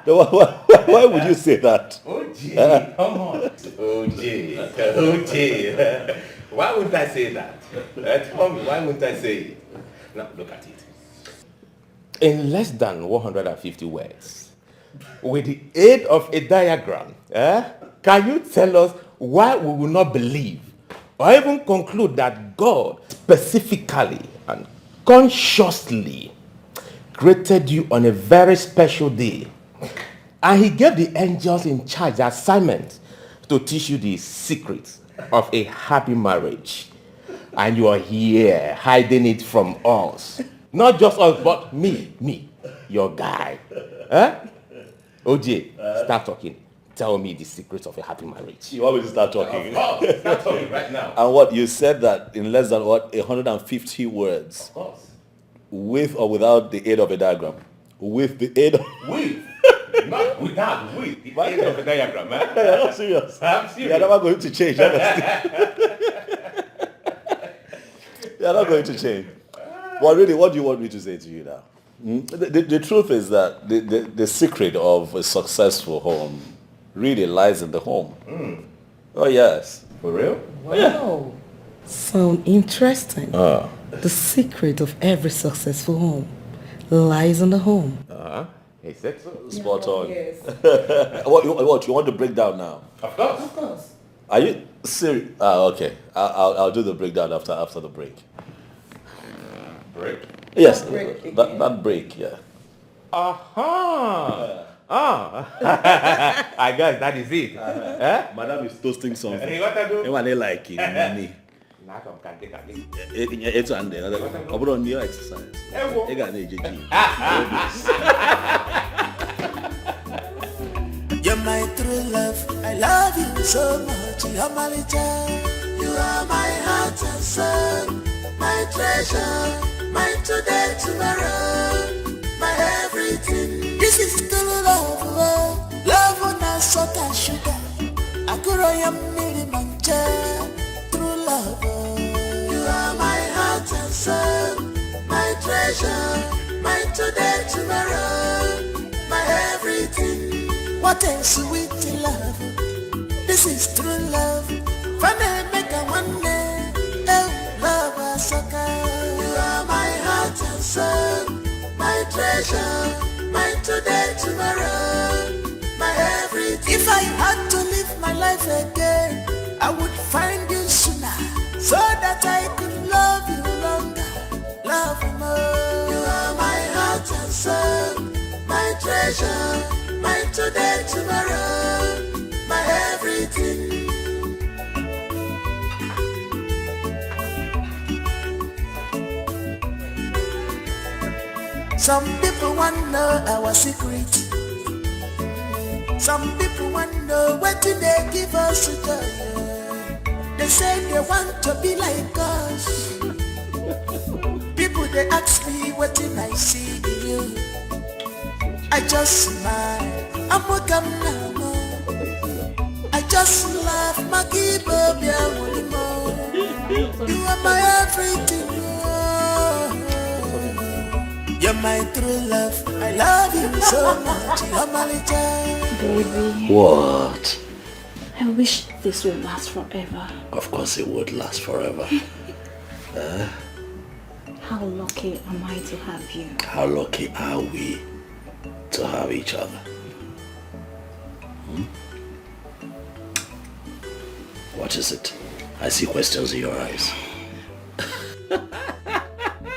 Why would you say that? OJ, come on. OJ. Why wouldn't I say that? Tell me, why wouldn't I say it? Now, look at it. In less than 150 words, with the aid of a diagram, can you tell us why we will not believe or even conclude that God specifically and consciously created you on a very special day, and he gave the angels in charge the assignment to teach you the secrets of a happy marriage, and you are here hiding it from us? Not just us, but me, your guy. OJ, start talking. Tell me the secrets of a happy marriage. You want me to start talking? Of course, start talking right now. And what you said that in less than 150 words, Of course. with or without the aid of a diagram, with the aid of With, not without, with the aid of a diagram, man. You're not serious. I'm serious. You're never going to change. Honestly. You're not going to change. But really, what do you want me to say to you now? The truth is that the secret of a successful home really lies in the home. Oh, yes. For real? Wow. Sound interesting. The secret of every successful home lies in the home. He said so. Spot on. Yes. What you want to break down now? Of course. Of course. Are you serious? Okay. I'll do the breakdown after the break. Break? Yes. Break That break, yeah. I guess that is it. Madam is toasting something. Hey, what I do? Anyone they like it? Nah, come, can take it. It's on there. I'm on new exercise. You got an AJG. You're my true love. I love you so much. You're my little. You are my heart and soul, my treasure, my today, tomorrow, my everything. This is true love. Love on a salt and sugar. I could true love. You are my heart and soul, my treasure, my today, tomorrow, my everything. What a sweet love. This is true love. Funny make a one day. Oh, love a sucker. You are my heart and soul, my treasure, my today, tomorrow, my everything. If I had to live my life again, I would find you sooner, so that I could love you longer, love you more. You are my heart and soul, my treasure, my today, tomorrow, my everything. Some people want to know our secret. Some people want to know what do they give us joy. They say they want to be like us. People they ask me what did I see in you. I just smile. I'm welcome now. I just laugh. Maggie baby, you are my everything. You're my true love. I love you so much. You're my little. Baby. What? I wish this would last forever. Of course it would last forever. How lucky am I to have you? How lucky are we to have each other? What is it? I see questions in your eyes.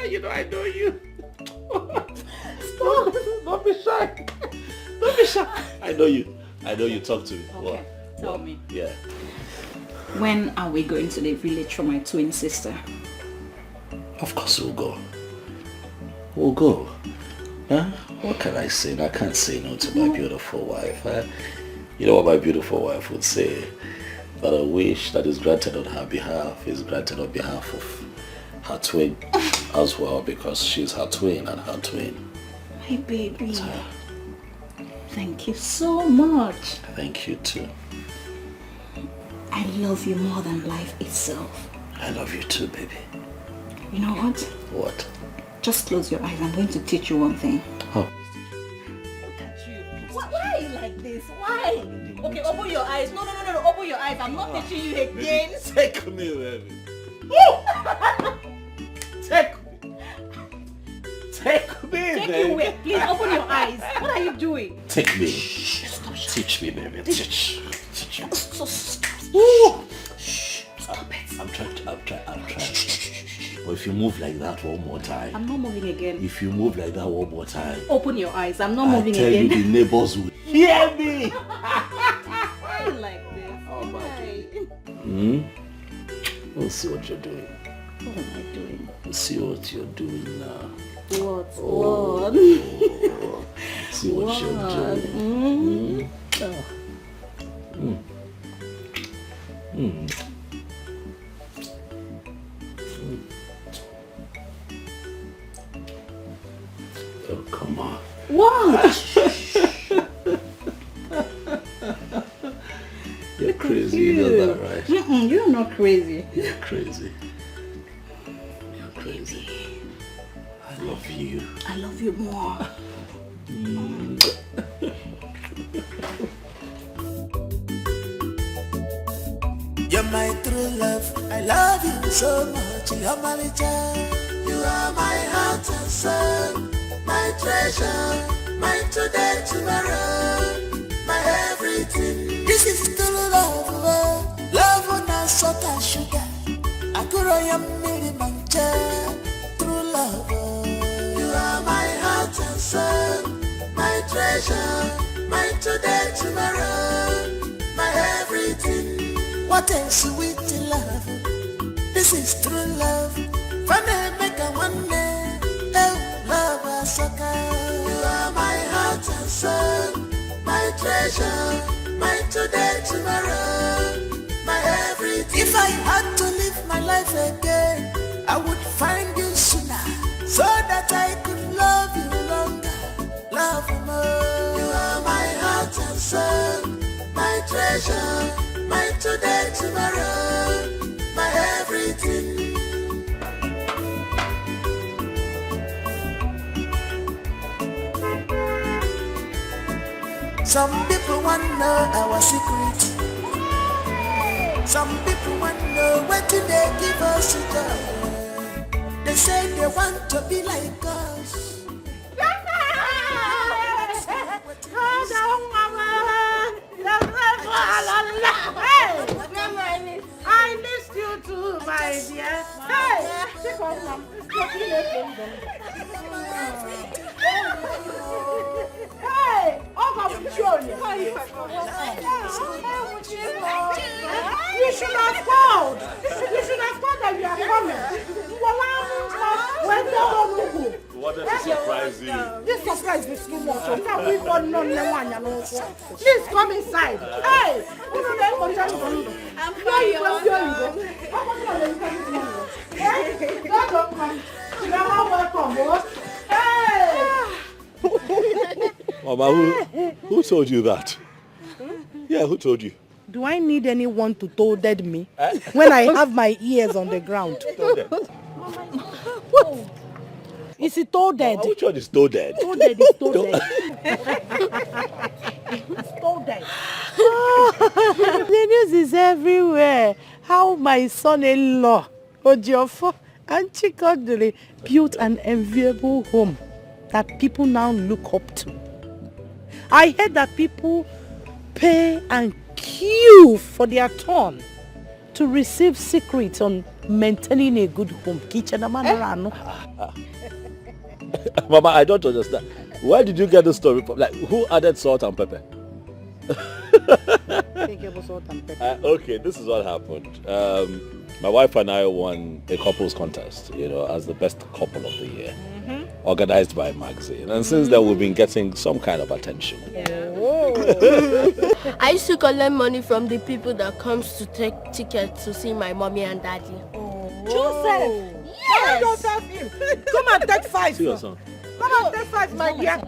I know you. Stop. Don't be shy. Don't be shy. I know you. Talk to me. Okay, tell me. Yeah. When are we going to the village for my twin sister? Of course we'll go. We'll go. Huh? What can I say? I can't say no to my beautiful wife. You know what my beautiful wife would say? That a wish that is granted on her behalf is granted on behalf of her twin as well, because she's her twin and her twin. My baby. Thank you so much. Thank you too. I love you more than life itself. I love you too, baby. You know what? What? Just close your eyes. I'm going to teach you one thing. Oh. Look at you. What like this? Why? Okay, open your eyes. No, open your eyes. I'm not teaching you again. Take me, baby. Take me. Take me, Take baby. you away. Please open your eyes. What are you doing? Take me. Teach me, baby. Teach me. So stop. Stop it. I'm trying. But if you move like that one more time. I'm not moving again. If you move like that one more time. Open your eyes. I'm not moving I tell again. you, the neighbors will hear me. Why you like this? Oh, my Why? We'll see what you're doing. What am I doing? We'll see what you're doing now. What? What? See what you're doing. Oh, come on. What? You're crazy, you know that, right? You're not crazy. You're crazy. You're crazy. I love you. I love you more. You're my true love. I love you so much. You're my child. You are my heart and soul, my treasure, my today, tomorrow, my everything. This is true love. Love on a salt and sugar. I could miri mancha. True love. You are my heart and soul, my treasure, my today, tomorrow, my everything. What a sweet love. This is true love. Funny make a one day. Oh, love a sucker. You are my heart and soul, my treasure, my today, tomorrow, my everything. If I had to live my life again, I would find you sooner, so that I could love you longer, love you more. You are my heart and soul, my treasure, my today, tomorrow, my everything. Some people want to know our secret. Some people want to know what they give us to do. They say they want to be like us. I missed you too, my dear. Hey, take off, Mom. Hey, you should have called. You should have called that you are coming. What does it surprise you? This surprise is too much. Please come inside. Hey, I'm fine. Don't come. You are welcome, boss. Hey. Mama, who told you that? Yeah, who told you? Do I need anyone to toaded me when I have my ears on the ground? What? Is it toaded? Which one is toaded? Toaded is toaded. It's toaded. The news is everywhere. How my son-in-law, Ojiofo and Chikodere, built an enviable home that people now look up to. I heard that people pay and queue for their turn to receive secrets on maintaining a good home. Mama, I don't understand. Where did you get the story from? Like, who added salt and pepper? Okay, this is what happened. My wife and I won a couples contest, as the best couple of the year, organized by a magazine. And since then, we've been getting some kind of attention. I used to collect money from the people that comes to take tickets to see my mommy and daddy. Joseph! Yes! Joseph him. Come and take 5. See your son. Come and take 5, my dear.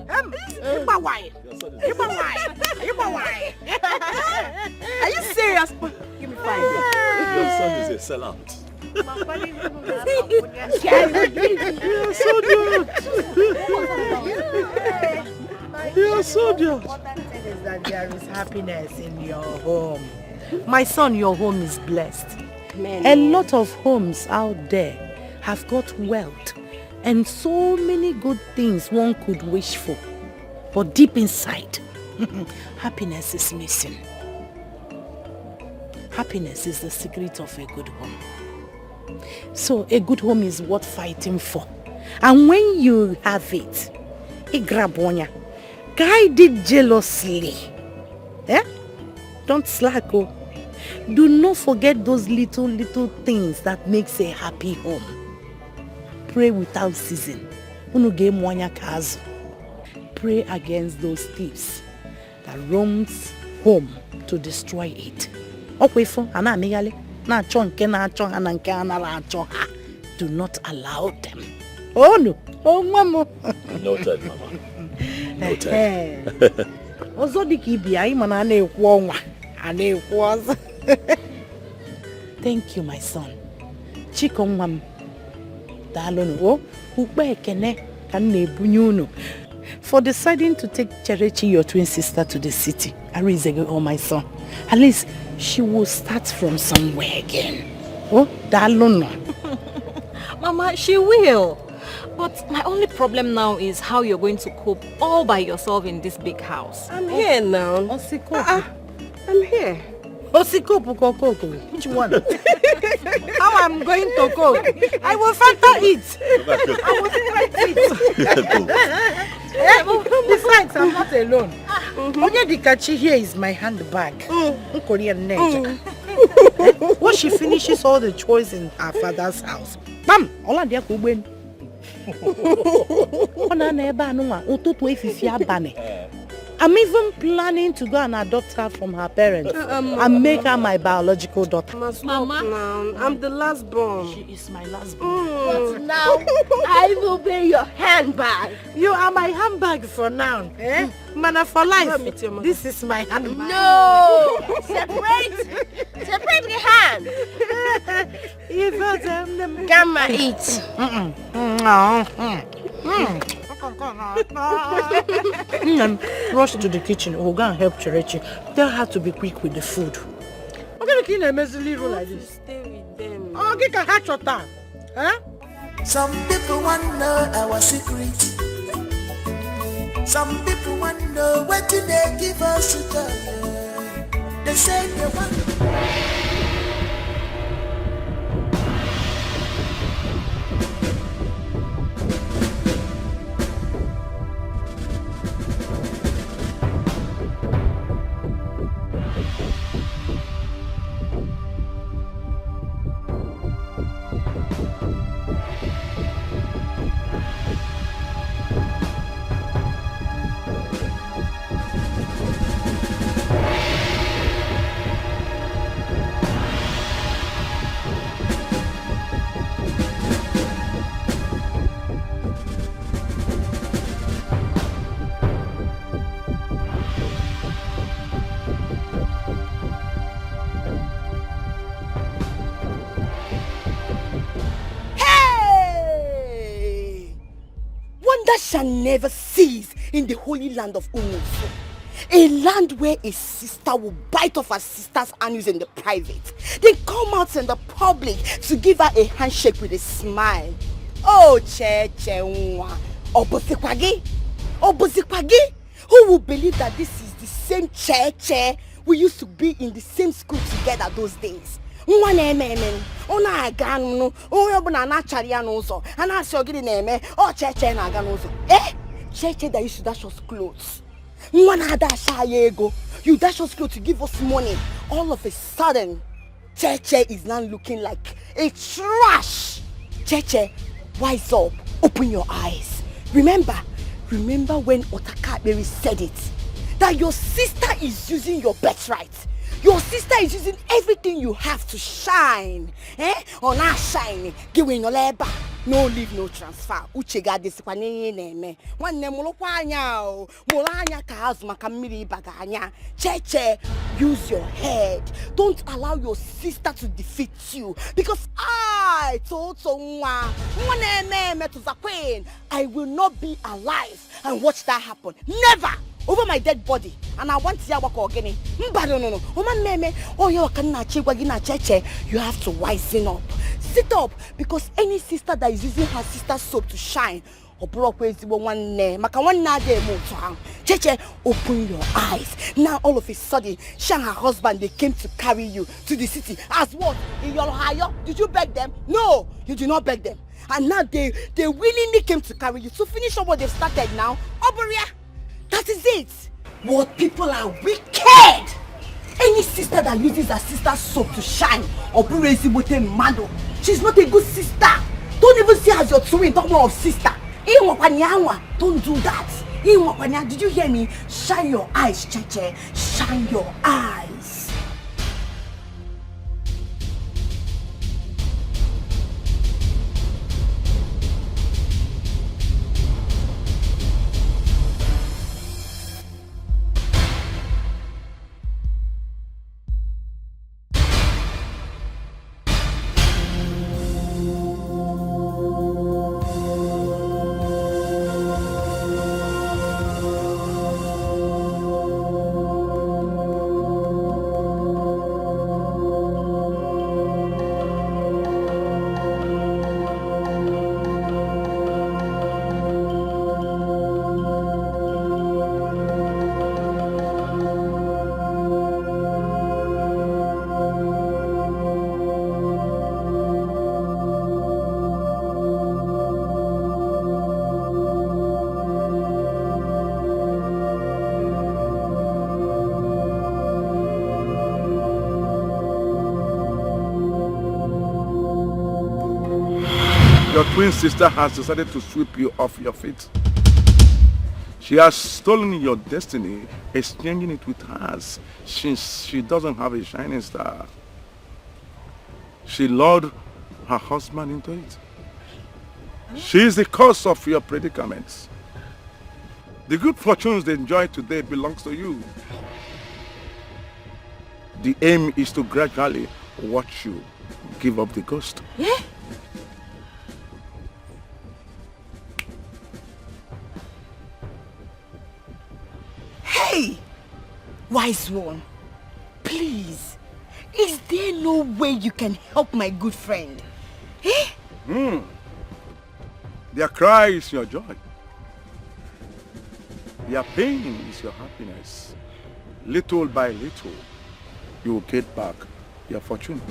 Are you serious? Give me 5. Your son is a sellout. You're so good. What that thing is that that there is happiness in your home. My son, your home is blessed. Amen. A lot of homes out there have got wealth and so many good things one could wish for. But deep inside, happiness is missing. Happiness is the secret of a good home. So a good home is worth fighting for. And when you have it, grab one, guide it jealously. Don't slack. Do not forget those little things that makes a happy home. Pray without ceasing. Pray against those thieves that roams home to destroy it. Do not allow them. Oh no. Oh mama. Noted, Mama. Noted. Thank you, my son. Chikomwam. Dalono. For deciding to take Cherechi, your twin sister, to the city. Arizege, oh my son. At least she will start from somewhere again. Oh, Dalono. Mama, she will. But my only problem now is how you're going to cope all by yourself in this big house. I'm here now. Osikopu. I'm here. Osikopu kokoko. Which one? How I'm going to cook? I will factor it. I will factor it. Besides, I'm not alone. Onye Dikachi here is my handbag. Korean nature. Once she finishes all the chores in her father's house, bam! Olandia kuben. I'm even planning to go and adopt her from her parents and make her my biological daughter. Mama, now. I'm the last born. She is my last born. But now, I will be your handbag. You are my handbag for now. Mana for life. This is my handbag. No! Separate the hand. Gamma, eat. Rush to the kitchen. We'll go and help Cherechi. Tell her to be quick with the food. I'm going to kill a messy roll like this. Stay with them. Oh, get a hat shot down. Huh? Some people want to know our secret. Some people want to know what do they give us to tell. They say they want. Shall never cease in the holy land of omens, a land where a sister will bite off her sister's anus in the private, then come out in the public to give her a handshake with a smile. Oh, Obozikwagi, who will believe that this is the same Che we used to be in the same school together those days? Cheche that used to dash us clothes. You dash us clothes to give us money. All of a sudden, Cheche is now looking like a trash. Cheche, wise up, open your eyes. Remember when Otakaberi said it, that your sister is using your birthright. Your sister is using everything you have to shine. On our shine, giving no labor, no leave, no transfer. Uchega disikwane neme. One nemolokwanya, molanya kaazuma kamiri baganya. Cheche, use your head. Don't allow your sister to defeat you. Because I told someone, I will not be alive and watch that happen. Never! over my dead body, and I want to work again. No. Woman meme, oh you have to wisen up. Sit up, because any sister that is using her sister's soap to shine, Cheche, open your eyes. Now all of a sudden, she and her husband, they came to carry you to the city. As what? In your hire? Did you beg them? No, you did not beg them. And now they willingly came to carry you to finish up what they've started now. Oberia, that is it. What people are wicked. Any sister that uses her sister's soap to shine, she's not a good sister. Don't even see her as your twin, talk more of sister. Don't do that. Did you hear me? Shine your eyes, Cheche. Shine your eyes. Your twin sister has decided to sweep you off your feet. She has stolen your destiny, exchanging it with hers, since she doesn't have a shining star. She lured her husband into it. She is the cause of your predicaments. The good fortunes they enjoy today belongs to you. The aim is to gradually watch you give up the ghost. Yeah? Hey! Wise one, please, is there no way you can help my good friend? Eh? Their cry is your joy. Their pain is your happiness. Little by little, you will get back your fortune.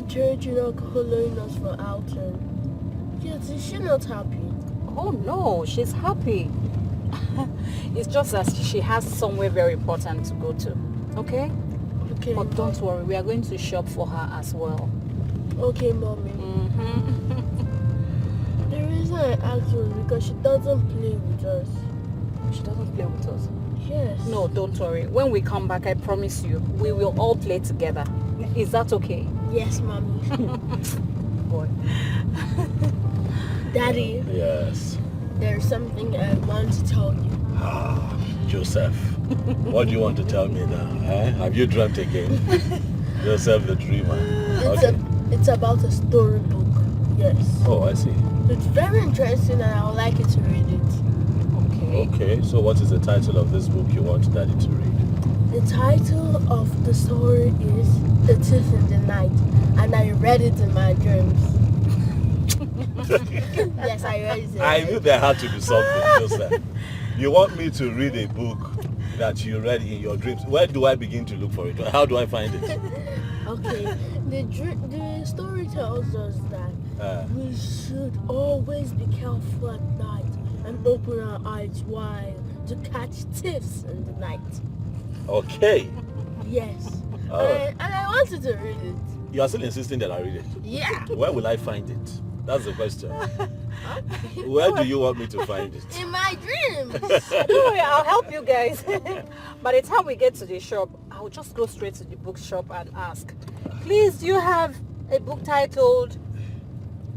Church, you know, calling us for outing. Yes, is she not happy? Oh no, she's happy. It's just that she has somewhere very important to go to. Okay? Okay. But don't worry, we are going to shop for her as well. Okay, Mommy. The reason I asked was because she doesn't play with us. She doesn't play with us? Yes. No, don't worry. When we come back, I promise you, we will all play together. Is that okay? Yes, Mommy. Boy. Daddy. Yes. There's something I want to tell you. Ah, Joseph. What do you want to tell me now? Eh? Have you dreamt again? Joseph the dreamer. Okay. It's about a storybook. Yes. Oh, I see. It's very interesting and I would like you to read it. Okay, so what is the title of this book you want Daddy to read? The title of the story is The Thief in the Night, and I read it in my dreams. Yes, I read it. I knew there had to be something, Joseph. You want me to read a book that you read in your dreams? Where do I begin to look for it? How do I find it? Okay, the story tells us that we should always be careful at night and open our eyes wide to catch thieves in the night. Okay. Yes. Alright. And I wanted to read it. You are still insisting that I read it? Yeah. Where will I find it? That's the question. Where do you want me to find it? In my dreams. Don't worry, I'll help you guys. By the time we get to the shop, I'll just go straight to the bookshop and ask, please, do you have a book titled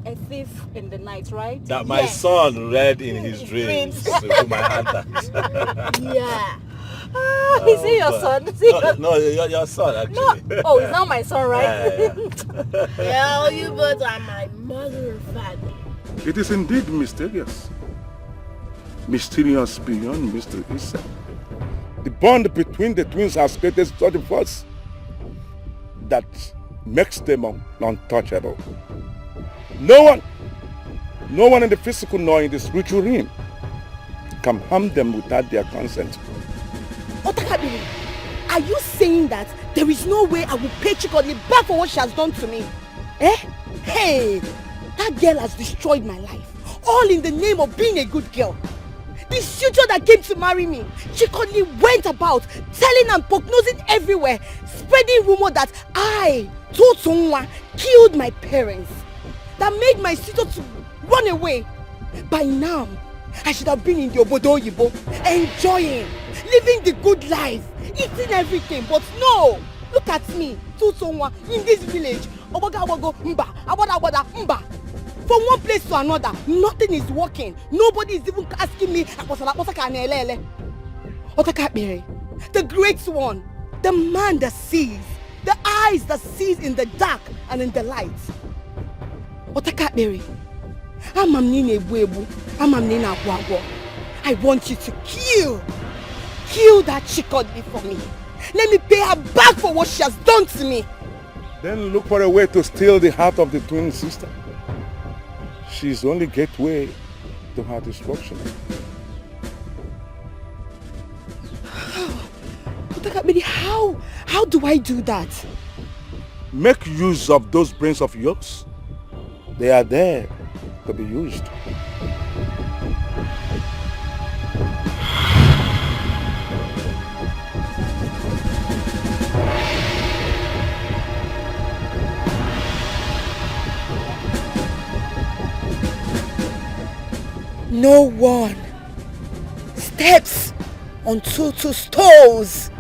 A Thief in the Night, right? That my son read in his dreams to my aunt. Yeah. Is he your son? No, your son actually. No. Oh, he's not my son, right? Well, you both are my mother and father. It is indeed mysterious. Mysterious beyond mystery itself. The bond between the twins has created such a force that makes them untouchable. No one in the physical nor in the spiritual realm can harm them without their consent. Otakabiri, are you saying that there is no way I will pay Chikodi back for what she has done to me? Eh? Hey, that girl has destroyed my life, all in the name of being a good girl. The suitor that came to marry me, Chikodi went about telling and prognosing everywhere, spreading rumor that I, Totonwa, killed my parents, that made my suitor to run away. By now, I should have been in the Obodo Yibo, enjoying, living the good life, eating everything, but no! Look at me, Totonwa, in this village, Obogawago Mba, Abada Mba. From one place to another, nothing is working. Nobody is even asking me, Otakabiri, the great one, the man that sees, the eyes that sees in the dark and in the light. Otakabiri, I want you to kill that Chikodi for me. Let me pay her back for what she has done to me. Then look for a way to steal the heart of the twin sister. She's the only gateway to her destruction. Otakabiri, how do I do that? Make use of those brains of yours. They are there to be used. No one steps on Tutu's toes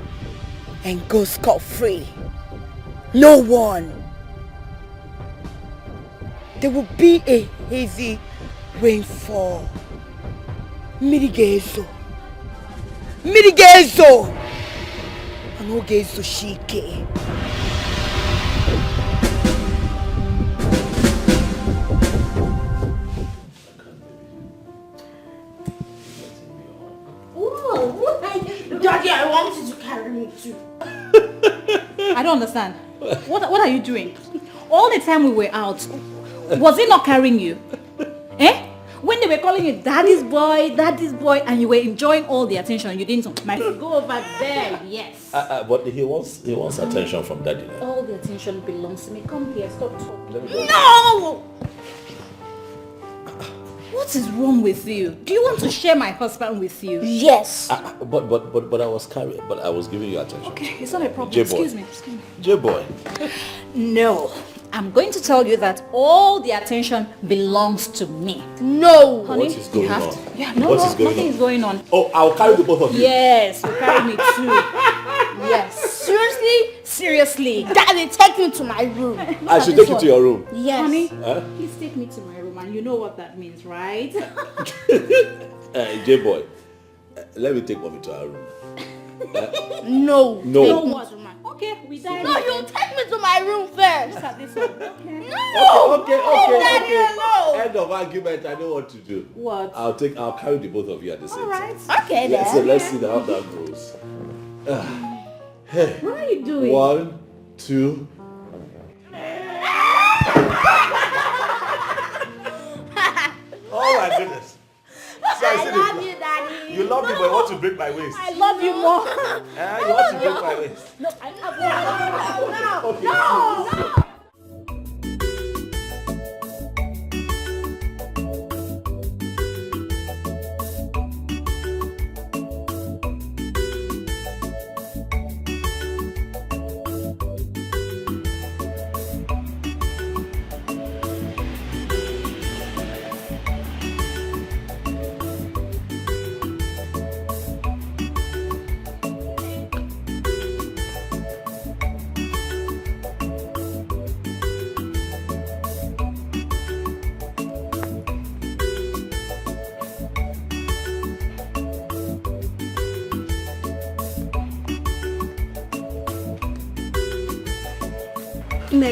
and goes scot-free. No one. There will be a heavy rainfall. Mirigezo. Anogezo shike. Daddy, I want you to carry me too. I don't understand. What are you doing? All the time we were out, was he not carrying you? Eh? When they were calling you daddy's boy, and you were enjoying all the attention, you didn't go over there, yes. But he wants attention from daddy now. All the attention belongs to me. Come here, stop talking. No! What is wrong with you? Do you want to share my husband with you? Yes. But I was carrying, but I was giving you attention. Okay, it's not a problem. J-boy. Excuse me. J-boy. No. I'm going to tell you that all the attention belongs to me. No. Honey, What is going on? Yeah, nothing is going on. Oh, I'll carry the both of you. Yes, you carry me too. Yes. Seriously. Daddy, take me to my room. I should take you to your room. Yes. Honey, please take me to my room, and you know what that means, right? J-boy, let me take mommy to her room. No. No. Okay, We die. No, you take me to my room first. Look at this one. Okay. No! Okay. alone. End of argument. I know what to do. What? I'll carry the both of you at the same time. Okay, Yeah, so then. let's see how that goes. Hey. What are you doing? 1, 2. Oh my goodness. So I love you, Daddy. You love me, but you want to break my waist. I love you more. You want to break my waist. No, I love you. Okay.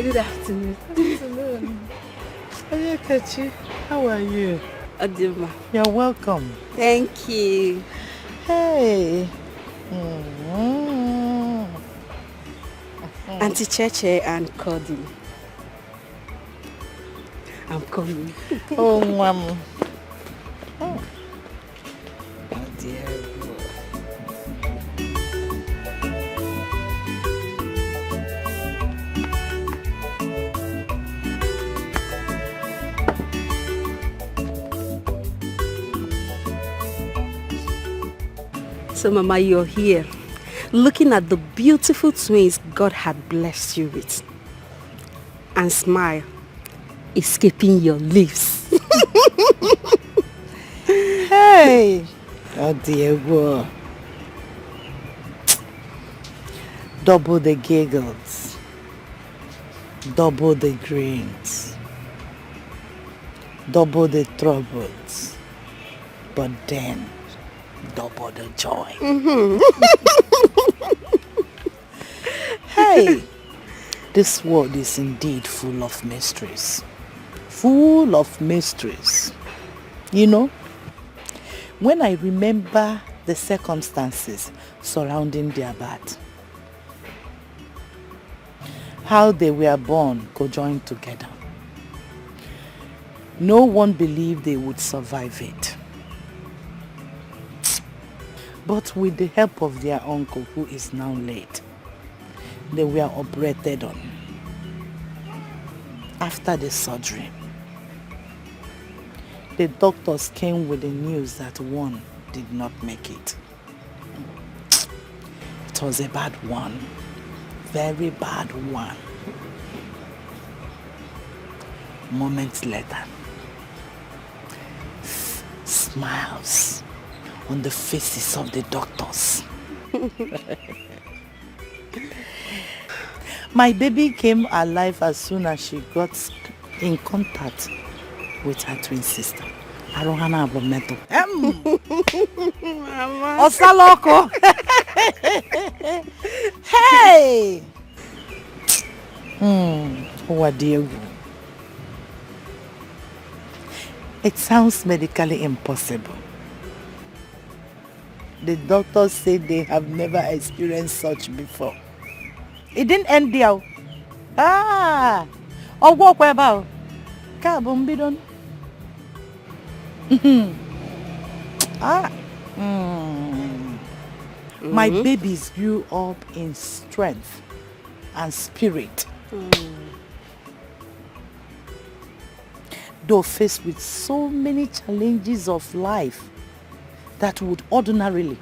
Good afternoon. Hey, Kechi, how are you? Adima. You're welcome. Thank you. Hey. Auntie Cheche and Cody. I'm coming. Oh, Mom. Oh, dear. So, Mama, you're here, looking at the beautiful twins God had blessed you with. And smile, escaping your lips. Hey. Oh, dear. Whoa. Double the giggles. Double the grins. Double the troubles. But then, double the joy. Hey, this world is indeed full of mysteries. Full of mysteries. You know, when I remember the circumstances surrounding their birth, how they were born conjoined together, no one believed they would survive it. But with the help of their uncle, who is now late, they were operated on. After the surgery, the doctors came with the news that one did not make it. It was a bad one, very bad one. Moments later, smiles on the faces of the doctors. My baby came alive as soon as she got in contact with her twin sister. Arohana Abometo. Osaloko. Hey! Wadiegu. It sounds medically impossible. The doctors say they have never experienced such before. It didn't end there. Oh, walk where about? Kabumbidon. My babies grew up in strength and spirit. Though faced with so many challenges of life that would ordinarily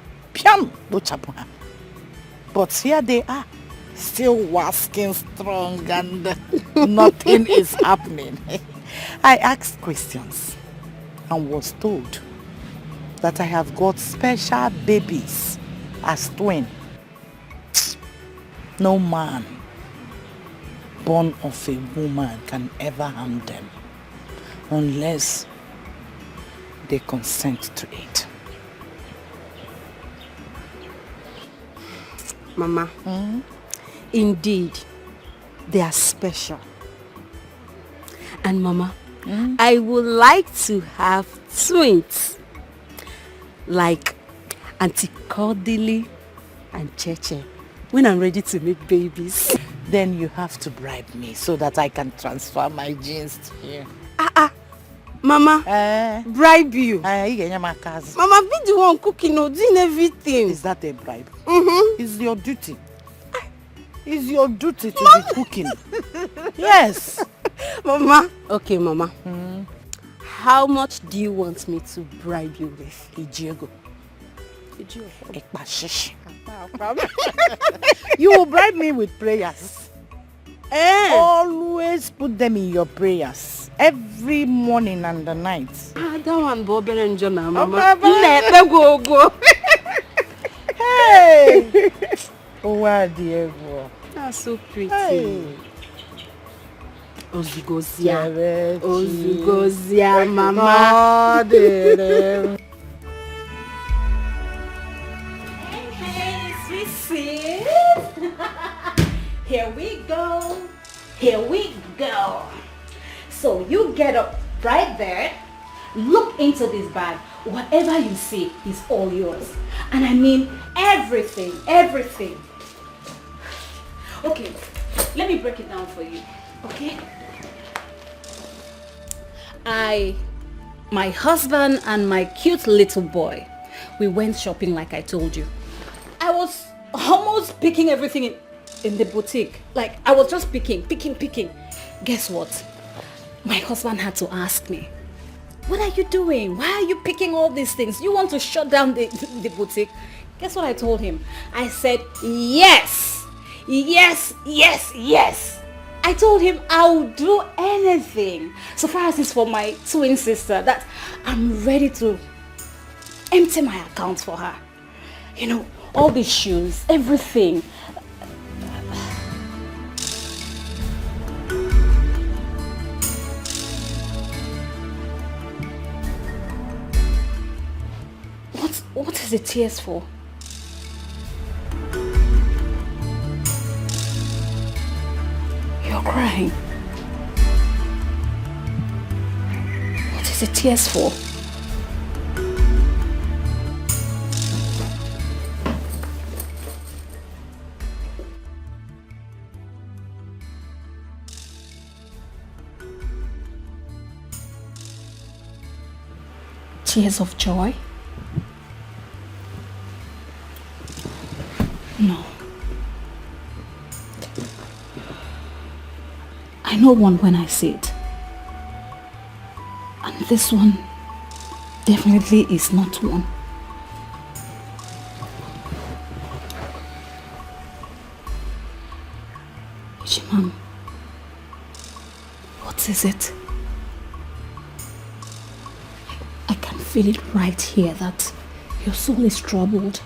but here they are, still wasking strong and nothing is happening. I asked questions and was told that I have got special babies as twin. No man born of a woman can ever harm them unless they consent to it. Mama, Indeed, they are special. And Mama, I would like to have twins. Like Auntie Cordelie and Cheche. When I'm ready to make babies. Then you have to bribe me so that I can transfer my genes to you. Mama, bribe you. Mama, be the one cooking or doing everything. Is that a bribe? Mm-hmm. It's your duty. It's your duty to be cooking. Yes. Mama. Okay, Mama. How much do you want me to bribe you with? Ijiego. You will bribe me with prayers. Always put them in your prayers. Every morning and the night. That one Bobby and Jonah, Mama. Go. Hey! Oh, Diego. That's so pretty. Hey. Ozugozia, Mama. Hey, sweet sis. Here we go. Here we go. So you get up right there, look into this bag. Whatever you see is all yours. And I mean everything, everything. Okay, let me break it down for you, okay? My husband and my cute little boy, we went shopping like I told you. I was almost picking everything in the boutique. Like I was just picking. Guess what? My husband had to ask me, what are you doing? Why are you picking all these things? You want to shut down the boutique? Guess what I told him? I said, yes. I told him I'll do anything. So far as it's for my twin sister, that I'm ready to empty my account for her. You know, all these shoes, everything. What is the tears for? You're crying. What is the tears for? Tears of joy? No. I know one when I see it. And this one definitely is not one. Ichimam, what is it? I can feel it right here that your soul is troubled.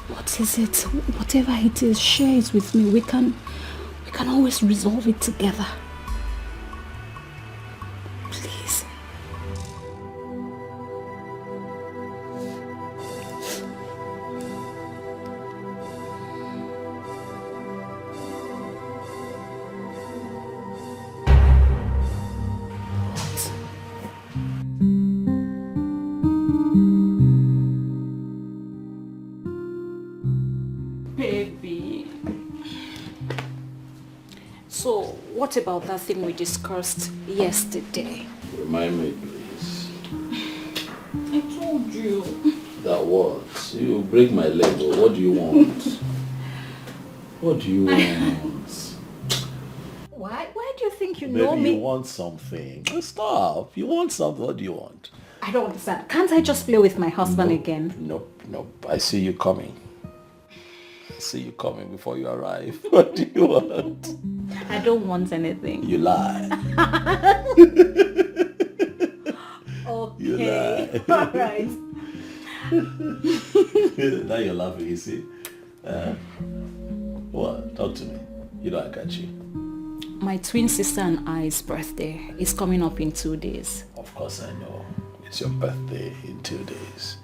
What is it? Whatever it is, share it with me. We can always resolve it together. Please. So, what about that thing we discussed yesterday? Remind me, please. I told you. That what? You break my leg. What do you want? What do you want? Why do you think you Baby, know me? you want something. Stop. You want something. What do you want? I don't understand. Can't I just play with my husband again? Nope. I see you coming. I see you coming before you arrive. What do you want? I don't want anything. You lie. Okay. You lie. All right. Now you're laughing, you see. What? Talk to me. You know I got you. My twin sister and I's birthday is coming up in 2 days. Of course I know. It's your birthday in 2 days.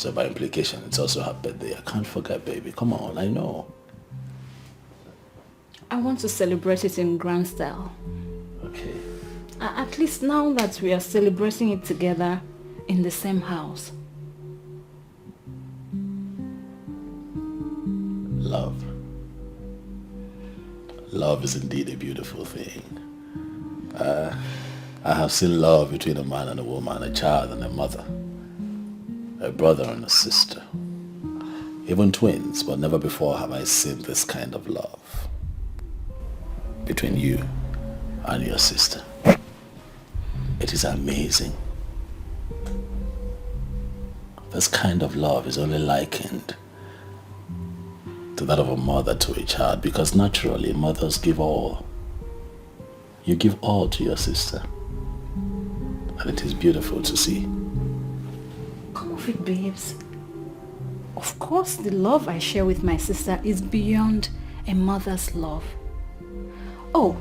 So by implication, it's also her birthday. I can't forget, baby. Come on, I know. I want to celebrate it in grand style. Okay. At least now that we are celebrating it together in the same house. Love. Love is indeed a beautiful thing. I have seen love between a man and a woman, a child and a mother, a brother and a sister, even twins, but never before have I seen this kind of love between you and your sister. It is amazing. This kind of love is only likened to that of a mother to a child, because naturally mothers give all. You give all to your sister, and it is beautiful to see. Come off it, babes. Of course, the love I share with my sister is beyond a mother's love. Oh,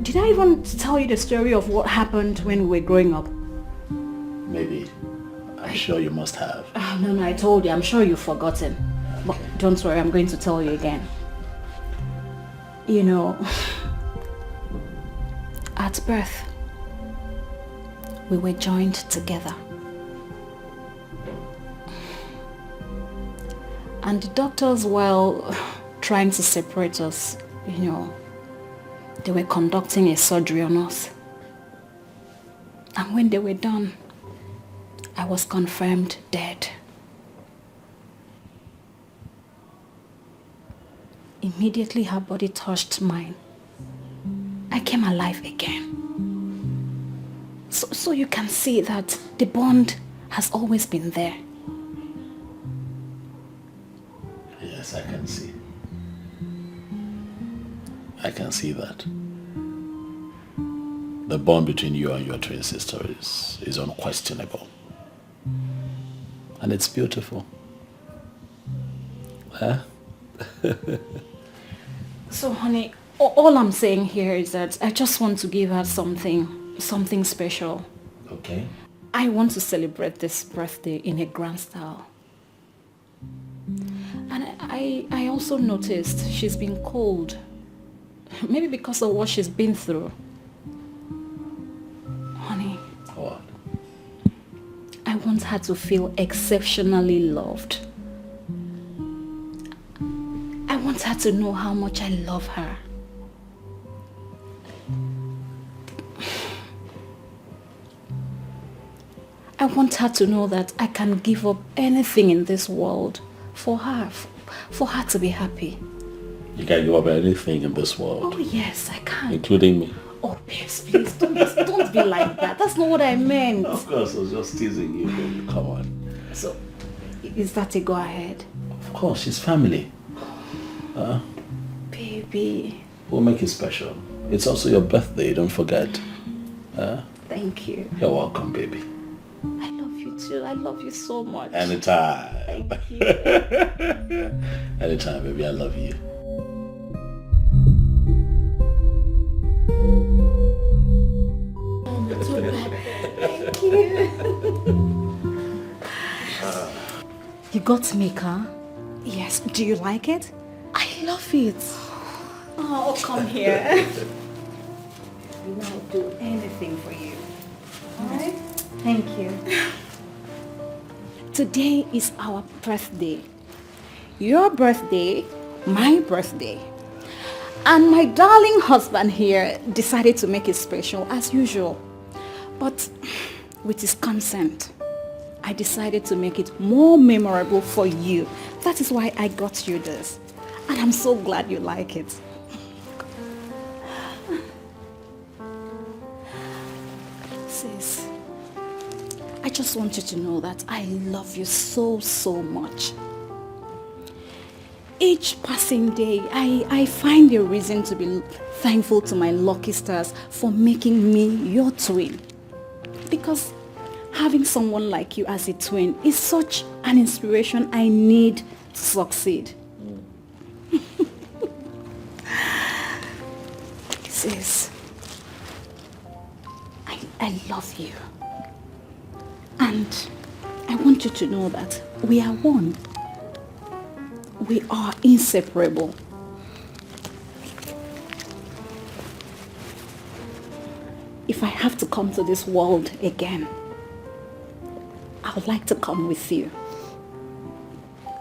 did I even tell you the story of what happened when we were growing up? Maybe. I'm sure you must have. No, I told you. I'm sure you've forgotten. But don't worry, I'm going to tell you again. You know, at birth, we were joined together. And the doctors, while trying to separate us, you know, they were conducting a surgery on us. And when they were done, I was confirmed dead. Immediately her body touched mine. I came alive again. So you can see that the bond has always been there. Yes, I can see. I can see that. The bond between you and your twin sister is unquestionable. And it's beautiful. Huh? So honey, all I'm saying here is that I just want to give her something special. Okay. I want to celebrate this birthday in a grand style. And I also noticed she's been cold. Maybe because of what she's been through. Honey. What? I want her to feel exceptionally loved. I want her to know how much I love her. I want her to know that I can give up anything in this world for her to be happy. You can give up anything in this world. Oh yes, I can. Including me. Oh babes, please don't be like that. That's not what I meant. Of course, I was just teasing you, baby. Come on. So, is that a go ahead? Of course, she's family. Baby. We'll make it special. It's also your birthday, don't forget. Thank you. You're welcome, baby. I love you too. I love you so much. Anytime. Thank you. Anytime, baby. I love you. Thank you. You got me, car? Yes. Do you like it? I love it. Oh, come here. I'll do anything for you. Alright? Thank you. Today is our birthday. Your birthday, my birthday. And my darling husband here decided to make it special as usual. But with his consent, I decided to make it more memorable for you. That is why I got you this. And I'm so glad you like it. Sis, I just want you to know that I love you so, so much. Each passing day, I find a reason to be thankful to my lucky stars for making me your twin. Because having someone like you as a twin is such an inspiration I need to succeed. Sis, I love you. And I want you to know that We are one. We are inseparable. If I have to come to this world again, I would like to come with you.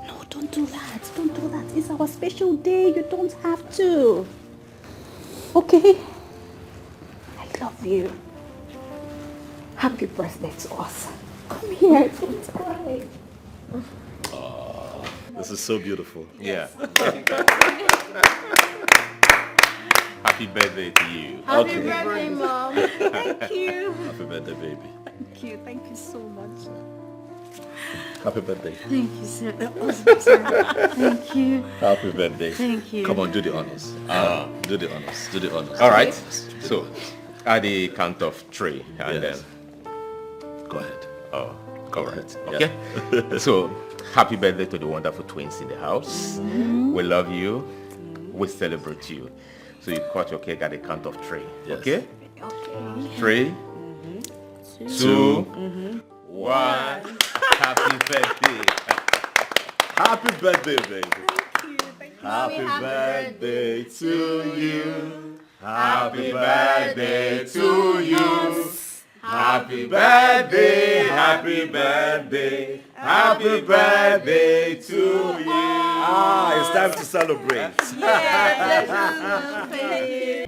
No, don't do that. Don't do that. It's our special day. You don't have to. Okay? I love you. Happy birthday to us. Come here. Don't cry. This is so beautiful. Yeah. Happy birthday to you. Happy birthday, Mom. Thank you. Happy birthday, baby. Thank you. Thank you so much. Happy birthday. Thank you, sir. Thank you. Happy birthday. Thank you. Come on, do the honors. Do the honors. Do the honors. All right. So, at the count of 3, and Yes. then... Go ahead. Oh, Go all ahead. right. Okay. So, happy birthday to the wonderful twins in the house. We love you. We celebrate you. So you cut your cake at the count of 3. Yes. Okay? Okay. 3, 2, 1. Happy birthday. Happy birthday, baby. Thank you. Happy birthday to you. Happy birthday to you. Happy birthday, happy birthday, happy birthday to you. Ah, it's time to celebrate. Hey!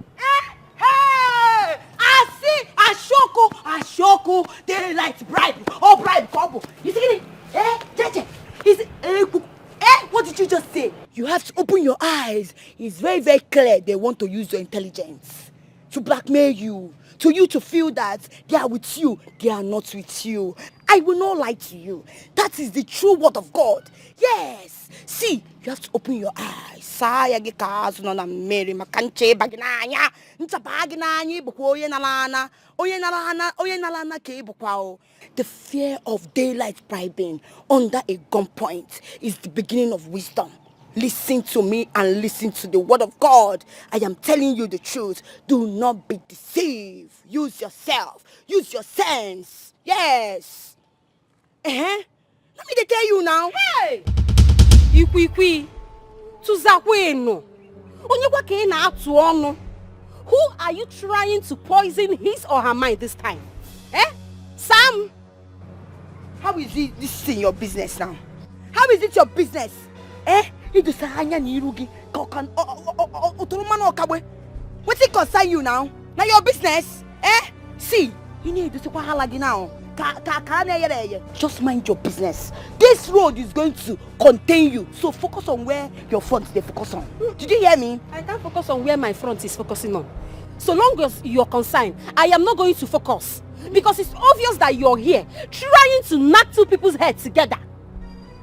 I see Ashoko, daylight bribe. Oh, bribe, combo. You see it? Eh, Jeje. Is it? What did you just say? You have to open your eyes. It's very, very clear they want to use your intelligence to blackmail you. To you to feel that they are with you, they are not with you. I will not lie to you. That is the true word of God. Yes. See, you have to open your eyes. Saya gikazu no na Mary makanche baginanya. Nta baginanya ibukwa oye nalana. Oye nalana ke ibukwa o. The fear of daylight bribing under a gunpoint is the beginning of wisdom. Listen to me and listen to the word of God. I am telling you the truth. Do not be deceived. Use yourself. Use your sense. Yes. Let me tell you now. Hey! Ikwi. Tuzakweno. Onyekwa ke na atu onu. Who are you trying to poison his or her mind this time? Sam? How is this in your business now? How is it your business? What's it concern you now? Now your business? See, you need to say now. Just mind your business. This road is going to contain you. So focus on where your front they focus on. Did you hear me? I can't focus on where my front is focusing on. So long as you're concerned, I am not going to focus. Because it's obvious that you're here trying to knock two people's heads together.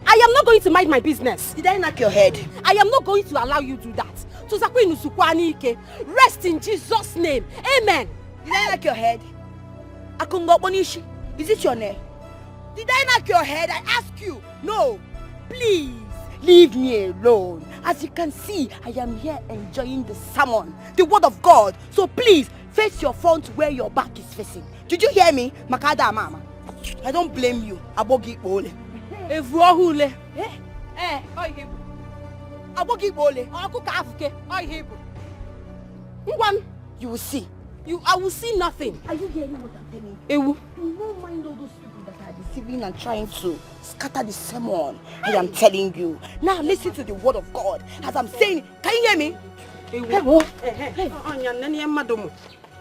I am not going to mind my business. Did I knock your head? I am not going to allow you to do that. Rest in Jesus' name. Amen. Did I knock your head? Akungobonishi. Is it your name? Did I knock your head? I ask you. No. Please. Leave me alone. As you can see, I am here enjoying the sermon, the word of God. So please, face your front where your back is facing. Did you hear me? Makada mama. I don't blame you. Abogi ole. Evuahule. Abogi ole. Akukafuke. One. You will see. I will see nothing. Are you hearing what I'm telling you? Ewu. You won't mind all those people that are deceiving and trying to scatter the sermon. I am telling you. Now listen to the word of God. As I'm saying, can you hear me? Ewu.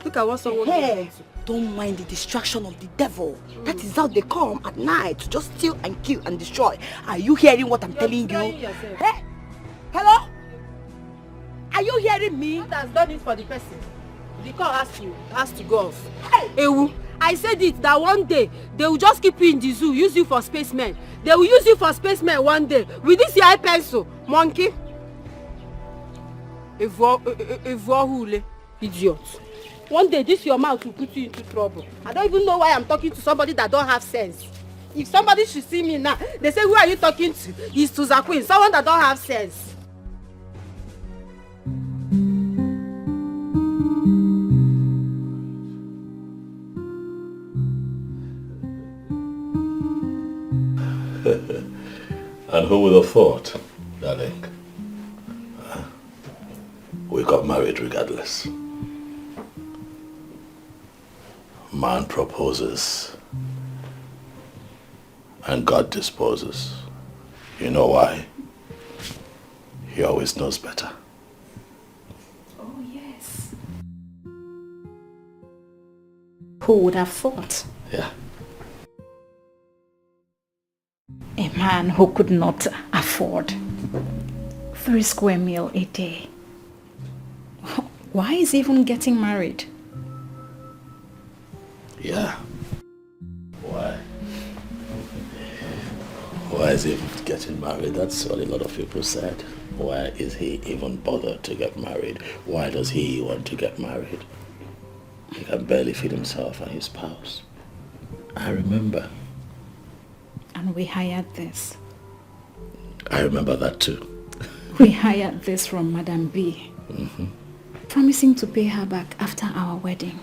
Look at what someone did. Don't mind the distraction of the devil. That is how they come at night to just steal and kill and destroy. Are you hearing what I'm telling you? Hey? Hello? Are you hearing me? God has done it for the person. The call has to go off. Hey! Ewu, I said it that one day they will just keep you in the zoo, use you for spacemen. They will use you for spacemen one day with this your pencil, monkey. Evuahule, idiot. One day this your mouth will put you into trouble. I don't even know why I'm talking to somebody that don't have sense. If somebody should see me now, they say, who are you talking to? It's to Zakwin, someone that don't have sense. who would have thought, darling? We got married regardless. Man proposes and God disposes. You know why? He always knows better. Oh, yes. Who would have thought? Yeah. A man who could not afford 3 square meal a day. Why is he even getting married? Yeah. Why? Why is he getting married? That's what a lot of people said. Why is he even bothered to get married? Why does he want to get married? He can barely feed himself and his spouse. I remember. And we hired this. I remember that too. We hired this from Madam B. Mm-hmm. Promising to pay her back after our wedding.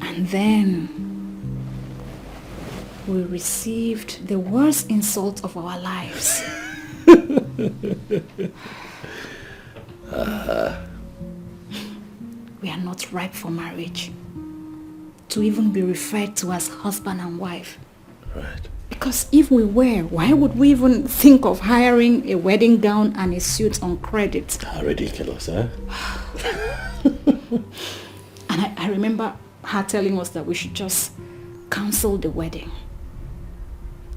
And then we received the worst insult of our lives. We are not ripe for marriage. To even be referred to as husband and wife. Right. Because if we were, why would we even think of hiring a wedding gown and a suit on credit? How ridiculous, eh? And I remember her telling us that we should just cancel the wedding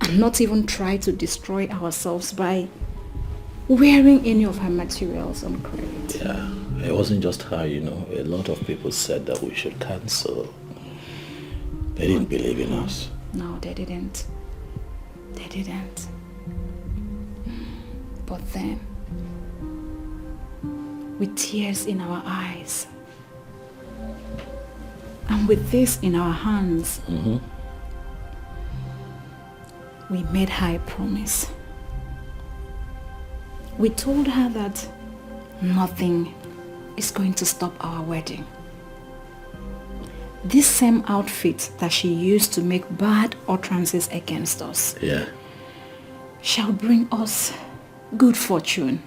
and not even try to destroy ourselves by wearing any of her materials on credit. Yeah, it wasn't just her, you know. A lot of people said that we should cancel. They didn't believe in us. No, they didn't. They didn't. But then, with tears in our eyes, and with this in our hands, we made her a promise. We told her that nothing is going to stop our wedding. This same outfit that she used to make bad utterances against us, yeah, shall bring us good fortune.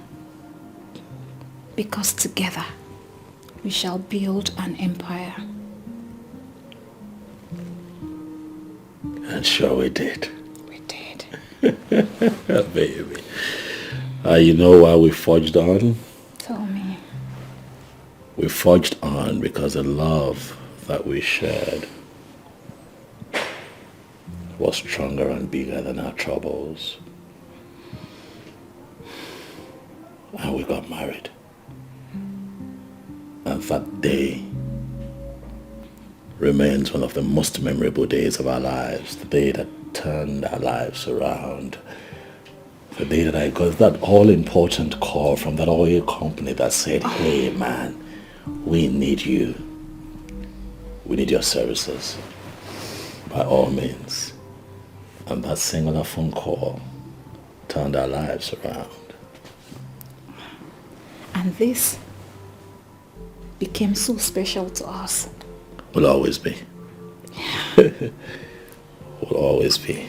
Because together we shall build an empire. And sure we did. We did. Baby. You know why we forged on? Tell me. We forged on because the love that we shared was stronger and bigger than our troubles. And we got married. And that day remains one of the most memorable days of our lives. The day that turned our lives around. The day that I got that all-important call from that oil company that said, hey man, we need you. We need your services. By all means. And that singular phone call turned our lives around. And this became so special to us. Will always be. Will always be.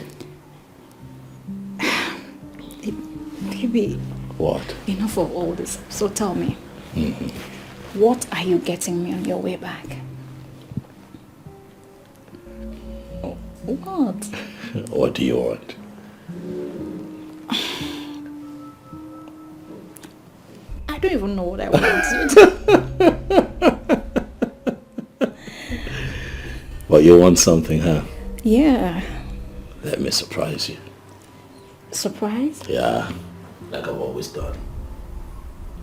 Baby. What? Enough of all this. So tell me, what are you getting me on your way back? What? What do you want? I don't even know what I want. But you want something, huh? Yeah. Let me surprise you. Surprise? Yeah, like I've always done.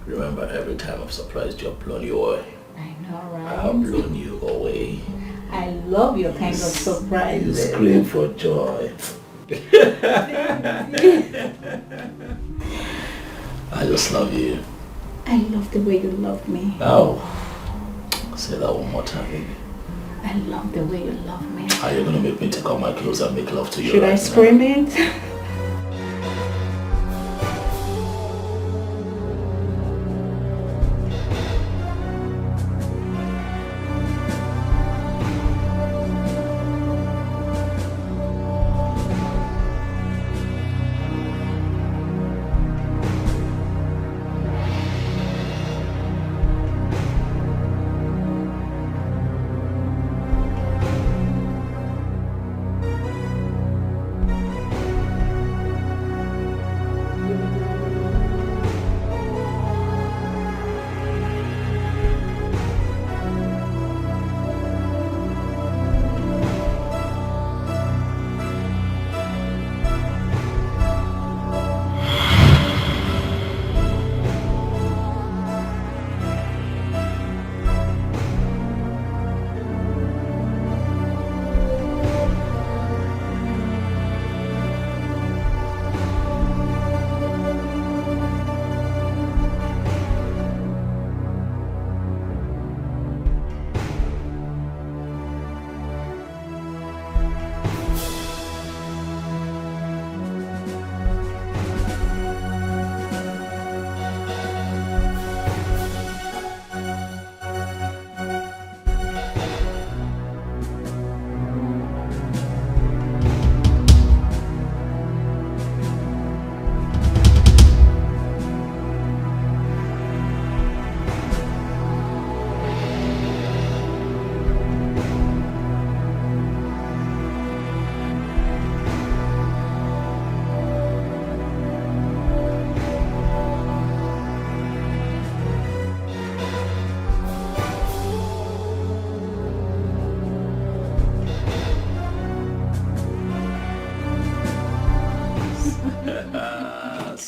Remember, every time I've surprised you, I've blown you away. I know, right? I've blown you away. I love your kind of surprise. You scream for joy. I just love you. I love the way you love me. Oh, say that one more time, baby. I love the way you love me. Are you gonna make me take off my clothes and make love to you? Should I scream it?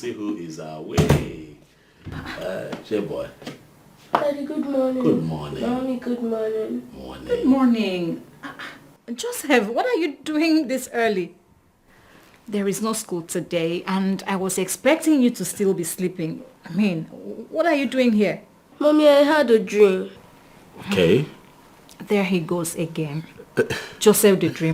see who is away. J-boy. Daddy, good morning. Good morning. Mommy, good morning. Morning. Good morning. Joseph, what are you doing this early? There is no school today and I was expecting you to still be sleeping. I mean, what are you doing here? Mommy, I had a dream. Okay. There he goes again. Joseph the dream.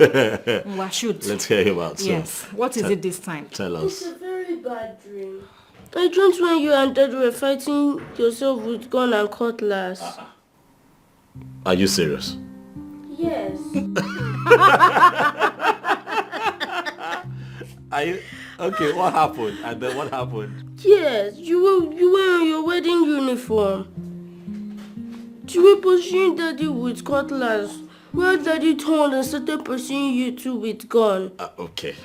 Well, shoot. Let's hear him out. Yes. What is it this time? Tell It's us. a very bad dream. I dreamt when you and Dad were fighting yourself with gun and cutlass. Are you serious? Yes. Are you okay? What happened? And then what happened? Yes, you were in your wedding uniform. You were pursuing Daddy with cutlass. While Daddy turned and started pursuing you two with gun. Okay.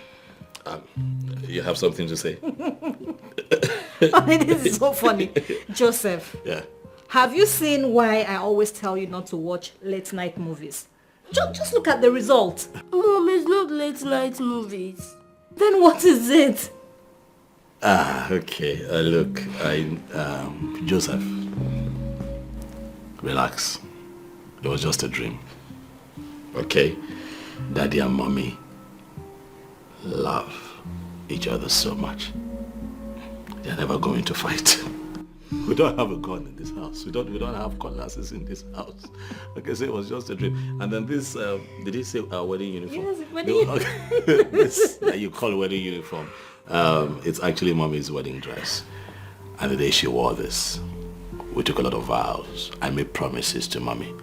You have something to say? I mean, this is so funny. Joseph. Yeah. Have you seen why I always tell you not to watch late night movies? Just look at the result. Mom, it's not late night movies. Then what is it? Okay. Look, Joseph, relax. It was just a dream. Okay? Daddy and Mommy love each other so much. They're never going to fight. We don't have a gun in this house. We don't have cutlasses in this house. Okay, so it was just a dream. And then this, did he say our wedding uniform? Yes, wedding uniform. This that you call wedding uniform. It's actually Mommy's wedding dress. And the day she wore this, we took a lot of vows. I made promises to Mommy.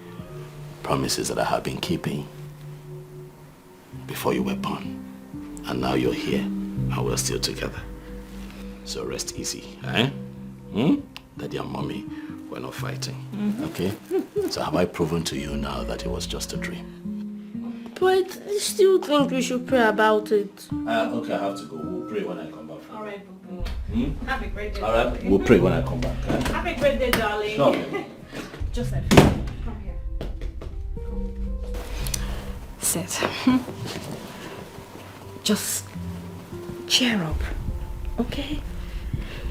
Promises that I have been keeping before you were born. And now you're here and we're still together. So rest easy, eh? Daddy and Mommy were not fighting, okay? So have I proven to you now that it was just a dream? But I still think we should pray about it. Okay, I have to go. We'll pray when I come back. All right, boo-boo. Have a great day. All right, we'll pray when I come back. Eh? Have a great day, darling. Sure. Joseph, come here. Sit. Just cheer up, okay?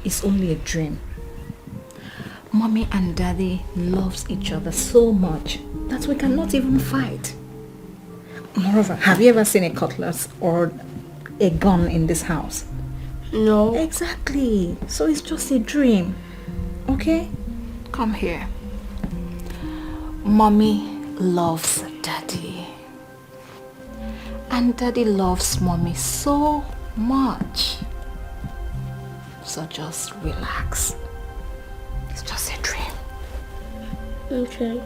It's only a dream. Mommy and Daddy loves each other so much that we cannot even fight. Moreover, have you ever seen a cutlass or a gun in this house? No. Exactly. So it's just a dream. Okay? Come here. Mommy loves Daddy. And Daddy loves Mommy so much. So just relax. It's just a dream. Okay.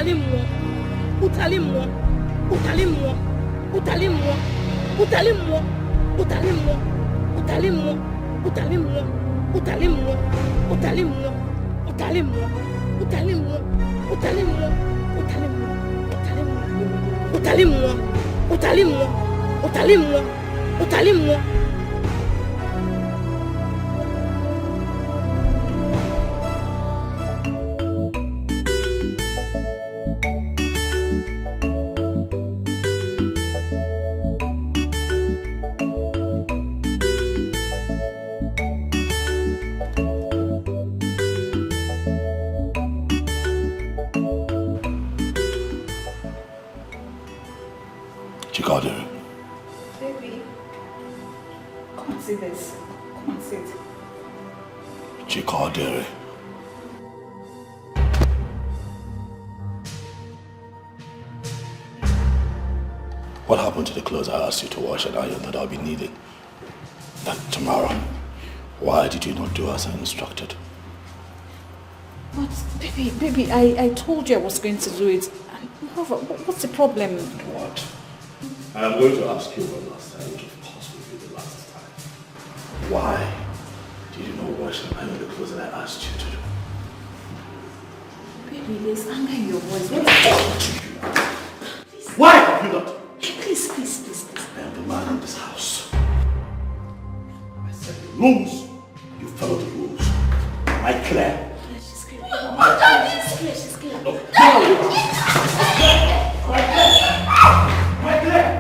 utalimwa, utalimwa, utalimwa, utalimwa, utalimwa, utalimwa, utalimwa, utalimwa, utalimwa, utalimwa, utalimwa, utalimwa, utalimwa, utalimwa, utalimwa, utalimwa, utalimwa, utalimwa. Chikadere. Baby, come and see this. Come and sit. Chikadere. What happened to the clothes I asked you to wash and iron that I'll be needing tomorrow? Why did you not do as I instructed? But baby, I told you I was going to do it. Moreover, what's the problem? What? I'm going to ask you one last time, which of course will be the last time. Why did you not wash and iron the clothes that I asked you to do? Baby, there's anger in your voice. Why have you not? Please. I am the man in this house. I said the rules, you follow the rules. Am I clear? She's clear. She's clear. No. Am I clear?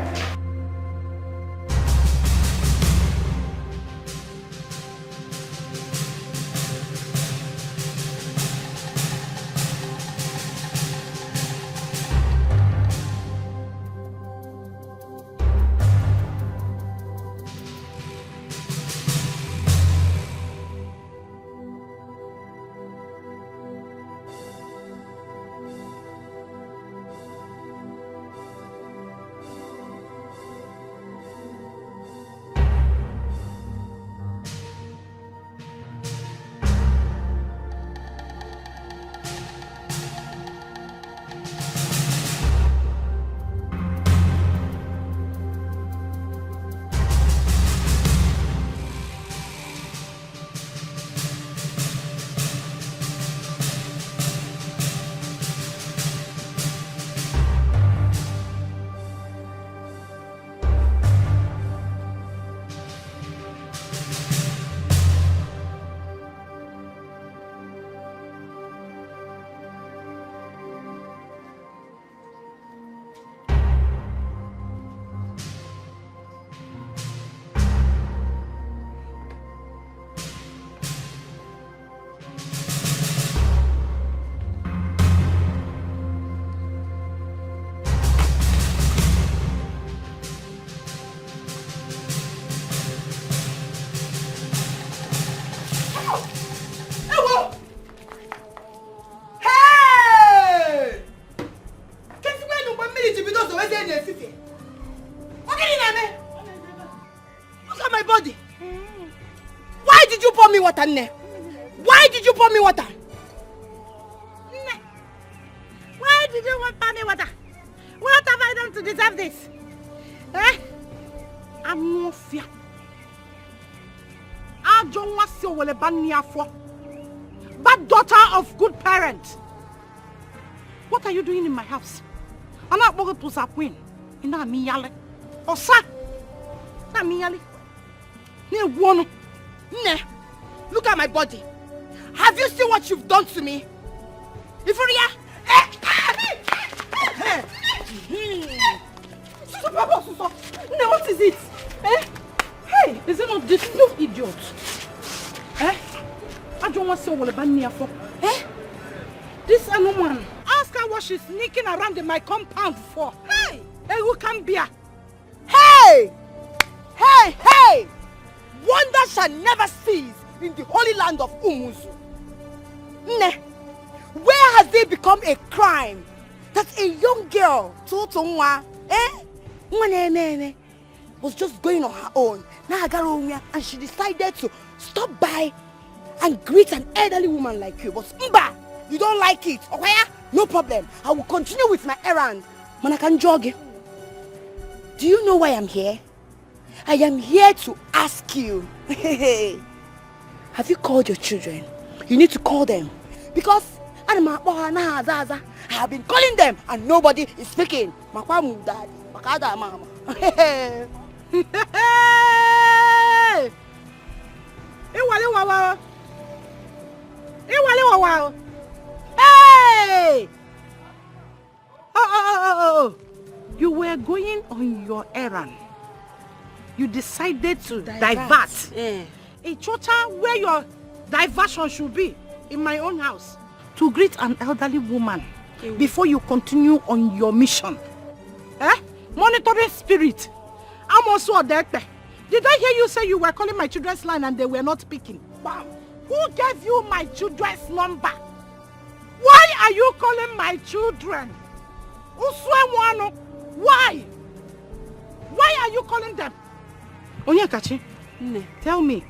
Why did you pour me water? Why did you pour me water? What have I done to deserve this? I'm no fear. I don't want to see bad daughter of good parents. What are you doing in my house? I'm not going to queen. In that miyale. Osa. That miyale. Ne wono. Ne. Look at my body. Have you seen what you've done to me? Ifuria. What is it? Hey, is it not this new idiot? I don't want to see what I'm for. This woman. Ask her what she's sneaking around in my compound for. Hey, who can be? Hey! Wonder shall never cease in the holy land of Umuzu. Ne, where has it become a crime that a young girl, was just going on her own, and she decided to stop by and greet an elderly woman like you? But Mba, you don't like it, okay? No problem. I will continue with my errand. Man, I can jog. Do you know why I'm here? I am here to ask you. Have you called your children? You need to call them. Because I have been calling them and nobody is speaking. Daddy. Mama. Hey! Oh. You were going on your errand. You decided to divert. A chocha where your diversion should be in my own house to greet an elderly woman before you continue on your mission. Monitoring spirit. I'm also a director. Did I hear you say you were calling my children's line and they were not speaking? Bam. Who gave you my children's number? Why are you calling my children? Why? Why are you calling them? Onyekachi, tell me,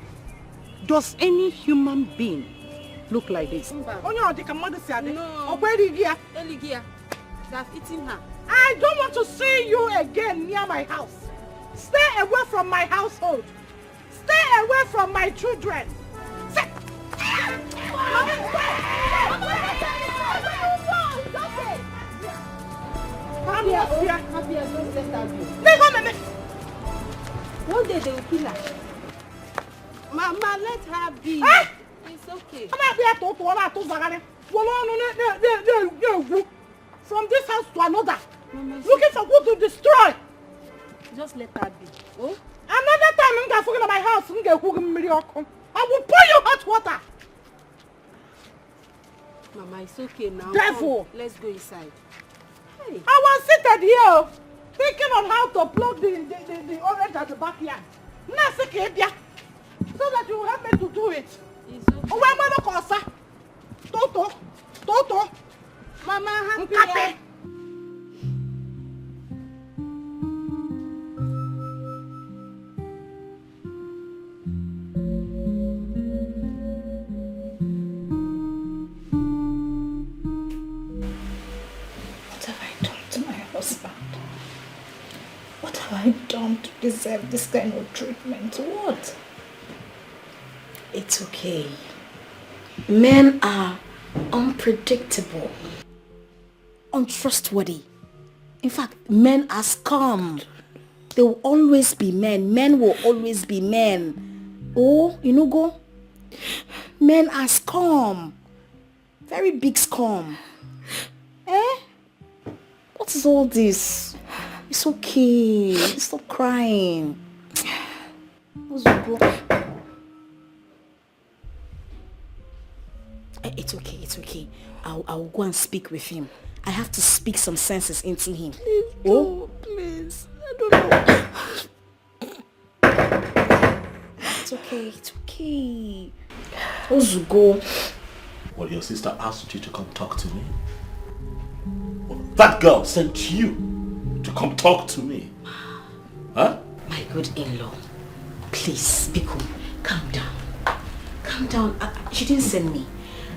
does any human being look like this? No. They've eaten her. I don't want to see you again near my house. Stay away from my household. Stay away from my children. One day they will kill her. Mama, let her be. It's okay. From this house to another. Mama, looking for who to destroy. Just let her be. Oh? Another time I'm going to my house. I will pour you hot water. Mama, it's okay now. Devil. Come, let's go inside. Hey. I was seated here thinking on how to plug the orange at the backyard. So that you will help me to do it. It's okay. Toto. Mama, happy. What have I done to deserve this kind of treatment? What? It's okay. Men are unpredictable, untrustworthy. In fact, men are scum. They will always be men. Men will always be men. Oh, go. Men are scum. Very big scum. What is all this? It's okay. Stop crying. It's okay. I'll go and speak with him. I have to speak some senses into him. Please. I don't know. It's okay. Ozugo. Well, your sister asked you to come talk to me. Well, that girl sent you to come talk to me. Huh? My good in-law, please, Biko, calm down. Calm down. She didn't send me.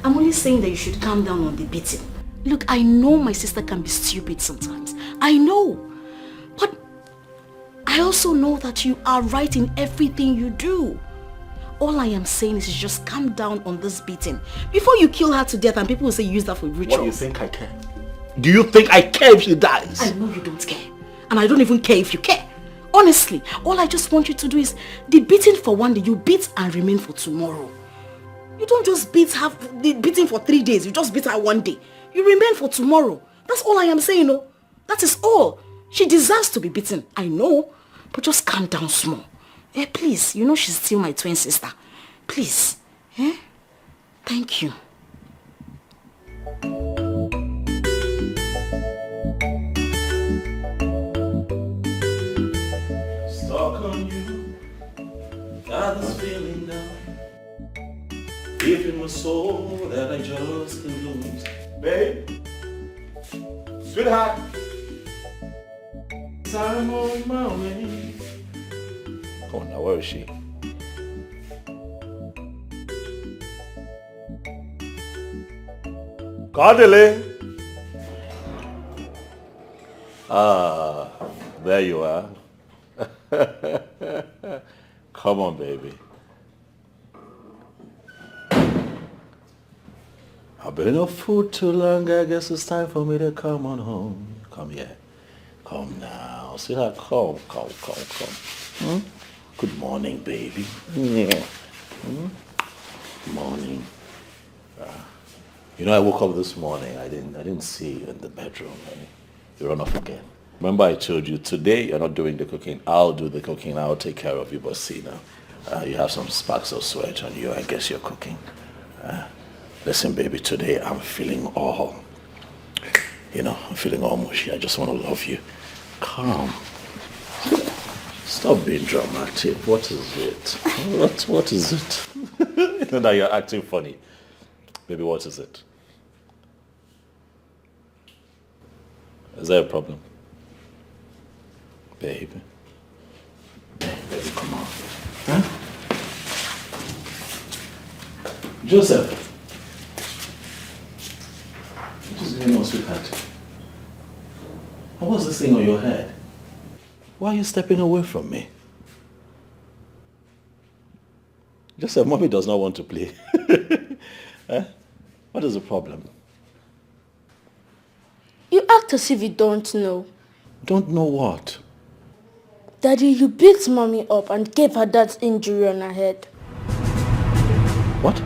I'm only saying that you should calm down on the beating. Look, I know my sister can be stupid sometimes. I know. But I also know that you are right in everything you do. All I am saying is just calm down on this beating before you kill her to death and people will say you use that for rituals. What do you think I care? Do you think I care if she dies? I know you don't care. And I don't even care if you care. Honestly, all I just want you to do is the beating for one day, you beat and remain for tomorrow. You don't just have the beating for 3 days. You just beat her one day. You remain for tomorrow. That's all I am saying, no? That is all. She deserves to be beaten. I know. But just calm down small. Please. You know she's still my twin sister. Please. Thank you. Stuck on you. Got this feeling now. Deep in my soul that I just can't lose. Babe, sweetheart, I'm on my way. Come on now, where is she? Cardele, Ah, there you are. Come on, baby. I've been off food too long. I guess it's time for me to come on home. Come here. Come now. Sweetheart, come. Hmm? Good morning, baby. Yeah. Morning. You know, I woke up this morning. I didn't see you in the bedroom. You run off again. Remember I told you today you're not doing the cooking. I'll do the cooking. I'll take care of you. But see now, you have some sparks of sweat on you. I guess you're cooking. Listen, baby, today I'm feeling all mushy. I just want to love you. Calm. Stop being dramatic. What is it? What is it? You know that you're acting funny. Baby, what is it? Is there a problem? Baby, come on. Huh? Joseph. What is going on, sweetheart? What's this thing on your head? Why are you stepping away from me? Joseph, mommy does not want to play. Huh? What is the problem? You act as if you don't know. Don't know what? Daddy, you beat mommy up and gave her that injury on her head. What?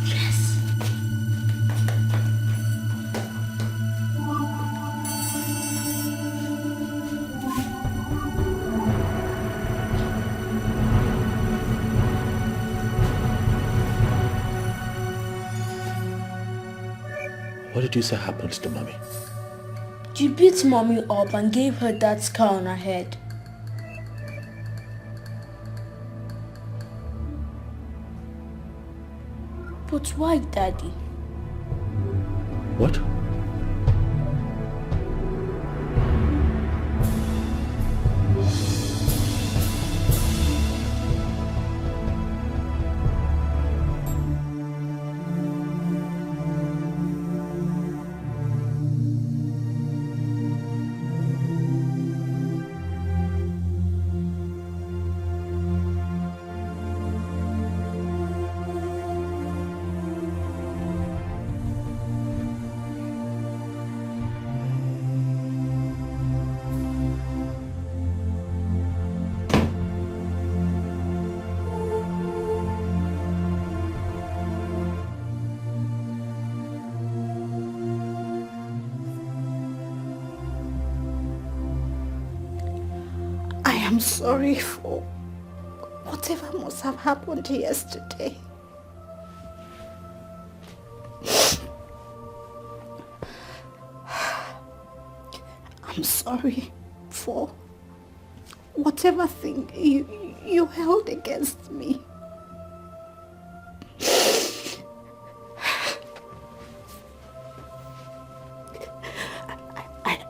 Yes. What did you say happened to mommy? You beat mommy up and gave her that scar on her head. But why, Daddy? What? I'm sorry for whatever must have happened yesterday. I'm sorry for whatever thing you held against me.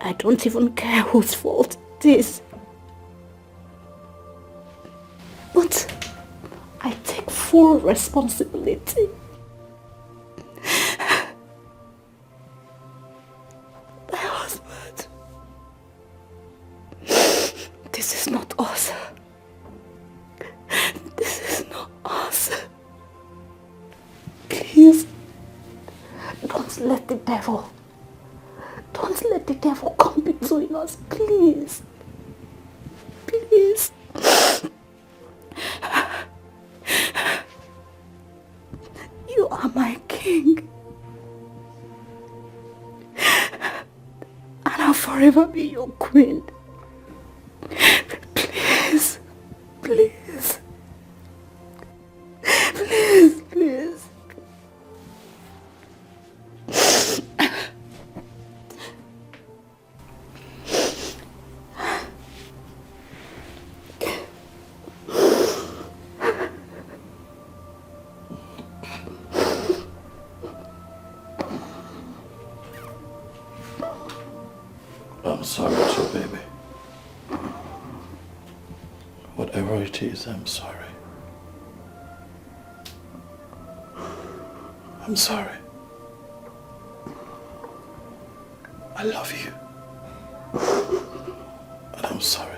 I don't even care whose fault it is. But I take full responsibility. My husband. This is not us. This is not us. Please, don't let the devil come between us, please. Please. You are my king. And I'll forever be your queen. Please. Please. Please, please. I'm sorry too, baby. Whatever it is, I'm sorry. I'm sorry. love you. And I'm sorry.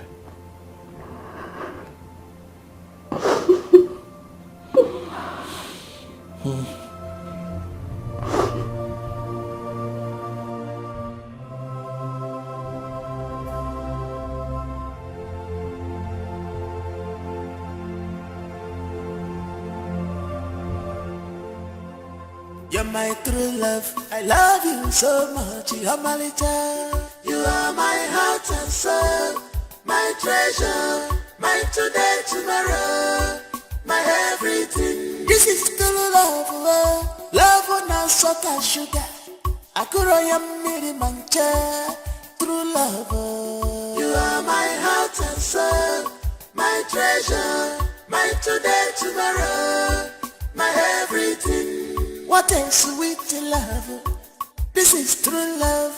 You're my true love, I love you so much, you're my little. You are my heart and soul, my treasure, my today, tomorrow, my everything. This is true love, oh. Love on our salt and sugar. Akuro yamiri mancha, true love, oh. You are my heart and soul, my treasure, my today, tomorrow, my everything. What a sweet love. This is true love.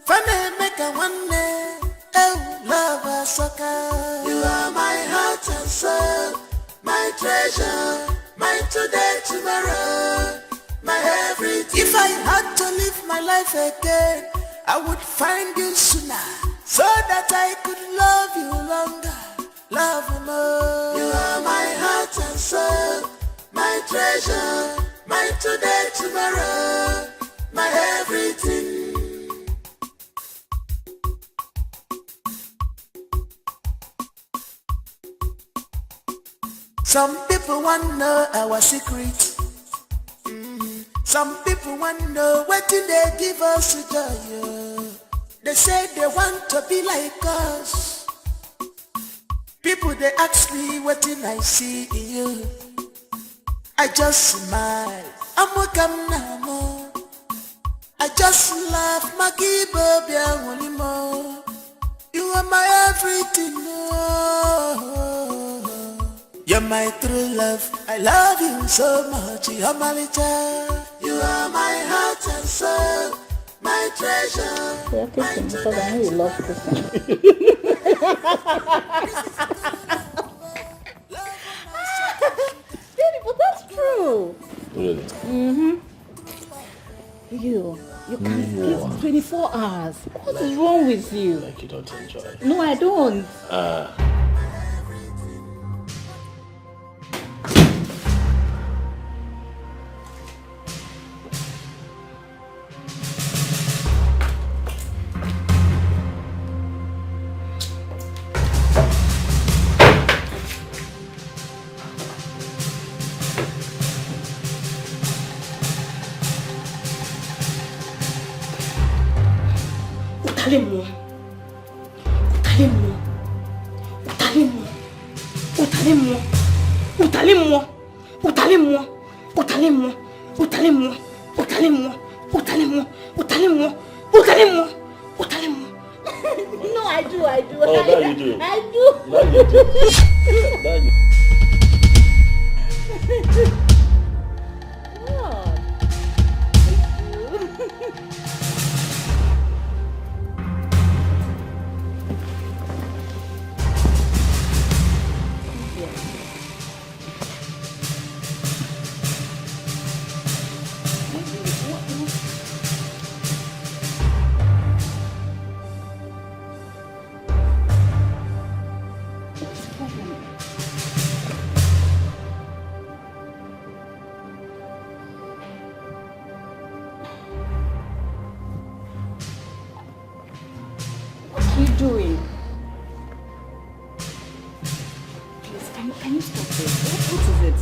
Funny make a one day. Oh, love a sucker. You are my heart and soul, my treasure, my today, tomorrow, my everything. If I had to live my life again, I would find you sooner, so that I could love you longer, love you more. You are my heart and soul, my treasure, my today, tomorrow, my everything. Some people want to know our secret. Some people want to know what did they give us joy. They say they want to be like us. People they ask me what did I see in you. I just smile. I'm a gamnamo. I just laugh. Magibo biangonimo. You are my everything. You're my true love. I love you so much. You're my little. You are my heart and soul, my treasure. You're kissing because I know you love kissing. But that's true. Really? You can't kiss 24 hours. What is wrong with you? Like you don't enjoy it. No, I don't. No, I do. Oh, now you do. I do. Now you do. Now you do. What are you doing? Please, can you stop this? What is it?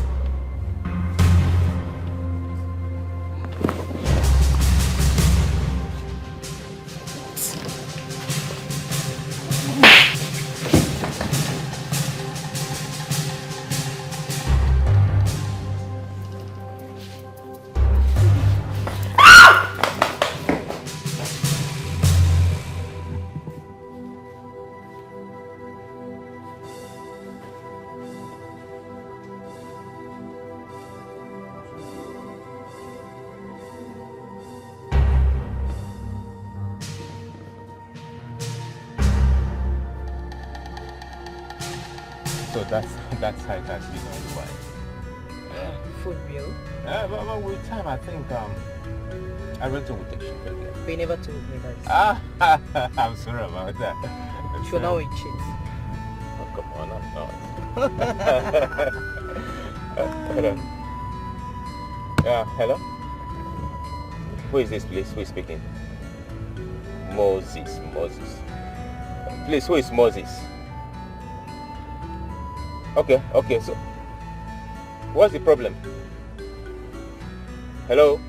So that's how it has been all the while. For real? But with time, I think everything will take shape again. But you never told me that. I'm sorry about that. You're now a cheat. Oh, come on, I'm not. Hold on. Hello? Who is this, please? Who is speaking? Moses. Please, who is Moses? Okay, so what's the problem? Hello?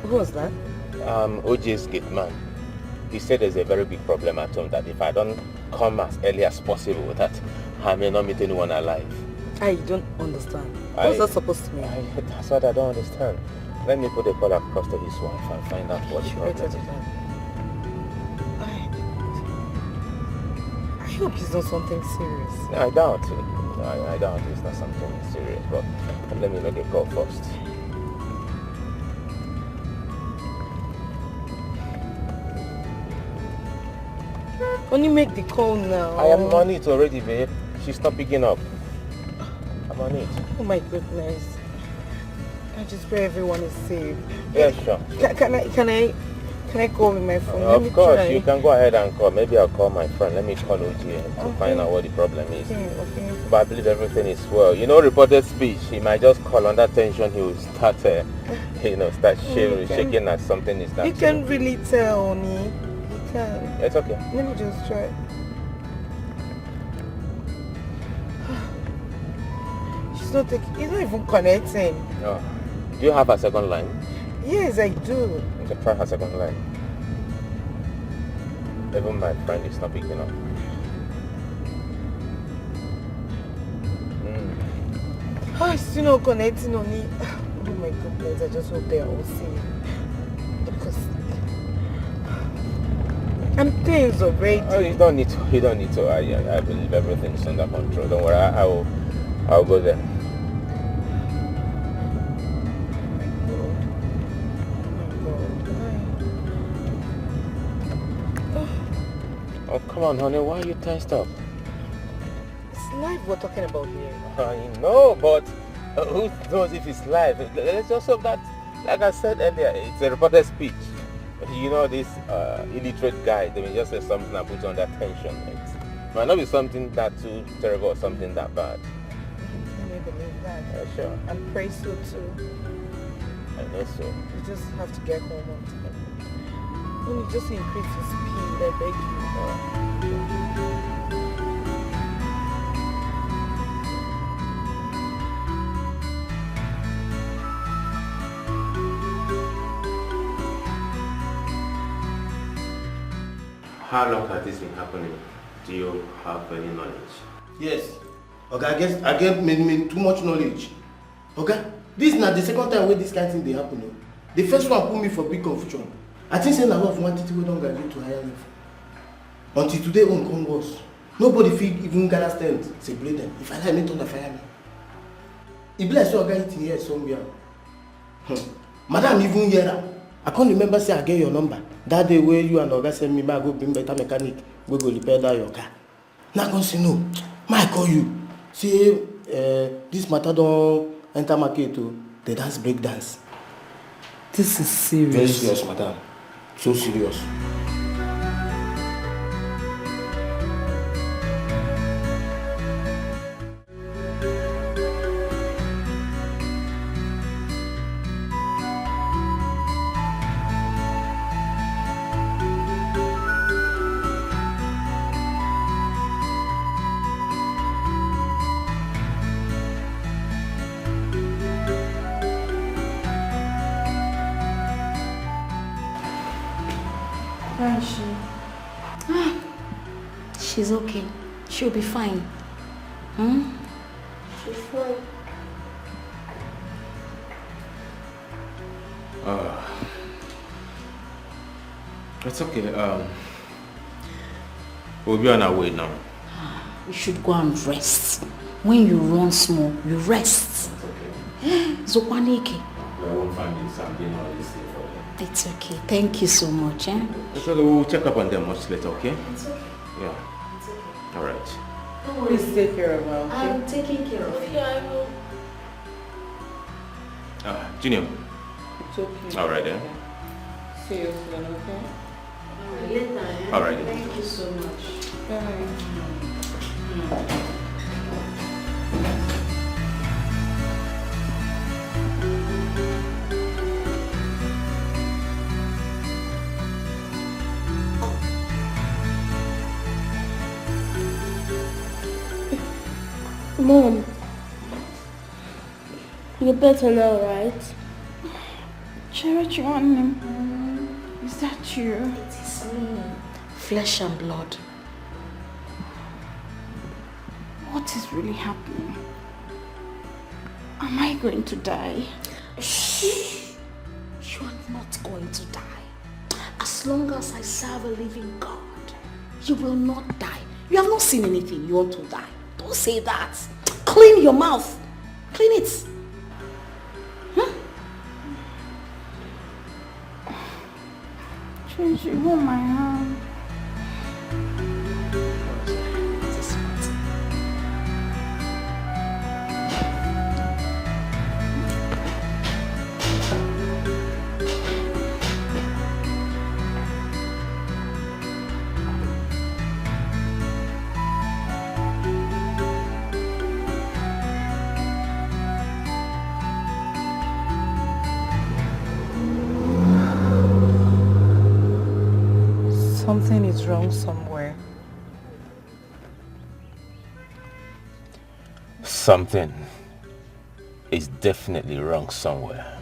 Who was that? OJ's gate man. He said there's a very big problem at home, that if I don't come as early as possible, that I may not meet anyone alive. I don't understand. What's that supposed to mean? That's what I don't understand. Let me put a call across to his wife and find out what the problem is. I hope it's not something serious. I doubt it. I doubt it's not something serious, but let me make a call first. Only make the call now. I am on it already, babe. She's not picking up. I'm on it. Oh my goodness. I just pray everyone is safe. Yeah, sure. Can I call with my phone? Of course, you can go ahead and call. Maybe I'll call my friend. Let me call OG to find out what the problem is. Okay. But I believe everything is well. You know, reported speech, he might just call under tension. He will start, start shaking as something is not. You can really tell, honey. You can. It's okay. Let me just try. She's not taking. It's not even connecting. Oh. Do you have a second line? Yes, I do. Okay, try her second line. Even my friend is not picking up. It's still not connecting on me. Oh my goodness, I just hope they are all safe. Because I'm tense already. Oh, you don't need to. I believe everything's under control. Don't worry, I'll go there. Oh, come on, honey. Why are you tensed up? It's live we're talking about here. I know, but who knows if it's live? Let's just hope that, like I said earlier, it's a reported speech. You know, this illiterate guy, they may just say something that puts under tension. It might not be something that too terrible or something that bad. Can you believe that? Yeah, sure. And pray so too. I know so. You just have to get home on time. When you just increase your speed, I beg you. How long has this been happening? Do you have any knowledge? Yes. Okay, I get too much knowledge. Okay? This is not the second time where this kind of thing they happen. The first one put me for big confusion. I think say now of one thing we don't graduate to higher level. Until today on come worse. Nobody feel even gather stand, separate them. If I like me, don't fire me. It be like so I got it here somewhere. Madam even here. I can't remember say I get your number. That day where you and Oga send me, I go bring better mechanic. We go repair that your car. Now I can say no. I call you. Say this matter don't enter market to the dance break dance. This is serious. Very serious, madam. So serious. Where is she? She's okay. She'll be fine. She's fine. It's okay. We'll be on our way now. You should go and rest. When you run small, you rest. It's okay. Zokwanike. I won't find it something or this thing for you. It's okay. Thank you so much. It's okay. We'll check up on them much later, okay? It's okay. Yeah. It's okay. All right. Please take care of her, okay? I'm taking care of you. Yeah, I will. Junior. It's okay. All right then. See you soon, okay? Later. All right then. Thank you so much. Bye. Mom, you're better now, right? Is that you? It is me. Flesh and blood. What is really happening? Am I going to die? Shh. You are not going to die. As long as I serve a living God, you will not die. You have not seen anything. You want to die. Don't say that. Clean your mouth. Clean it. Tracy, hold my hand. Something is wrong somewhere. Something is definitely wrong somewhere.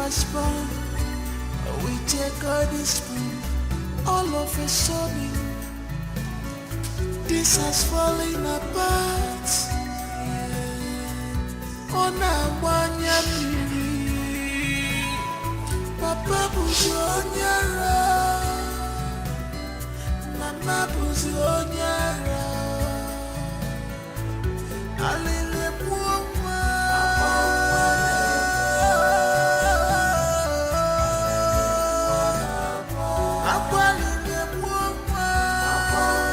Spoon, we take all this spoon, all of a sudden, this has fallen apart. On a Papa Buzionyara, Mama Buzionyara, Alile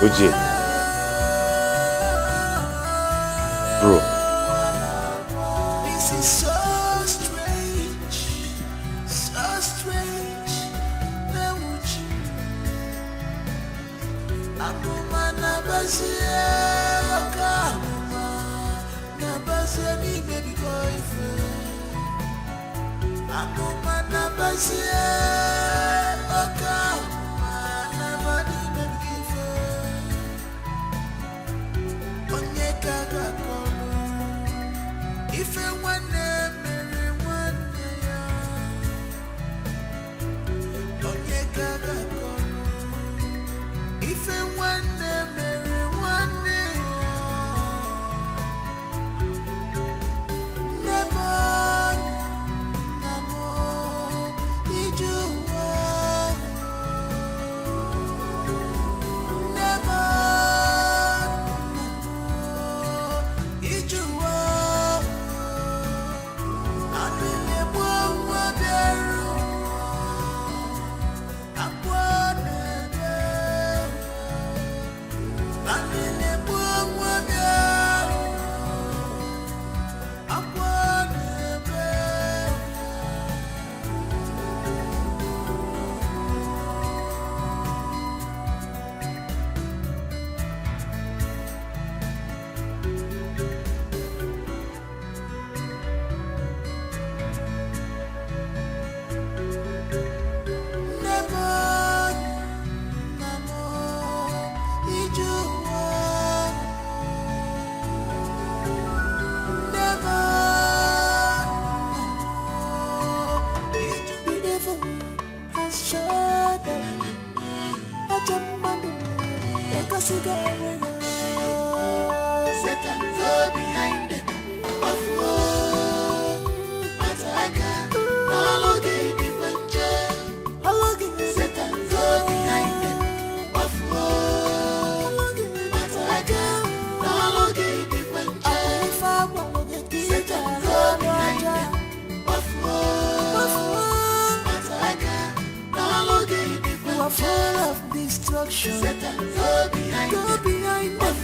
Uji. Bro. This is so strange, so strange. Uji. Akuma nabasia, akuma nabasia ni baby boyfriend. Akuma nabasia, akuma nabani baby boyfriend. Satan's shadow. Satan's all behind them. Satan's all behind them. You are full of destruction. Satan's all behind them. Go behind them.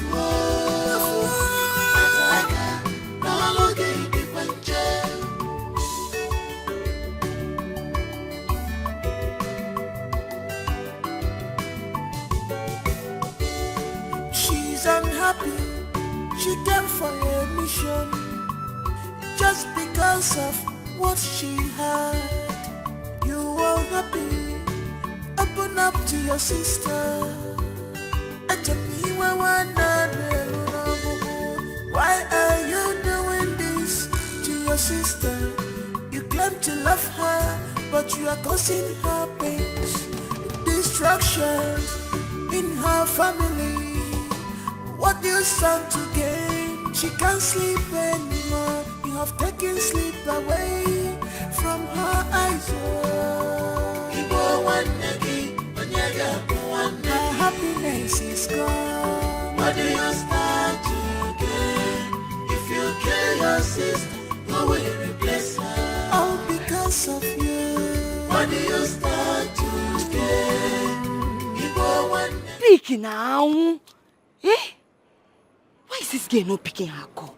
She's unhappy. She came for a mission just because of what she had. You are happy. Open up to your sister. Why are you doing this to your sister? You claim to love her, but you are causing her pains, destructions in her family. What do you stand to gain? She can't sleep anymore. You have taken sleep away from her eyes. Her happiness is gone. What do you stand to gain? If you kill your sister, who will replace her? All because of you. What do you stand to gain? Speak now. Eh? Why is this girl not picking her call?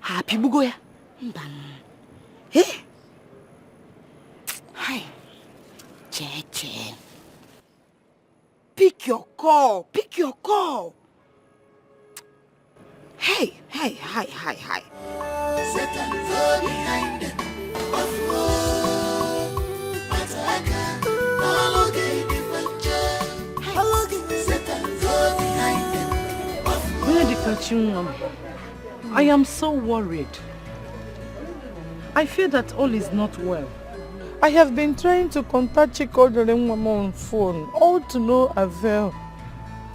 Happy Bugoya. Eh? Hi. Che. Pick your call. Pick your call. Hey. Satan's all behind them. Satan's all behind them. I am so worried. I fear that all is not well. I have been trying to contact Chikodere on phone, all to no avail.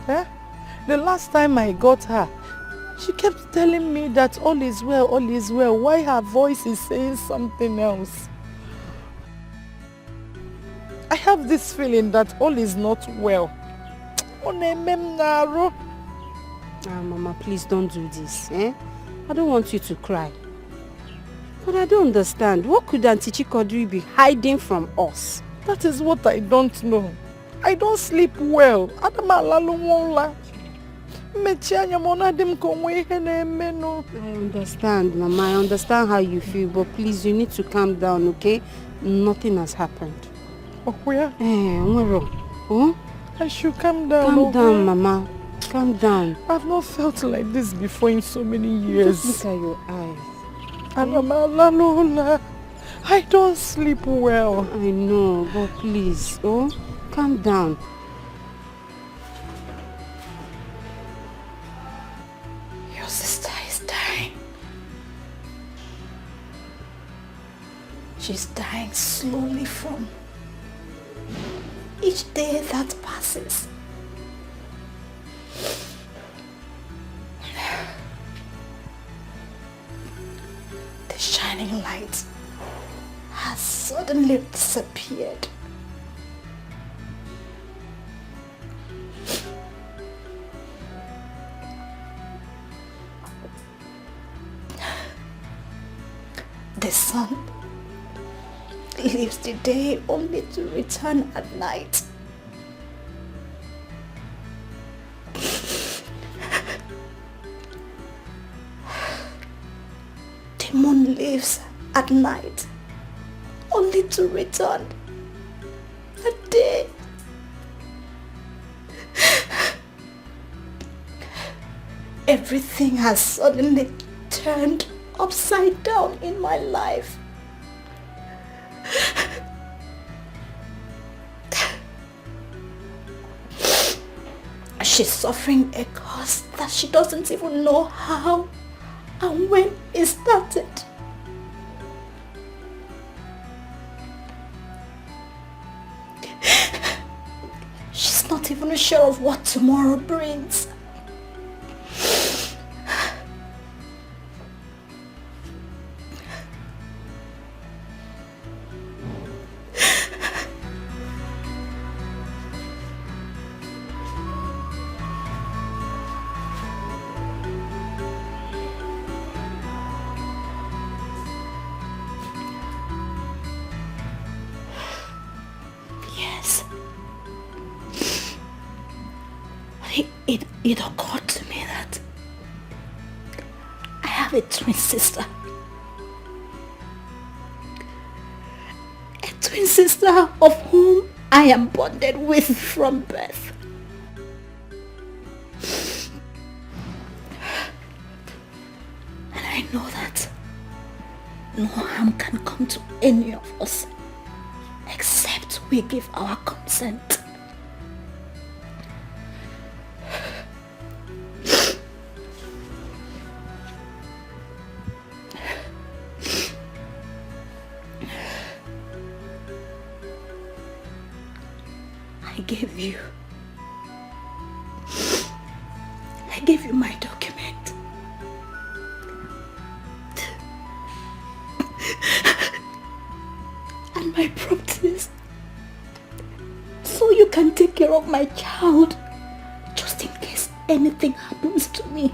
Eh? The last time I got her, she kept telling me that all is well, all is well. Why her voice is saying something else? I have this feeling that all is not well. Mama, please don't do this. Eh? I don't want you to cry. But I don't understand. What could Auntie Chikodri be hiding from us? That is what I don't know. I don't sleep well. I understand, Mama. I understand how you feel. But please, you need to calm down, okay? Nothing has happened. I should calm down. Calm down, Mama. Calm down. I've not felt like this before in so many years. Just look at your eyes. I don't sleep well. I know, but please, calm down. Your sister is dying. She's dying slowly from each day that passes. The shining light has suddenly disappeared. The sun leaves the day only to return at night. The moon leaves at night only to return at day. Everything has suddenly turned upside down in my life. She's suffering a cause that she doesn't even know how and when it started. was not even sure of what tomorrow brings. Yes. It occurred to me that I have a twin sister. A twin sister of whom I am bonded with from birth. And I know that no harm can come to any of us except we give our consent. I gave you my document. And my properties. So you can take care of my child. Just in case anything happens to me.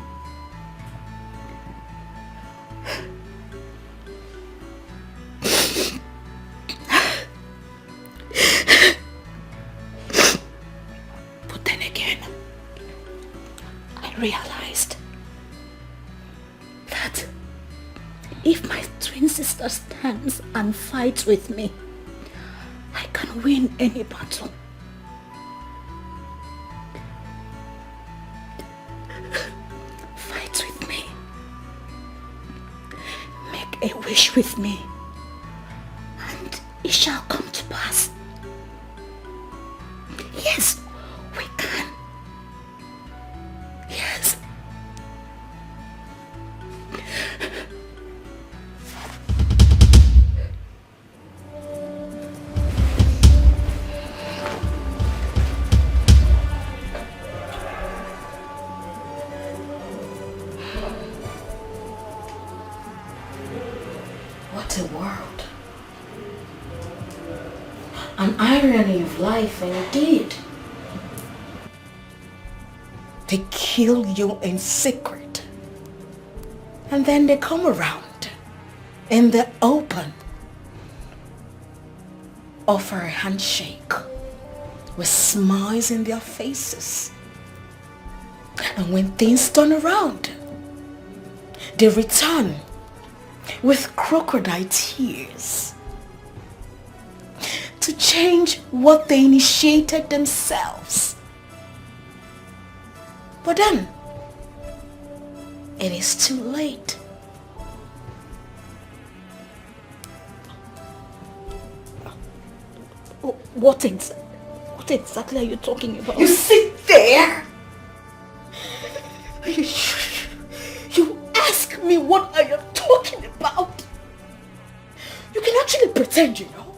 Realized that if my twin sister stands and fights with me, I can win any battle. Fight with me. Make a wish with me, and it shall come to pass. Yes, we can. Yes. What a world. An irony of life indeed. They kill you in secret. And then they come around in the open. Offer a handshake with smiles in their faces. And when things turn around, they return with crocodile tears to change what they initiated themselves. But then, it is too late. What exactly are you talking about? You sit there. You ask me what I am talking about. You can actually pretend, you know.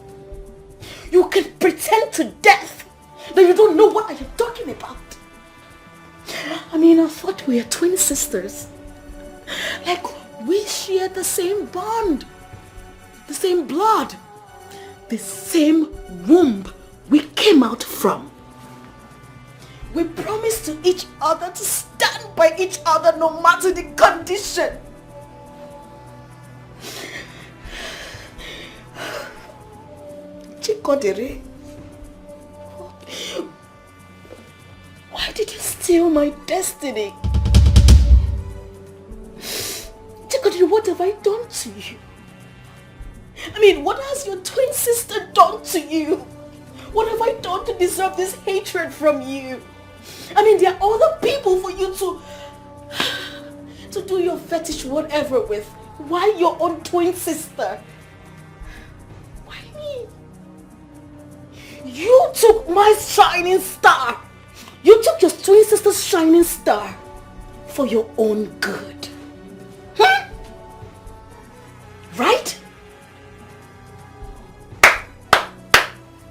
You can pretend to death that you don't know what I am talking about. I mean, I thought we were twin sisters. Like, we share the same bond, the same blood, the same womb we came out from. We promised to each other to stand by each other no matter the condition. Chikodere, why did you steal my destiny? Chikodere, what have I done to you? I mean, what has your twin sister done to you? What have I done to deserve this hatred from you? I mean, there are other people for you to do your fetish whatever with. Why your own twin sister? Why me? You took my shining star. You took your twin sister's shining star for your own good. Huh? Right?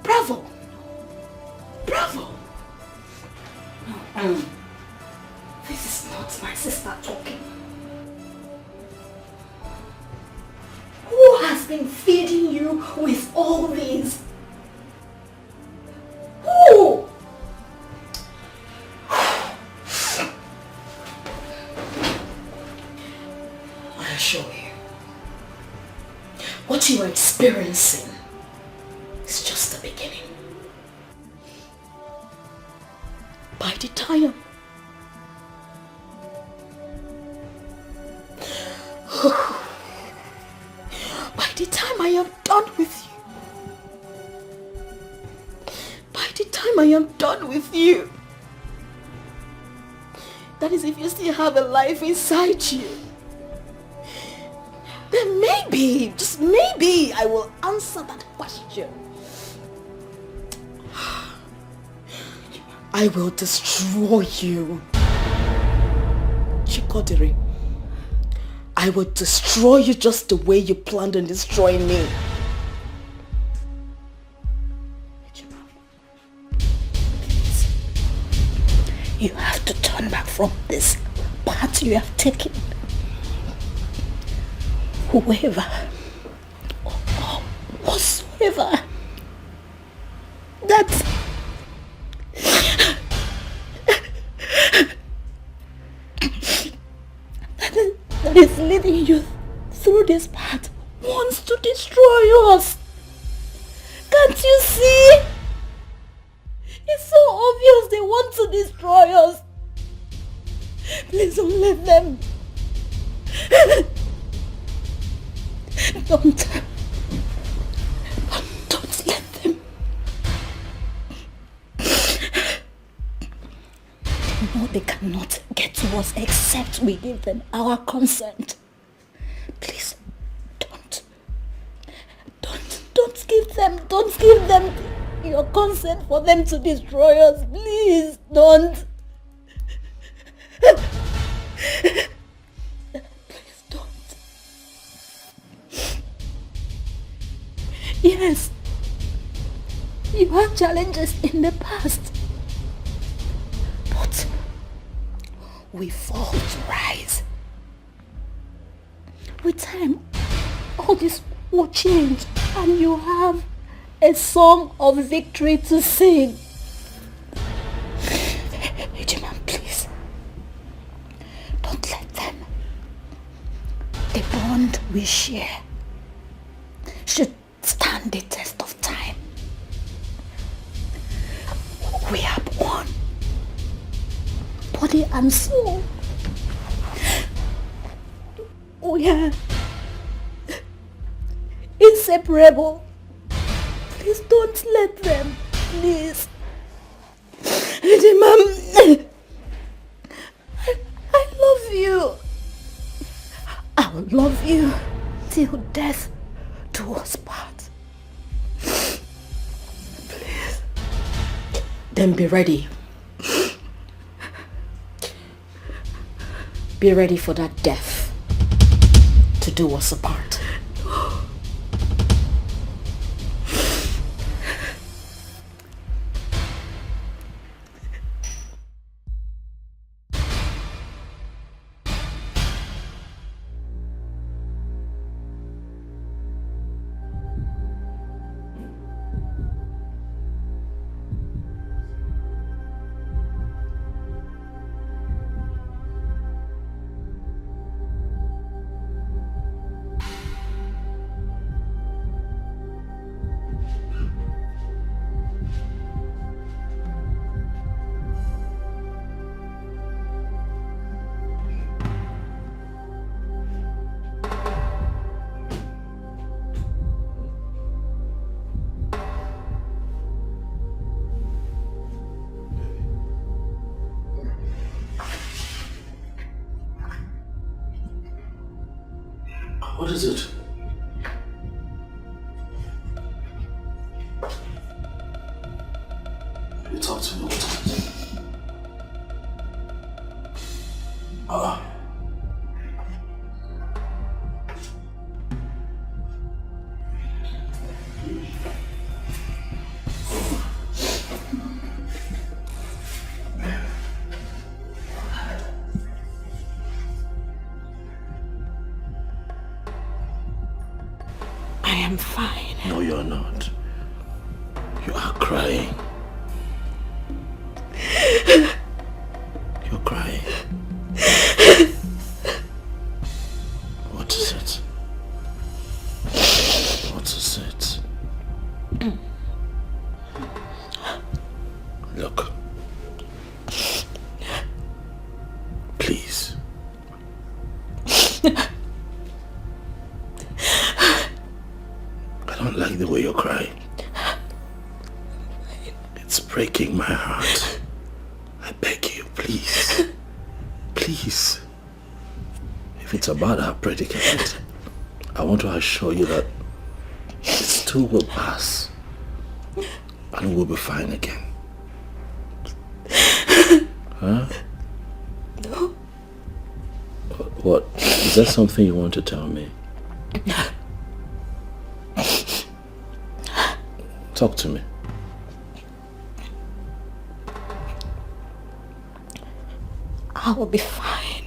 Bravo. Bravo. This is not my sister talking. Who has been feeding you with all these? Who? I assure you, what you are experiencing is just the beginning. By the time I am done with you, that is if you still have a life inside you, then maybe, just maybe, I will answer that question. I will destroy you. Chikodiri. I will destroy you just the way you planned on destroying me. Please. You have to turn back from this path you have taken. Whoever or whatsoever that is leading you through this path wants to destroy us. Can't you see? It's so obvious they want to destroy us. Please don't let them. Don't let them. No, they cannot get to us except we give them our consent. Please, don't give them your consent for them to destroy us. Please, don't. Please don't. Yes, you had challenges in the past, but we fall to rise. With time, all this will change and you have a song of victory to sing. Ejiman, please, don't let them. The bond we share should stand the test of time. We are one, body and soul. We are inseparable. Please don't let them. Please. Mom, I love you. I will love you till death do us part. Please. Then be ready. Be ready for that death to do us apart. What is it? You talk to me. What is it? am fine. No, you're not. You are crying. You're crying. What is it? What is it? Look. Please. I don't like the way you're crying. It's breaking my heart. I beg you, please. Please. If it's about our predicament, I want to assure you that this too will pass. And we'll be fine again. Huh? No. What? Is that something you want to tell me? Talk to me. I will be fine.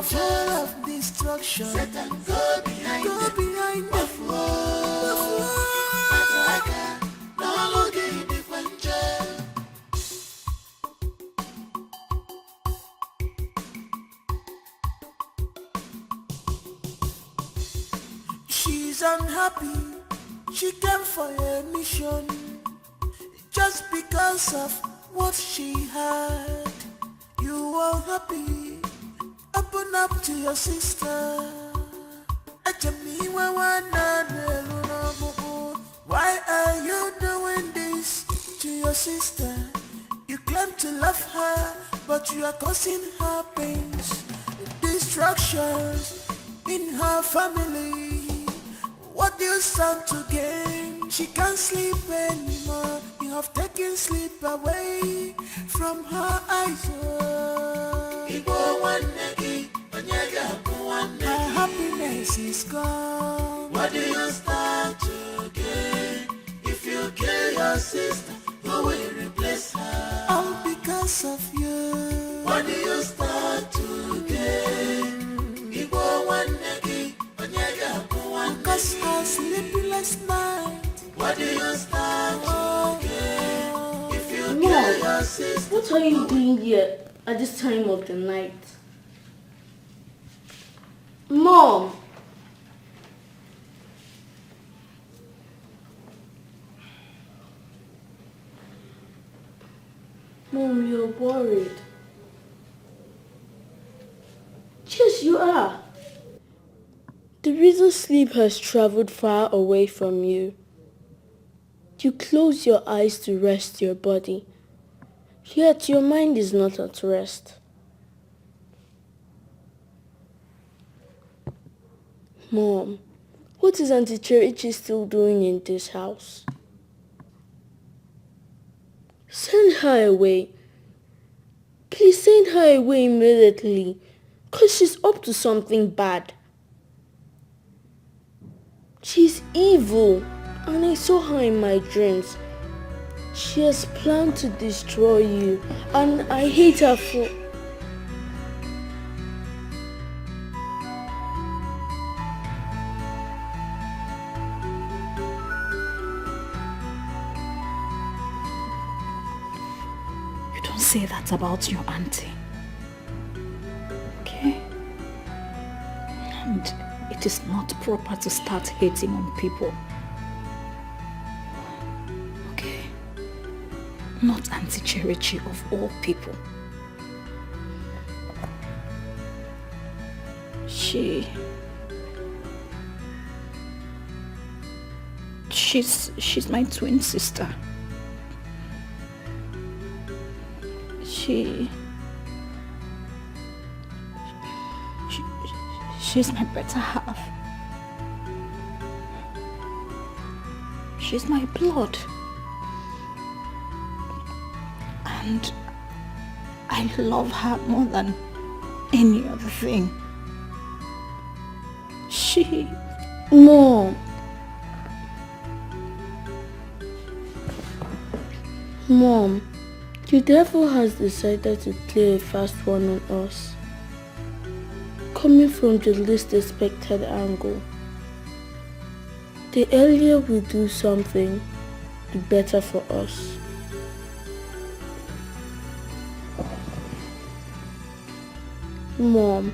are full of destruction. Satan, go behind them. She's unhappy. She came for a mission just because of what she had. You are happy. Open up to your sister. Why are you doing this to your sister? You claim to love her, but you are causing her pains, destructions in her family. What do you stand to gain? She can't sleep anymore. You have taken sleep away from her eyes. Her happiness is gone. What do you stand to gain? If you kill your sister, who will replace her? All because of you. What do you stand to gain? Because her sleepless night. What do you stand to gain? If you kill your sister. What are you doing here at this time of the night? Mom! Mom, you're worried. Yes, you are. The reason sleep has traveled far away from you. You close your eyes to rest your body, yet your mind is not at rest. Mom, what is Auntie Cherichi still doing in this house? Send her away. Please send her away immediately, because she's up to something bad. She's evil, and I saw her in my dreams. She has planned to destroy you, and I hate her for... You don't say that about your auntie. Okay? And it is not proper to start hating on people. Okay? Not Auntie Cherichi of all people. She's my twin sister. She's my better half. She's my blood. And I love her more than any other thing. Mom. Mom, the devil has decided to play a fast one on us. Coming from the least expected angle. The earlier we do something, the better for us. Mom,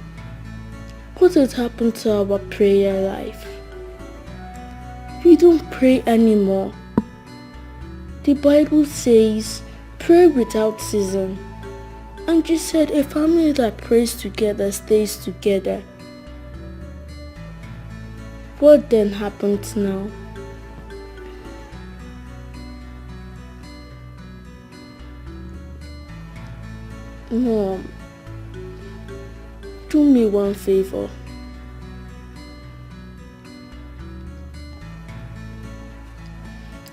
what has happened to our prayer life? We don't pray anymore. The Bible says, pray without ceasing. And you said a family that prays together stays together. What then happens now? Mom, do me one favor.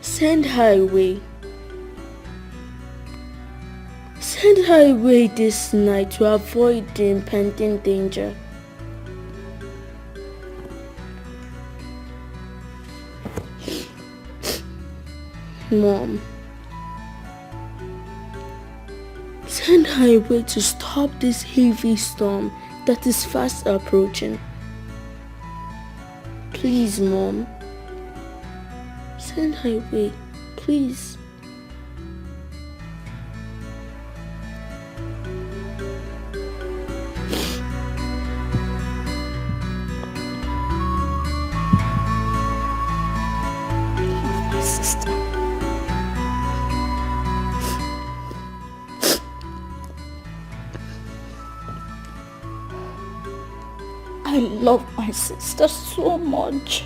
Send her away. Send her away this night to avoid the impending danger. Mom, send her away to stop this heavy storm that is fast approaching. Please, Mom. Send her away, please. My sister. I love my sister so much.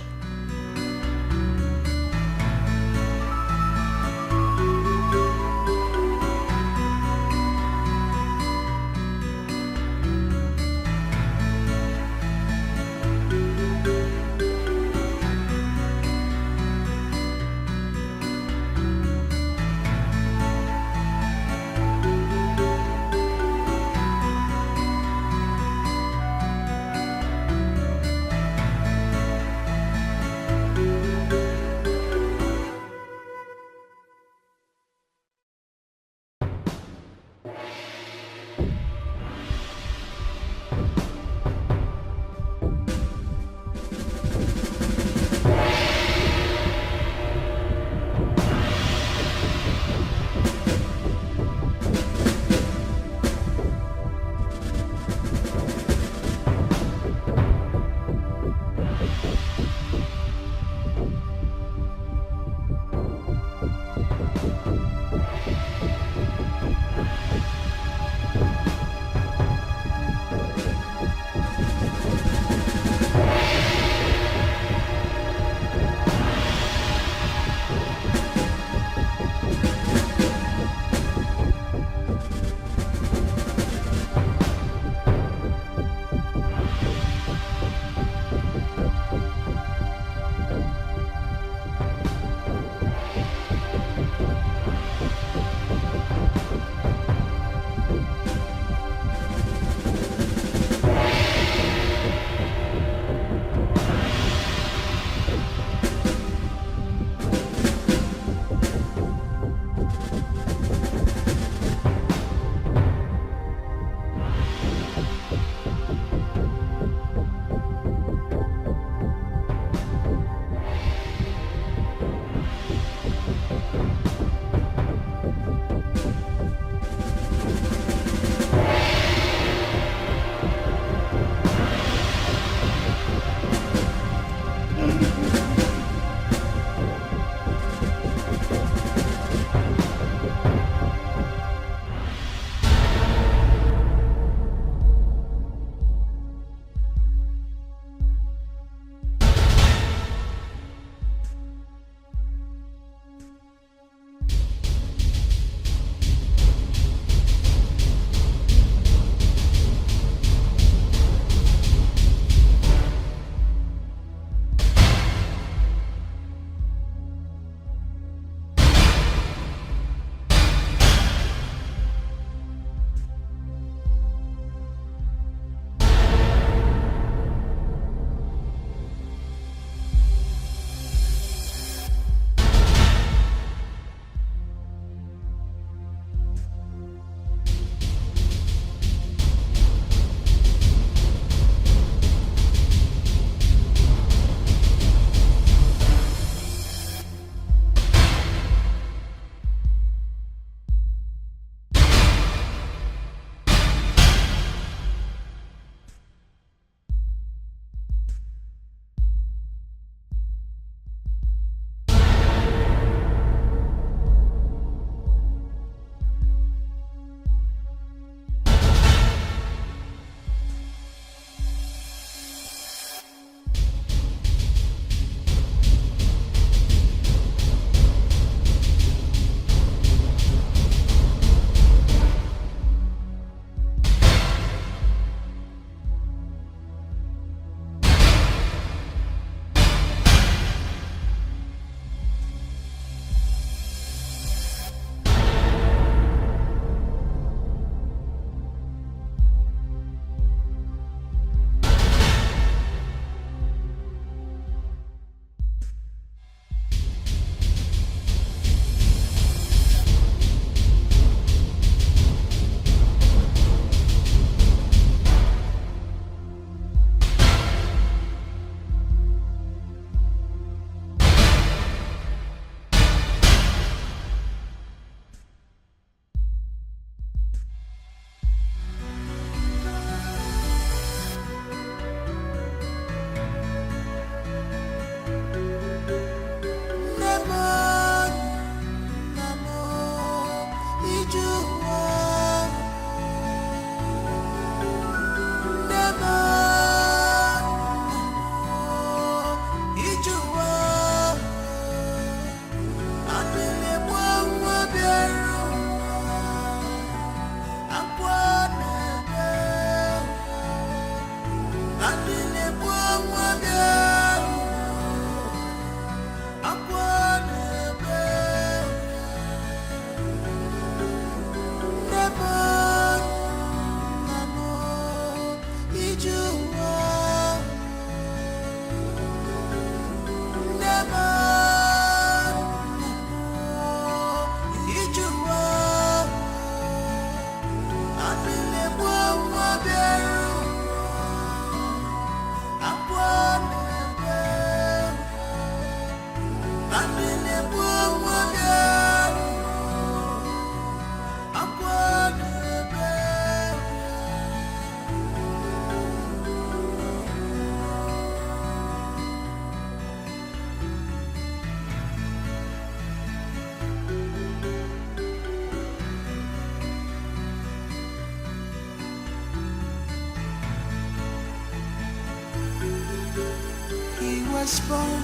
Born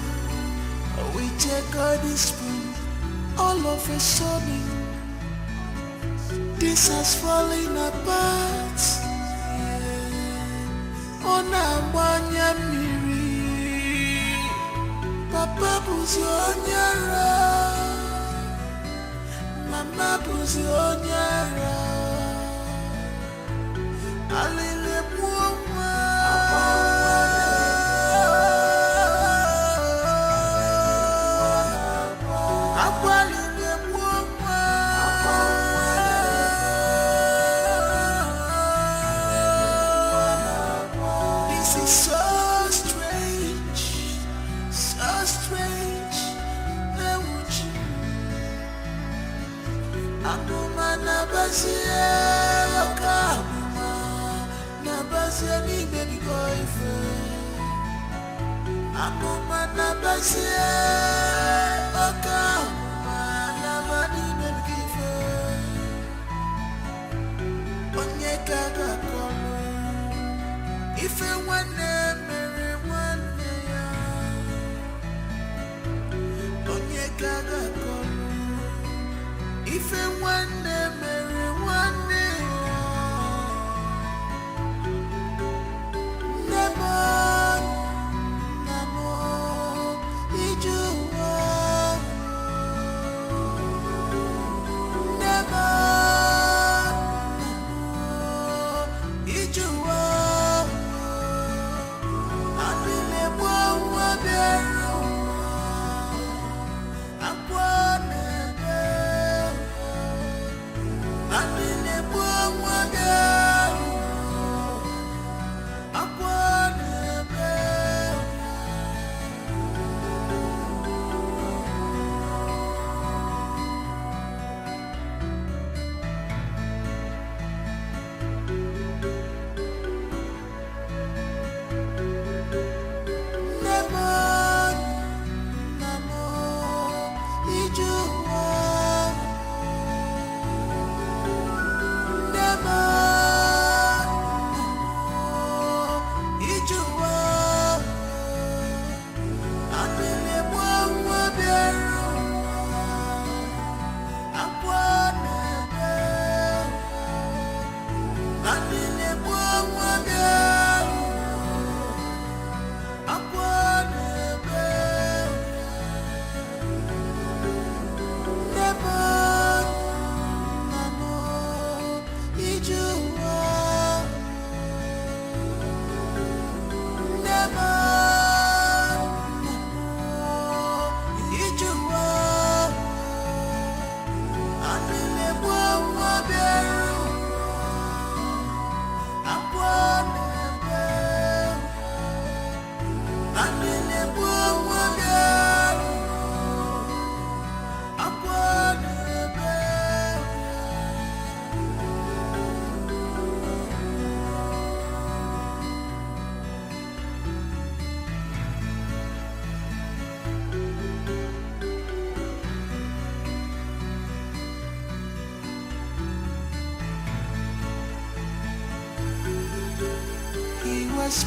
with a golden spoon. All of a sudden, this has fallen apart. On a one miri, Papa Buzionyara, Mama Buzionyara, Alile Puma.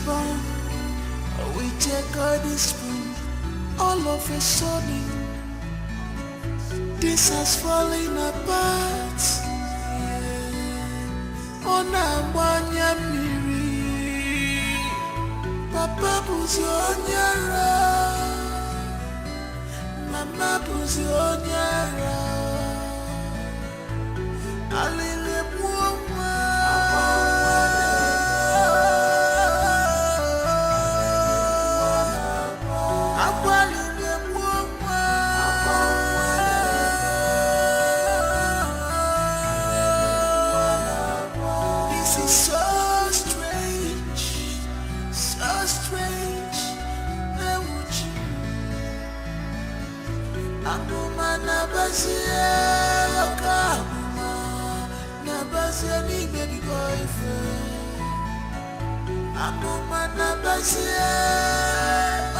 Born with a golden spoon. All of a sudden, this has fallen apart. On a one miri, Papa bụzi onye ara, mama bụzi onye ara. Alili mụọ nwa, akwa alili mụọ nwa. This is so strange, so strange. Ewuchi, akuma na basie, akuma na basie ni baby boyfriend. Akuma na basie,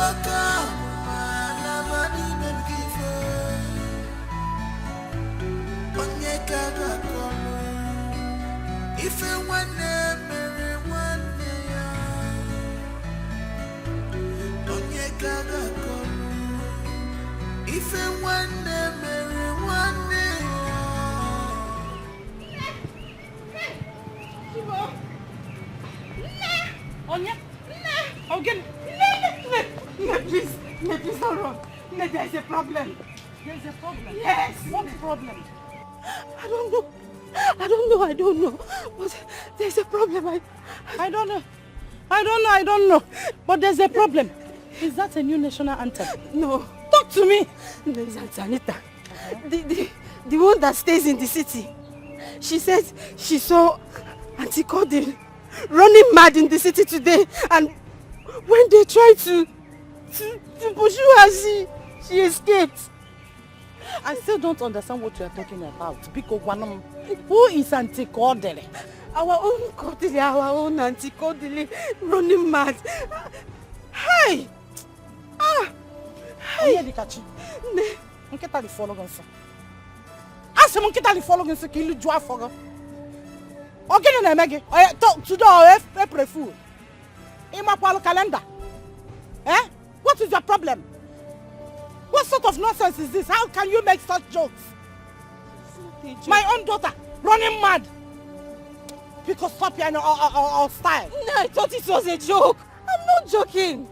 akuma na bani baby boyfriend. Onye kaga kono. If you wanna marry one day, onye gaga kono. If you wanna marry one day, Onye? Again? Please, don't run. There's a problem. There's a problem? Yes. What problem? I don't know. But there's a problem. I don't know. But there's a problem. Is that a new national anthem? No. Talk to me. There's Auntie Anita. The one that stays in the city. She said she saw Auntie Cordin running mad in the city today, and when they tried to pursue her, she escaped. I still don't understand what you are talking about. Because who is Auntie Cordele? Our own Cordele, our own Auntie Cordele running mad. Hey! Hey! Nketa li follow gonso. Ase mo nketa li follow gonso ki lu jua fogo. Ogene na emege. Talk to the April Fool. Ima palo calendar. Eh? What is your problem? What sort of nonsense is this? How can you make such jokes? My own daughter running mad. Because stop your style. No, I thought it was a joke. I'm not joking.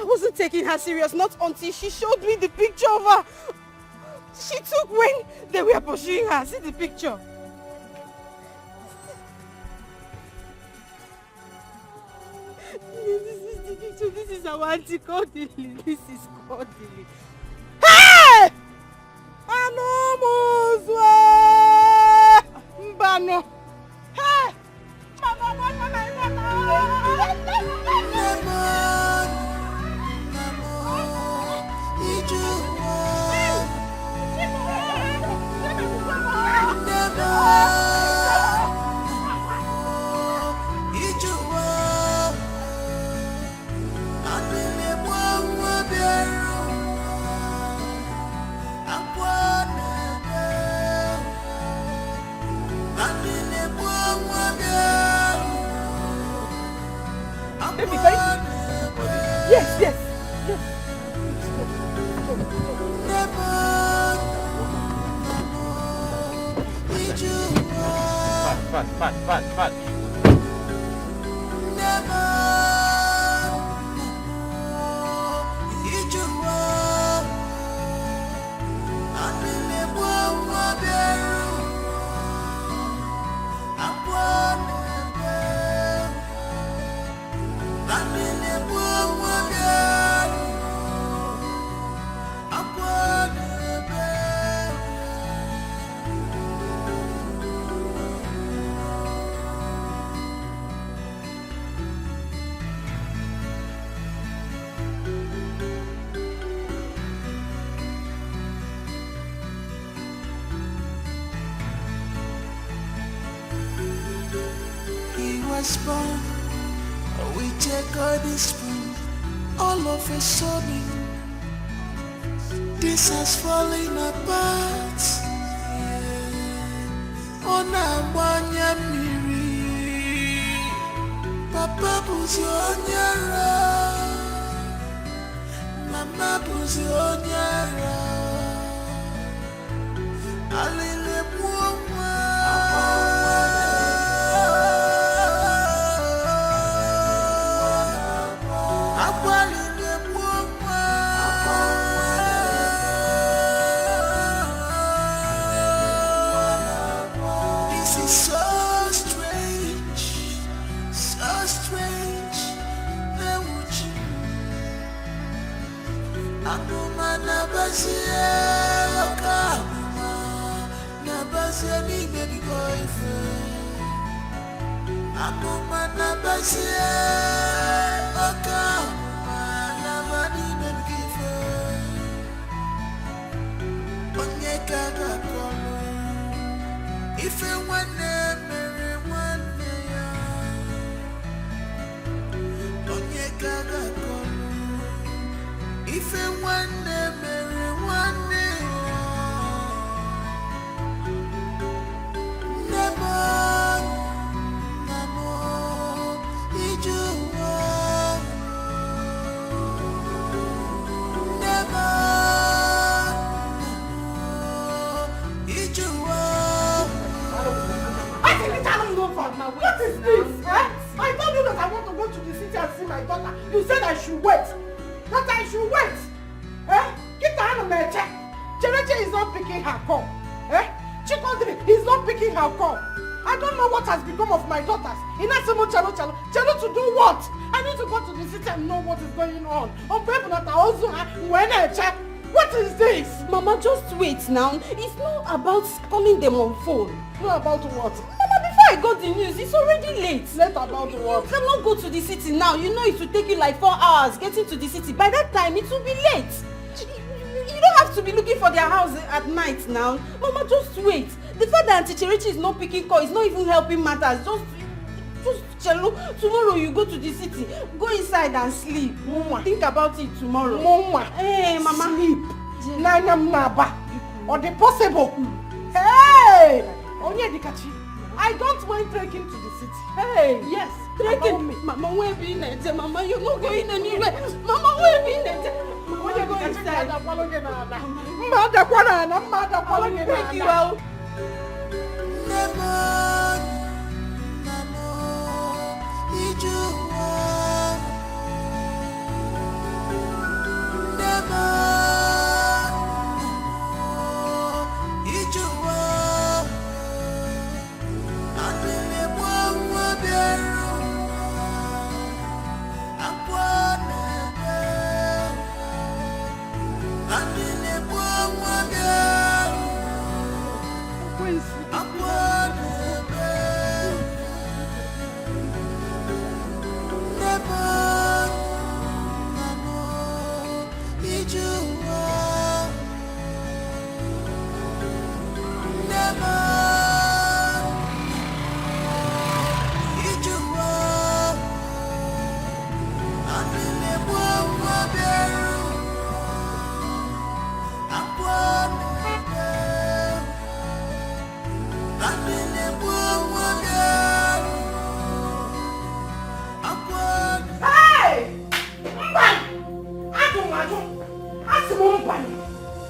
I wasn't taking her serious, not until she showed me the picture of her she took when they were pursuing her. See the picture. This is the picture. This is our Auntie Cordili. This is Cordili. Hey! Anomozwe! Mbano! Hey! Yes. Fat. Born, we take all this spoon. All of a sudden, this has fallen apart. Ona mwanya miri, Papa buzi onyara, Mama buzi onyara. Alile muomwa. Amuma nabasia oka amuma nabasia ni baby boyfriend. Amuma nabasia oka amuma nabadi baby boyfriend. Onye kaga kono ife wane mere wane ya. Onye kaga kono ife wane mere wane ya. Nemo namo ijuwa. Nemo what is this? I told you that I want to go to the city and see my daughter. You said I should wait. That I should wait. Get the hand on my check. Chereche is not picking her call. Chikodri is not picking her call. I don't know what has become of my daughters. Inasimo Chalo to do what? I need to go to the city and know what is going on. What is this? Mama, just wait now. It's not about calling them on phone. Not about what? Mama, before I got the news, it's already late. Late about what? You cannot go to the city now. You know it will take you like 4 hours getting to the city. By that time, it will be late. You don't have to be looking for their house at night now. Mama, just wait. The fact that Auntie Cherechi is not picking call is not even helping matters. Just Chelo, tomorrow you go to the city. Go inside and sleep. Mama. Think about it tomorrow. Mama. Hey, Mama. Sleep. Nanyam naba. Or the possible. Hey! Onye dikachi. I don't want trekking to the city. Hey! Yes. Trekking. Mama, where be next? Mama, you're not going anywhere. Mama, where be next? Mama, go inside. Mother, take you out.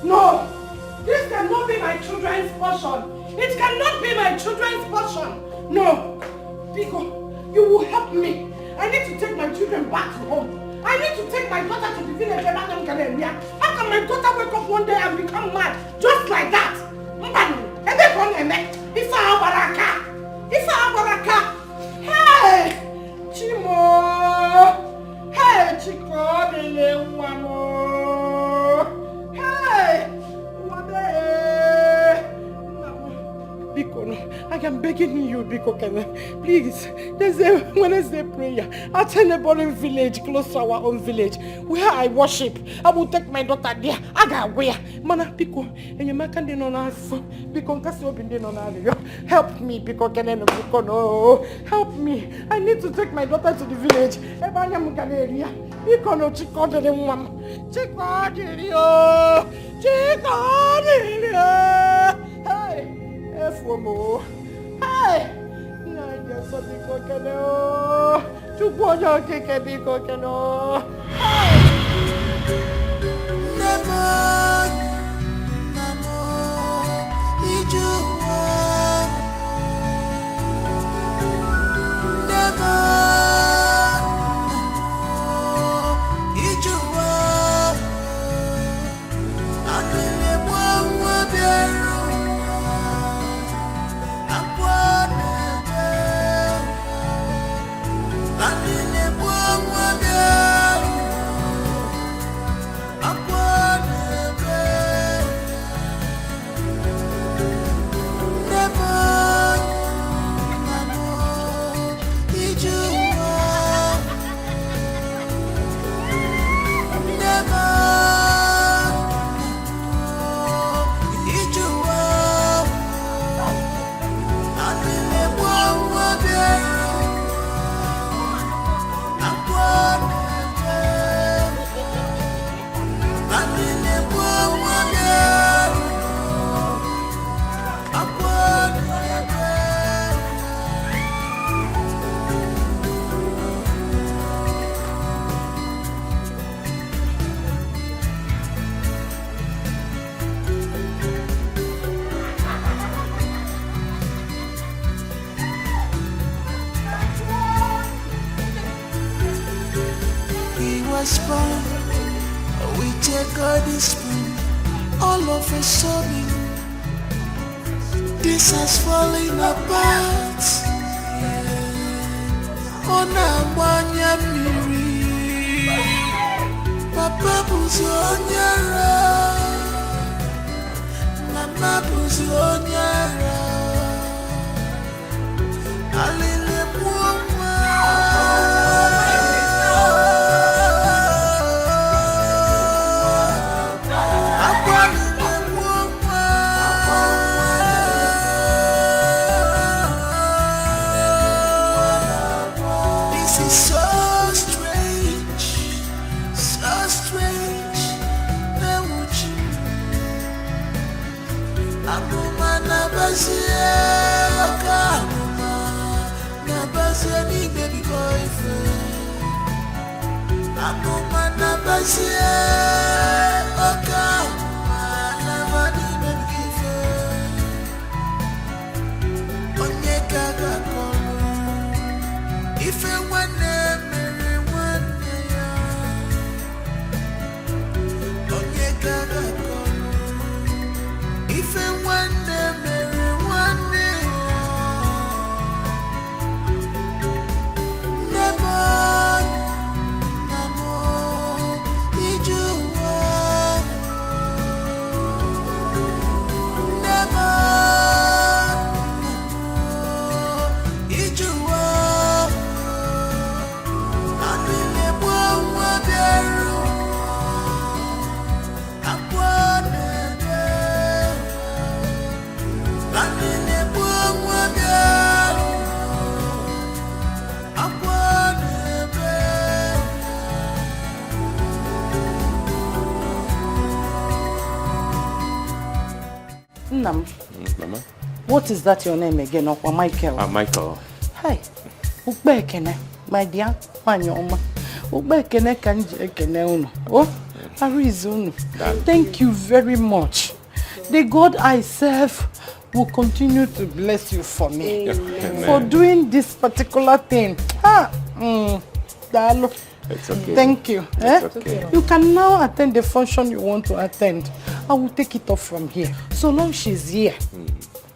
No! This cannot be my children's portion. It cannot be my children's portion. No! Pico, you will help me. I need to take my children back to home. I need to take my daughter to the village and How can my daughter wake up one day and become mad? Just like that? It's our baraka. It's our baraka. Hey! Chimo! Hey, Chico, the little one. Biko, I am begging you, Biko, please. There's a Wednesday prayer at a neighboring village close to our own village where I worship. I will take my daughter there. I got where. Mana, Biko, and you make an on us. Biko, help me, Biko, Biko, no. Help me. I need to take my daughter to the village. Biko, no, Chico, the woman. Chico, hey. F1 hey! Nanya so biko kene o. Chukwonyo keke biko kene o. Hey! Nemo, namo, ijuwa. Nemo, namo, ijuwa. Adele mwa bieru. Aqua was born with a golden spoon. All of a sudden, this has fallen apart. On a miri, Papa Buzonyara, Mama Buzonyara, Alile Mwa. Nam. Mama? What is that your name again? Okwa Michael? Michael. Hi. Ugbe ekene. My dear. Wanyoma. Ugbe ekene kanji ekene uno. Oh, Arizunu. Thank you very much. The God I serve will continue to bless you for me. Amen. For doing this particular thing. Dalo. It's okay. Thank you. It's okay. You can now attend the function you want to attend. I will take it off from here. So long she's here,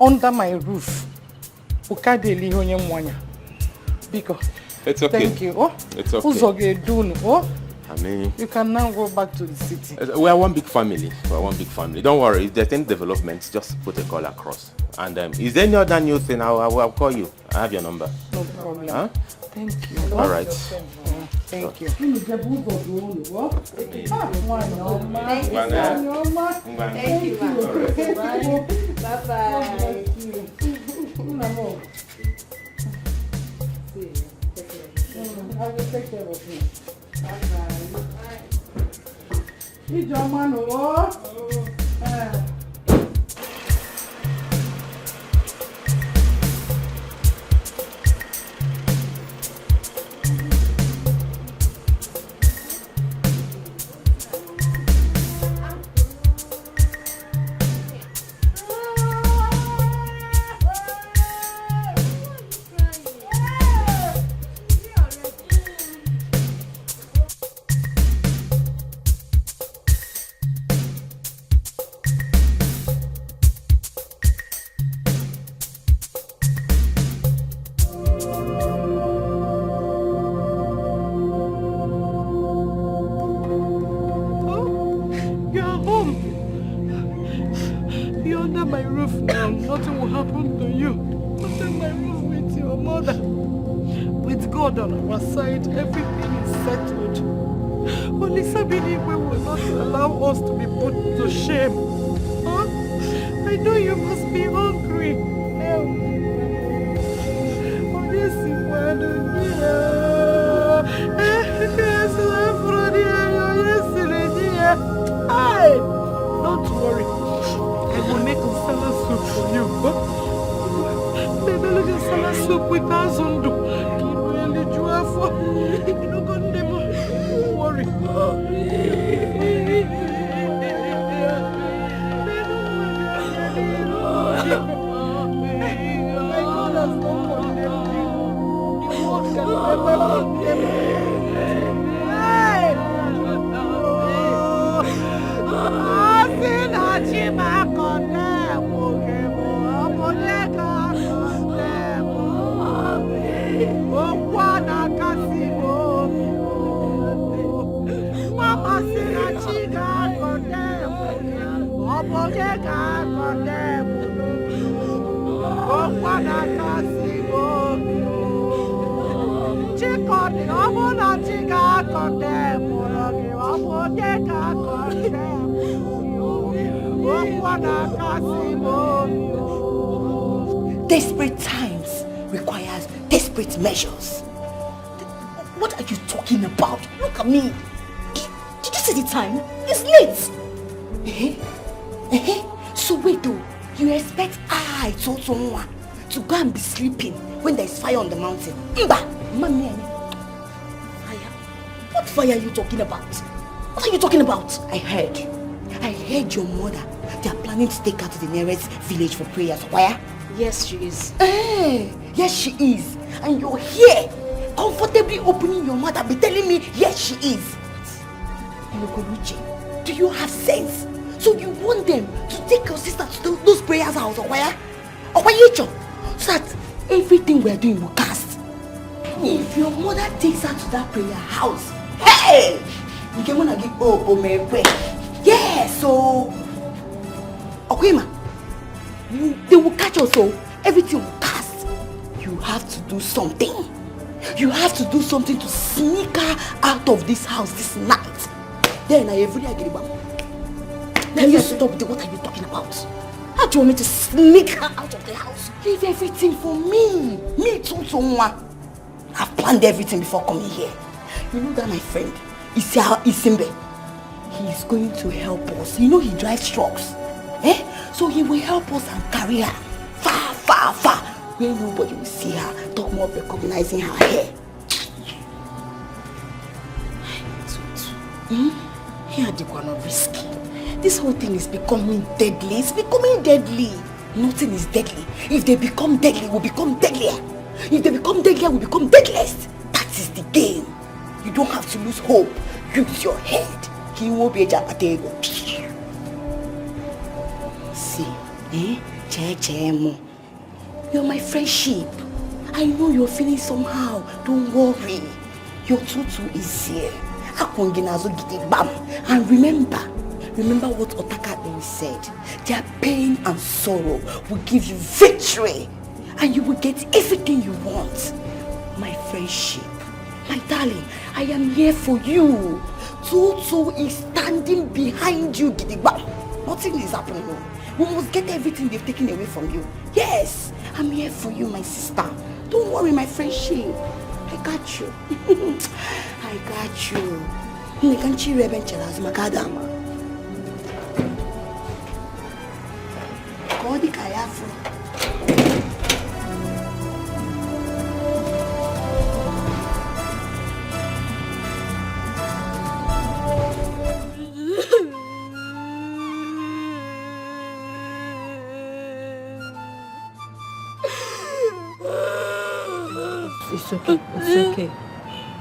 under my roof. Because it's okay. thank you. Oh, it's okay. Oh, I mean, you can now go back to the city. We are one big family. We are one big family. Don't worry. If there's any developments, just put a call across. And is there any other new thing? I'll call you. I have your number. No problem. Huh? Thank you. All right. Thank you. Thank you. Bye-bye. I will take care of you. Bye-bye. Okwana Kasimo. Mama Sina Chiga condemn. Obogega condemn. Okwana Kasimo. Chikoni Obona Chiga condemn. Obogega condemn. Okwana Kasimo. Desperate times requires desperate measures. What are you talking about? Look at me. Did you see the time? It's late. So wait though, you expect I told someone to go and be sleeping when there is fire on the mountain? Mba! Mommy, fire? What fire are you talking about? What are you talking about? I heard your mother. They are planning to take her to the nearest village for prayers. Why? Yes, she is. Yes, she is. And you're here, comfortably opening your mouth and be telling me, yes, she is. Lokoruche, do you have sense? So you want them to take your sister to those prayers house, or where? Or where you so that everything we are doing will cast. If your mother takes her to that prayer house, hey! You can wanna get yeah, so okay, ma. They will catch us, so everything will cast. You have to do something. You have to do something to sneak her out of this house this night. Then I every day get it. Now you stop. What are you talking about? How do you want me to sneak her out of the house? Leave everything for me. Me too, someone. I've planned everything before coming here. You know that my friend, Isimbe, he is going to help us. You know he drives trucks. So he will help us and carry her far, far, far, where nobody will see her. Talk more of recognizing her hair. Here they are not risky. This whole thing is becoming deadly. It's becoming deadly. Nothing is deadly. If they become deadly, we'll become deadlier. If they become deadlier, we'll become deadliest. That is the game. You don't have to lose hope. Use your head. He won't be a Japatego. See, you're my friendship. I know you're feeling somehow. Don't worry. Your tutu is here. And remember what Otaka said. Their pain and sorrow will give you victory. And you will get everything you want. My friendship. My darling, I am here for you. Tutu is standing behind you, Gidigba. Nothing is happening. We must get everything they've taken away from you. Yes, I'm here for you, my sister. Don't worry, my friendship. I got you. I got you. It's okay. It's okay.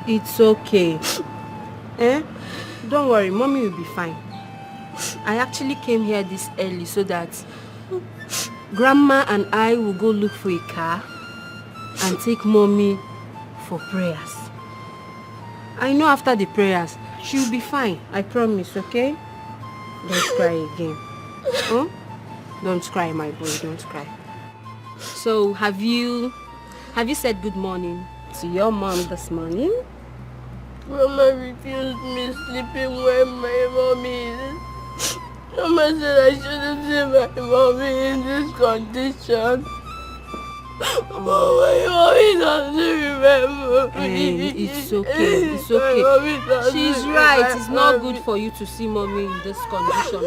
It's okay. Don't worry, mommy will be fine. I actually came here this early so that grandma and I will go look for a car and take mommy for prayers. I know after the prayers, she'll be fine. I promise, okay? Don't cry again. Huh? Don't cry, my boy. Don't cry. So, have you said good morning to your mom this morning? Mama refused me sleeping where my mom is. Mama said I shouldn't see my mommy in this condition. But my mommy doesn't remember me. It's okay. It's okay. She's right. It's not good for you to see mommy in this condition.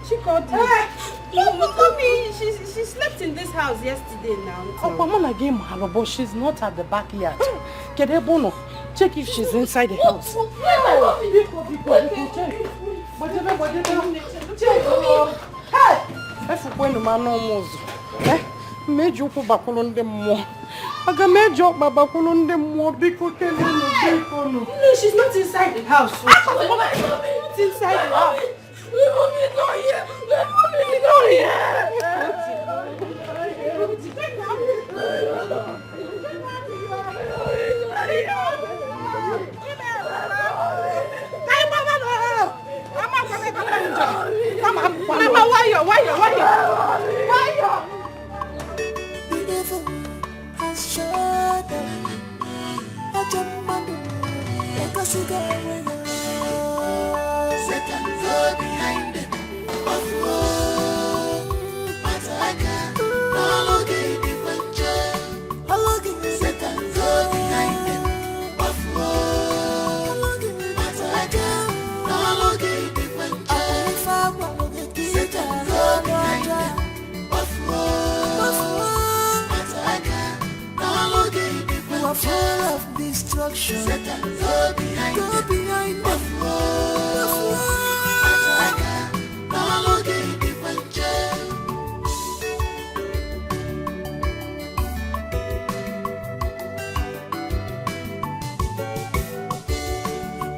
She called me. Mommy, she slept in this house yesterday now. Oh, Mama again, but she's not at the back yet. Get her bono. Check if she's inside the house. Hey! Made you put back on them more. I got made you back on them more because no, she's not inside the house. She's not inside the house.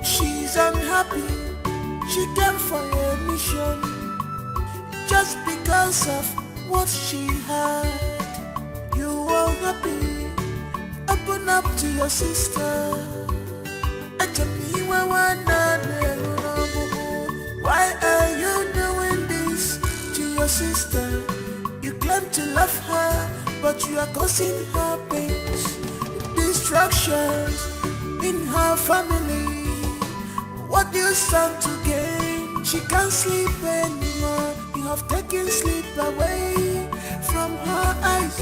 She's unhappy, she came for a mission just because of what she had. You are happy, open up to your sister. Why are you doing this to your sister? You claim to love her, but you are causing her pains, destructions in her family. What do you stand to gain? She can't sleep anymore. You have taken sleep away from her eyes.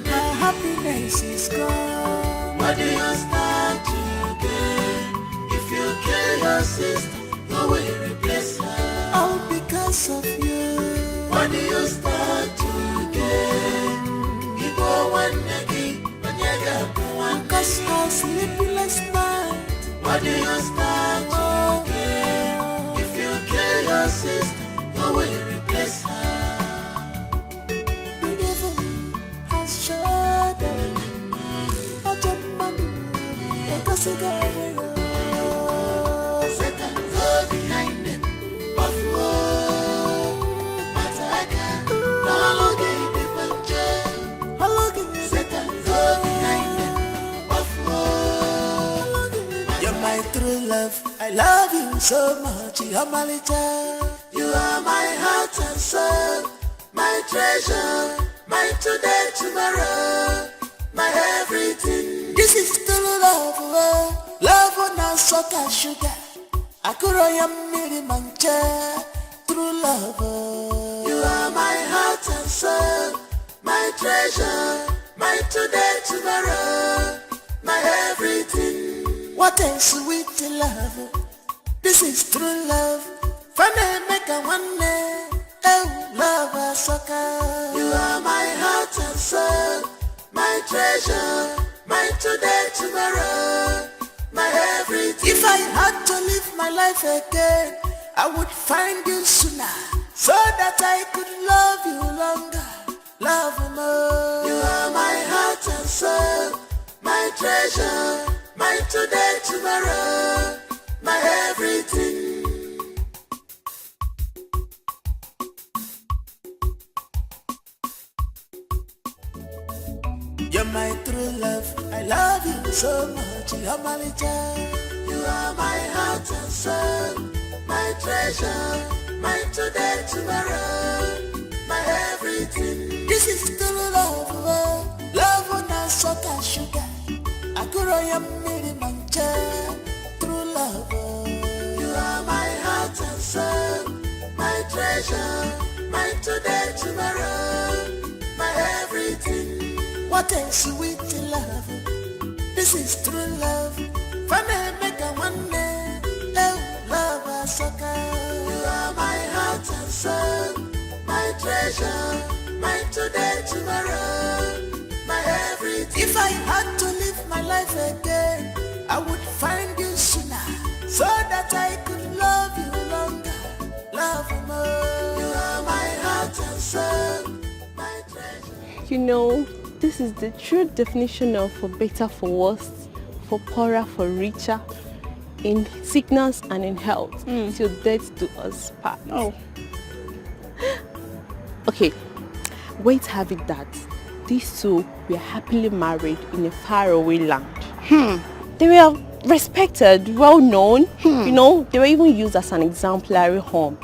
Her happiness is gone. What do you stand to gain? If you kill your sister, who will replace her? All because of you. What do you stand to gain? Cause her sleepless night. What do you stand to gain? If you kill your sister, who will replace her? The devil has shut Satan, go behind them. But Satan, go behind them. You're my true love. I love you so much. You're my little. You are my heart and soul, my treasure, my today, tomorrow, my everything. This is true love, love on a sugar sugar. Akuroya miri mancha, true love. You are my heart and soul, my treasure, my today, tomorrow, my everything. What a sweet love. This is true love. Funny make a one name. Oh, love a sucker. You are my heart and soul, my treasure, my today, tomorrow, my everything. If I had to live my life again, I would find you sooner, so that I could love you longer, love more. You are my heart and soul, my treasure, my today, tomorrow, my everything. You're my true love, I love you so much, you're my little. You are my heart and soul, my treasure, my today, tomorrow, my everything. This is true love, love on a sugar sugar. Akuroya miri mancha, true love. You are my heart and soul, my treasure, my today, tomorrow, my everything. What a sweet love. This is true love. Funny make a one day. Oh, love a sucker. You are my heart and soul, my treasure, my today, tomorrow, my everything. If I had to live my life again, I would find you sooner, so that I could love you longer, love more. You are my heart and soul, my treasure. You know, this is the true definition of for better, for worse, for poorer, for richer. in sickness and in health, till death do us part. Oh. Okay, wait, have it that these two were happily married in a faraway land. They were respected, well known. You know, they were even used as an exemplary home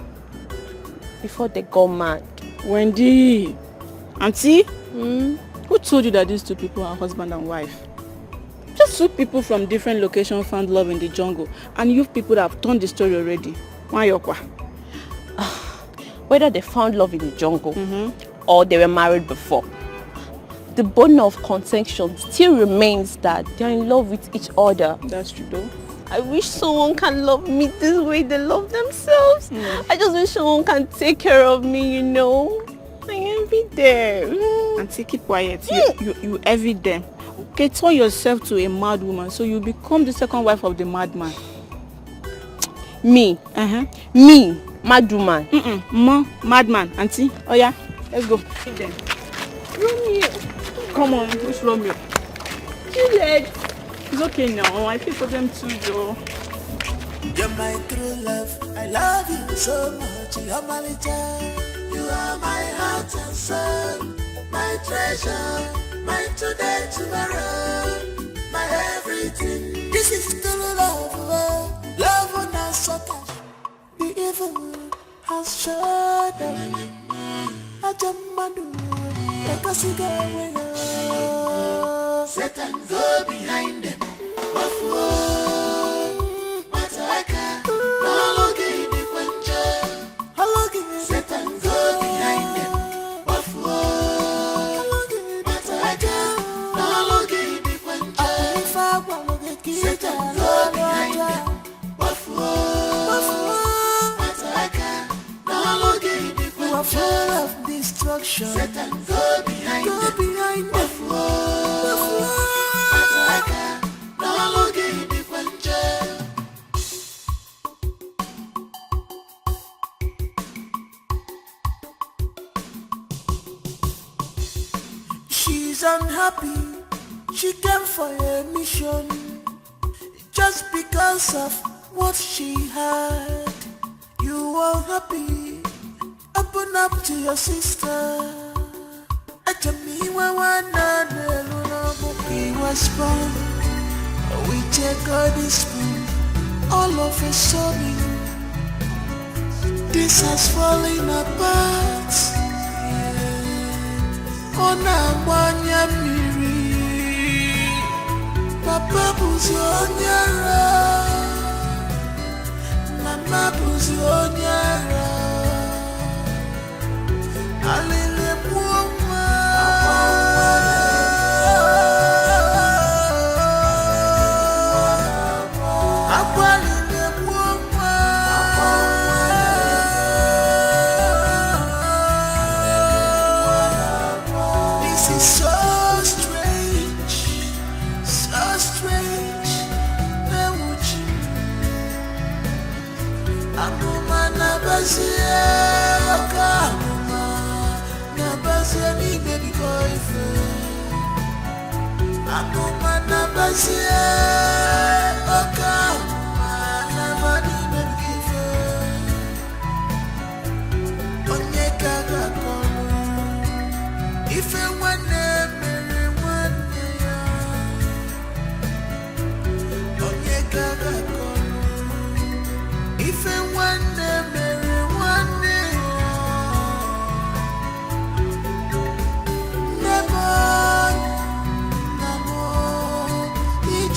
before they got mad. Wendy, Auntie, who told you that these two people are husband and wife? Just two people from different locations found love in the jungle, and you people that have told the story already. Whether they found love in the jungle or they were married before, the bone of contention still remains that they're in love with each other. That's true though. I wish someone can love me this way they love themselves. I just wish someone can take care of me, you know. I envy them. Auntie, keep quiet. You envy them. Okay, turn yourself to a mad woman so you become the second wife of the madman. Me? Me? Mad woman? Madman. Auntie, oh yeah, let's go. Then. Romeo. Come on, push Romeo. Juliet. It's okay now. I feel for them too, though. You're my true love. I love you so much. You're my little. You are my heart and soul. My treasure. My today, tomorrow. My everything. This is true love. Love on us so touch. The evil has shut down. I jump my door. Like a cigar winner. Satan go behind them. Mataka, no longer in the puncher. Satan go behind them. Mataka, no longer in the puncher. Satan go behind them. Mataka, no longer in the puncher. You are full of destruction. Satan go behind them. She's unhappy, she came for a mission just because of what she had. You are happy, open up to your sister. He was born with a golden spoon. All of a sudden, this has fallen apart. On a one-year miri, Papa Buzionyara, Mama Buzionyara, Alele Puma.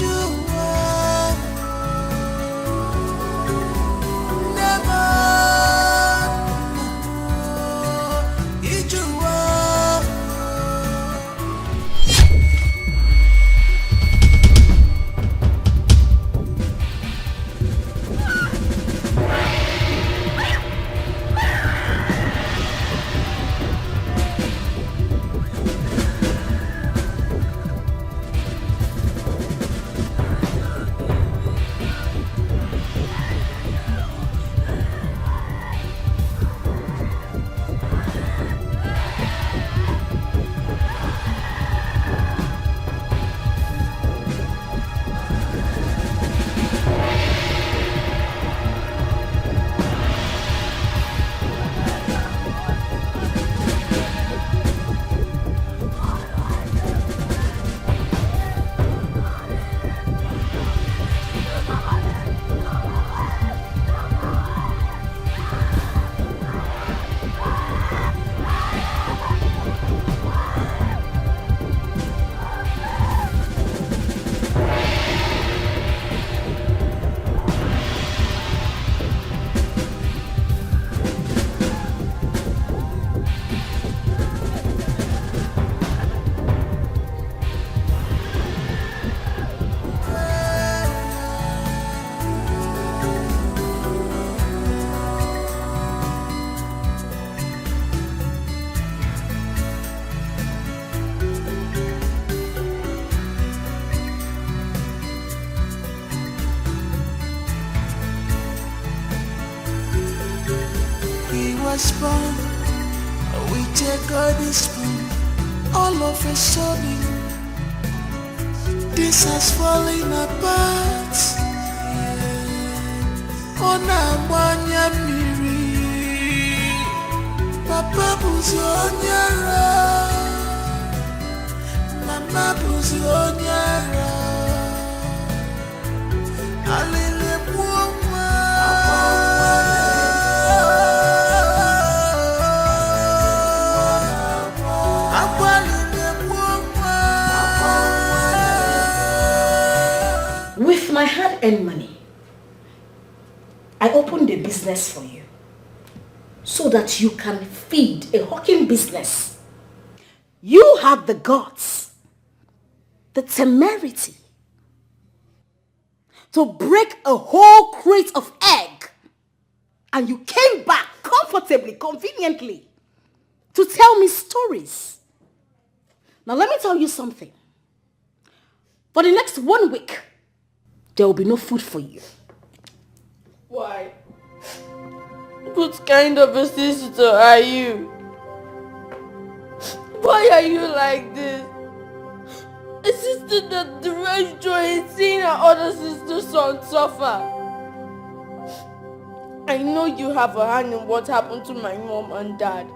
You was born with a golden spoon. All of a sudden, this has fallen apart. On a one miri, Papa Buzonyara, Mama Buzonyara, Alele Puma, With my hard-earned money, I opened a business for you so that you can feed a hawking business. You had the guts, the temerity to break a whole crate of egg, and you came back comfortably, conveniently to tell me stories. Now let me tell you something. For the next 1 week, there will be no food for you. Why? What kind of a sister are you? Why are you like this? A sister that derives joy in seeing her other sister's son suffer. I know you have a hand in what happened to my mom and dad.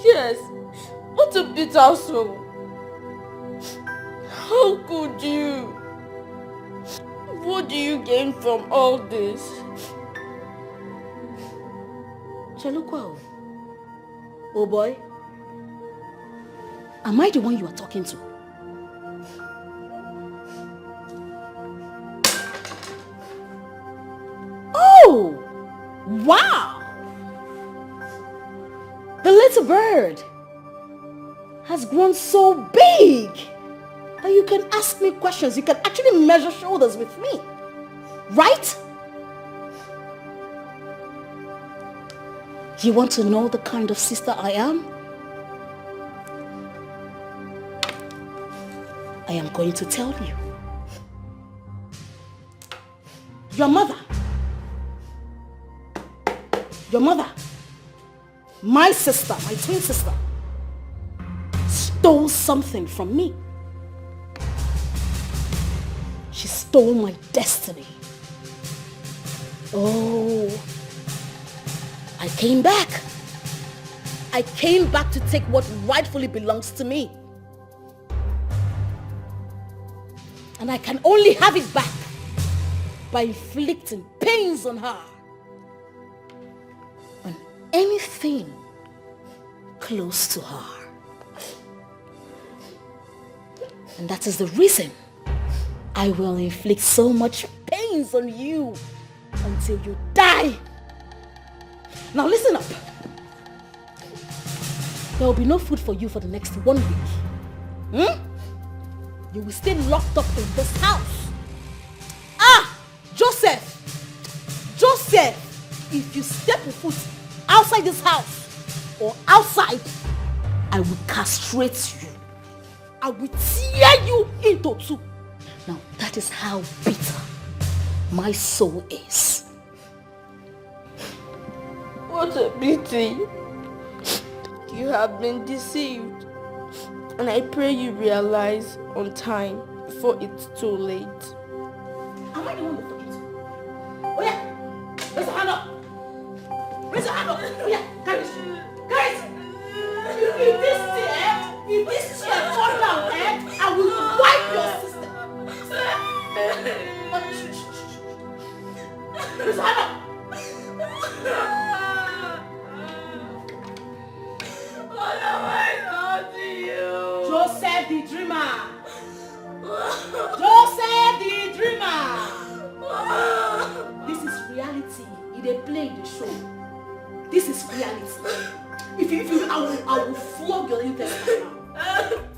Yes, what a bitter soul. How could you? What do you gain from all this? Chelukwa, oh boy, am I the one you are talking to? Oh, wow! The little bird has grown so big that you can ask me questions. You can actually measure shoulders with me, right? You want to know the kind of sister I am? I am going to tell you. Your mother, my sister, my twin sister, stole something from me. She stole my destiny. Oh, I came back. I came back to take what rightfully belongs to me. And I can only have it back by inflicting pains on her. On anything close to her. And that is the reason I will inflict so much pains on you until you die. Now listen up. There will be no food for you for the next 1 week. You will stay locked up in this house. Joseph, if you step a foot outside this house or outside, I will castrate you. I will tear you into two. Now that is how bitter my soul is. What a pity. You have been deceived. And I pray you realize on time before it's too late. Am I the one you're talking to? Oh yeah! Raise your hand up! Raise your hand up! Oh yeah! Carry it! Carry it! If this chair fall down, I will wipe your sister! Raise your hand up! What have I done to you? Joseph the dreamer! Joseph the dreamer! This is reality. They play the show. This is reality. If you, I will flog your intestine now.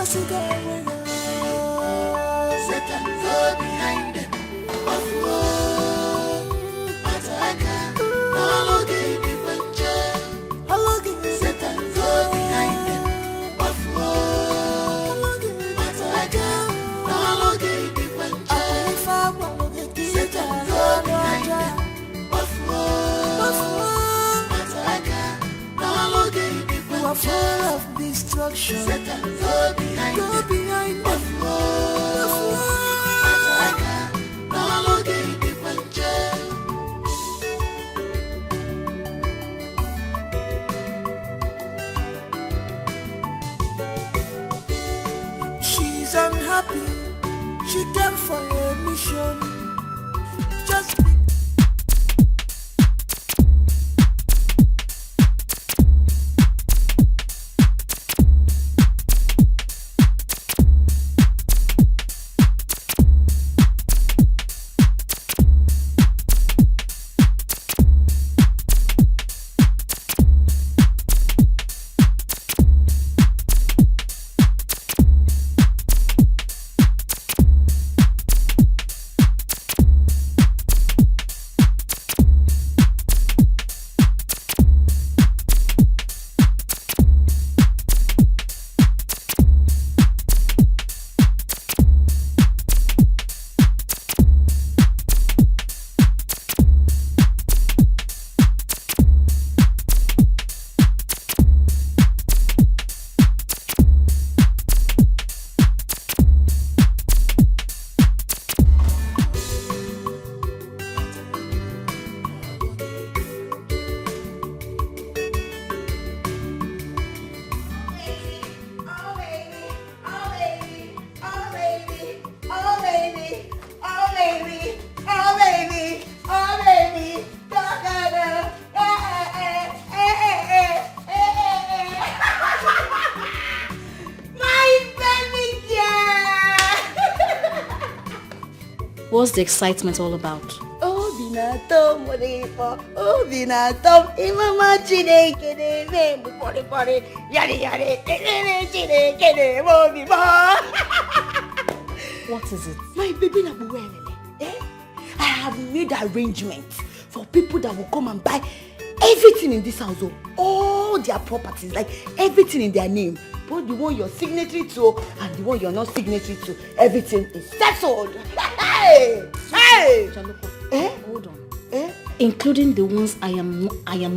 Wazico, Satan go behind them. Satan go behind them. You are full of destruction. Satan go behind them. She's unhappy. She came for a mission. Just What's the excitement all about? What is it? My baby Nabuwelele, I have made arrangements for people that will come and buy everything in this house, all their properties, like everything in their name. Both the one you're signatory to and the one you're not signatory to. Everything is settled. Hey! Hold on. Including the ones I am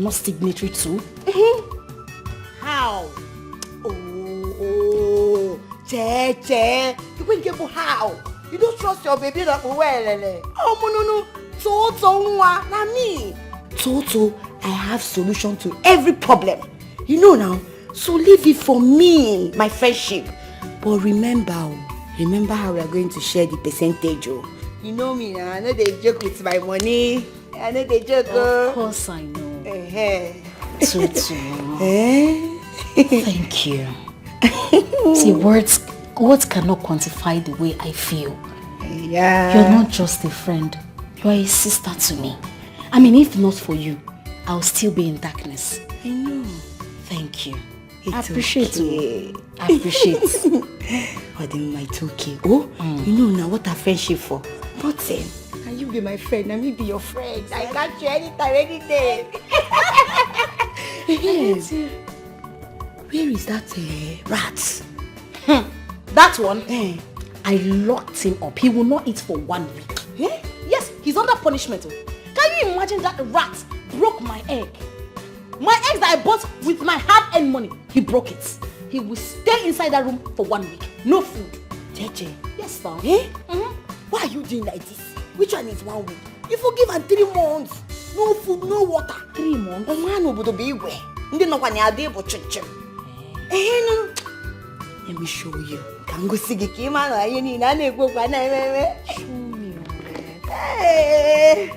not signatory to? How? Oh, Che. You will get how? You don't trust your baby that well. Oh, no. Toto, na me. Toto, I have solution to every problem. You know now. So leave it for me, my friendship. But remember how we are going to share the percentage. Oh. You know me now. I know they joke with my money. I know they joke. Of course I know. Toto. Thank you. See, words cannot quantify the way I feel. Yeah. You're not just a friend. You're a sister to me. I mean, if not for you, I'll still be in darkness. I know. Thank you. It's I appreciate okay. I appreciate. Oh, then my okay. Oh, you know now what a friendship for. But can you be my friend? And me be your friend. I catch you anytime, any day. Yes. Where is that rat? That one? I locked him up. He will not eat for 1 week. Yes, he's under punishment. Can you imagine that rat broke my egg? My eggs that I bought with my hard-earned money, he broke it. He will stay inside that room for 1 week. No food. Jeje. Yes, ma'am. Why are you doing like this? Which one is 1 week? You forgive and 3 months. No food, no water. 3 months? Oh man, obodo be where? Ndi no kwani ade bo chinchin. No. Let me show you. Can go see ki man aye ni na na egbo kwa na ememe. Show me. Hey.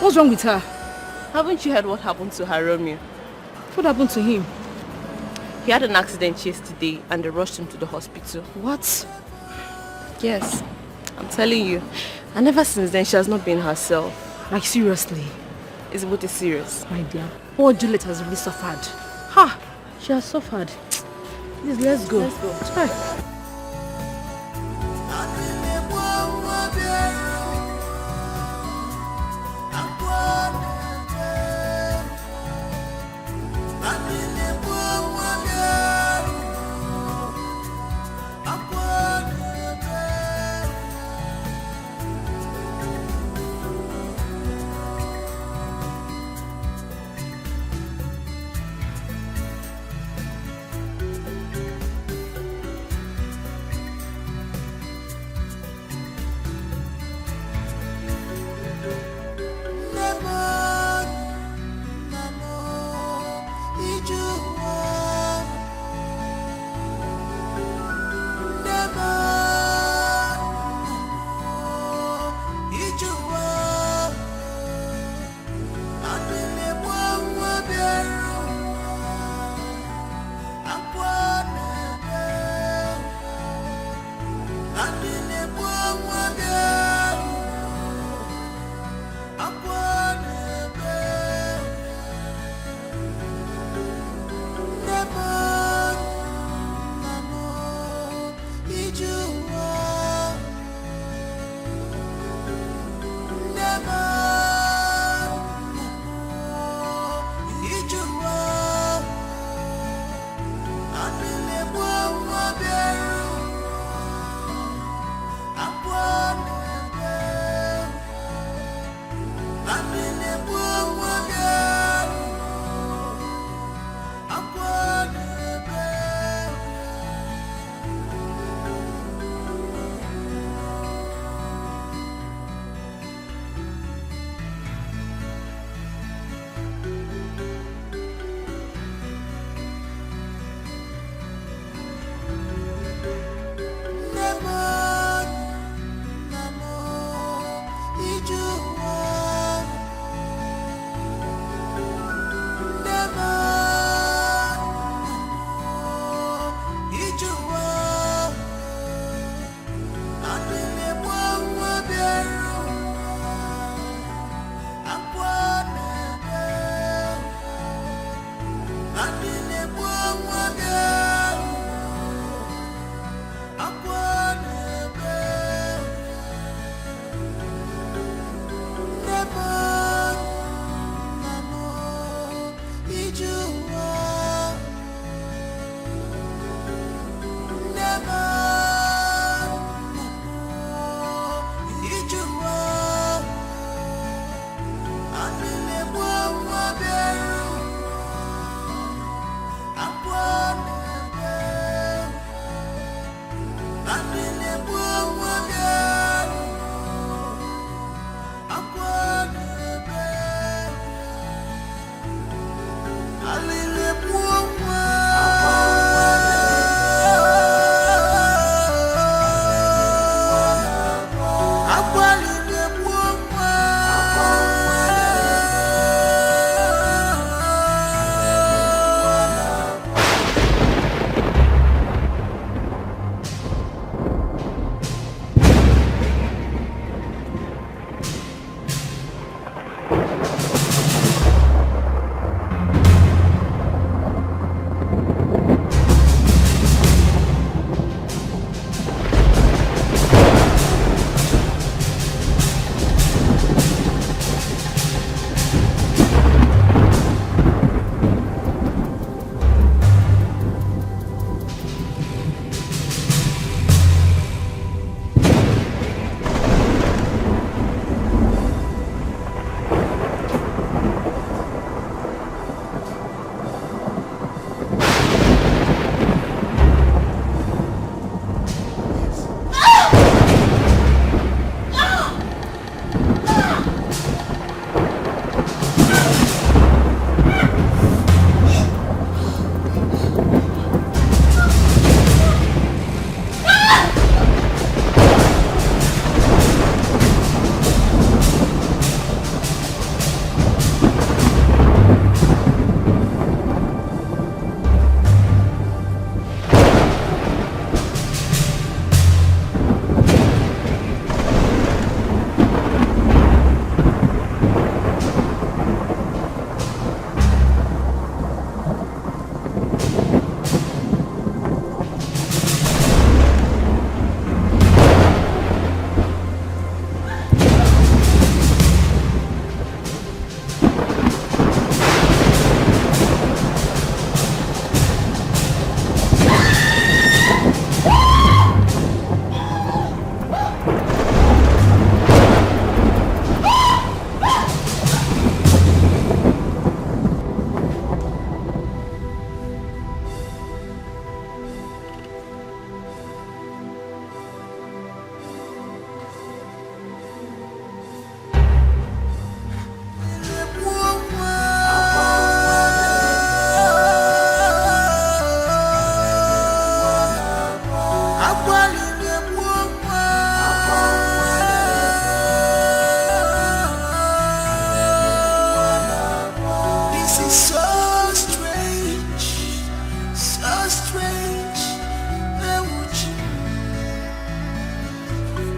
What's wrong with her? Haven't you heard what happened to her, Romeo? What happened to him? He had an accident yesterday and they rushed him to the hospital. What? Yes, I'm telling you. And ever since then, she has not been herself. Like seriously? It's what is serious. My dear, poor Juliet has really suffered. Ha! She has suffered. Please, let's go. Let's go. Hi.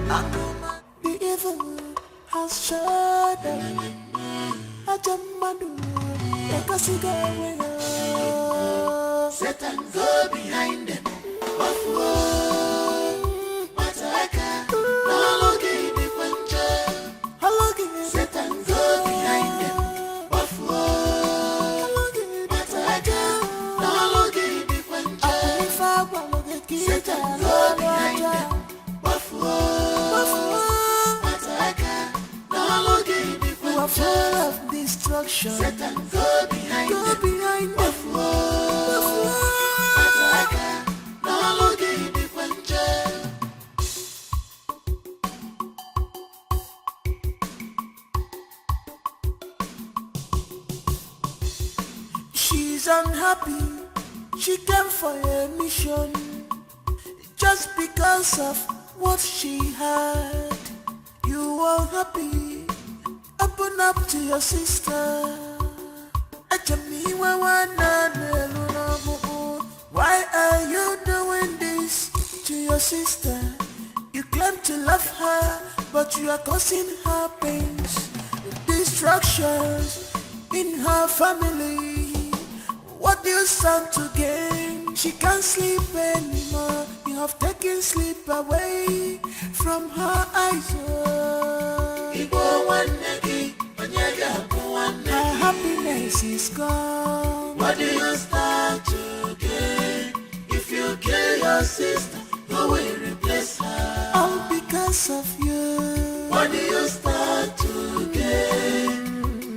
The evil has shut down. Ajamadu, Satan go behind them. Satan go behind them. Full of destruction. Satan, go behind them. She's unhappy. She came for a mission just because of what she had. You are happy. Open up to your sister. Why are you doing this to your sister? You claim to love her, but you are causing her pains, destructions in her family. What do you stand to gain? She can't sleep anymore. You have taken sleep away from her eyes. Her happiness is gone. What do you start to gain? If you kill your sister, who will replace her? All because of you. What do you start to gain?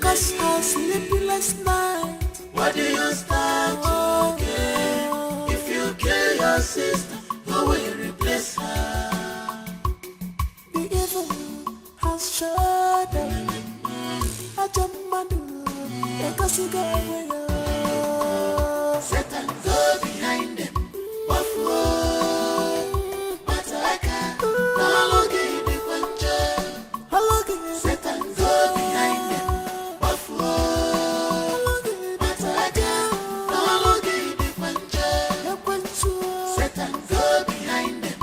Because her sleepless night. What do you start to gain? If you kill your sister, who will replace her? The evil has shut down. Satan, go behind them. Satan, go behind them. Satan, go behind them.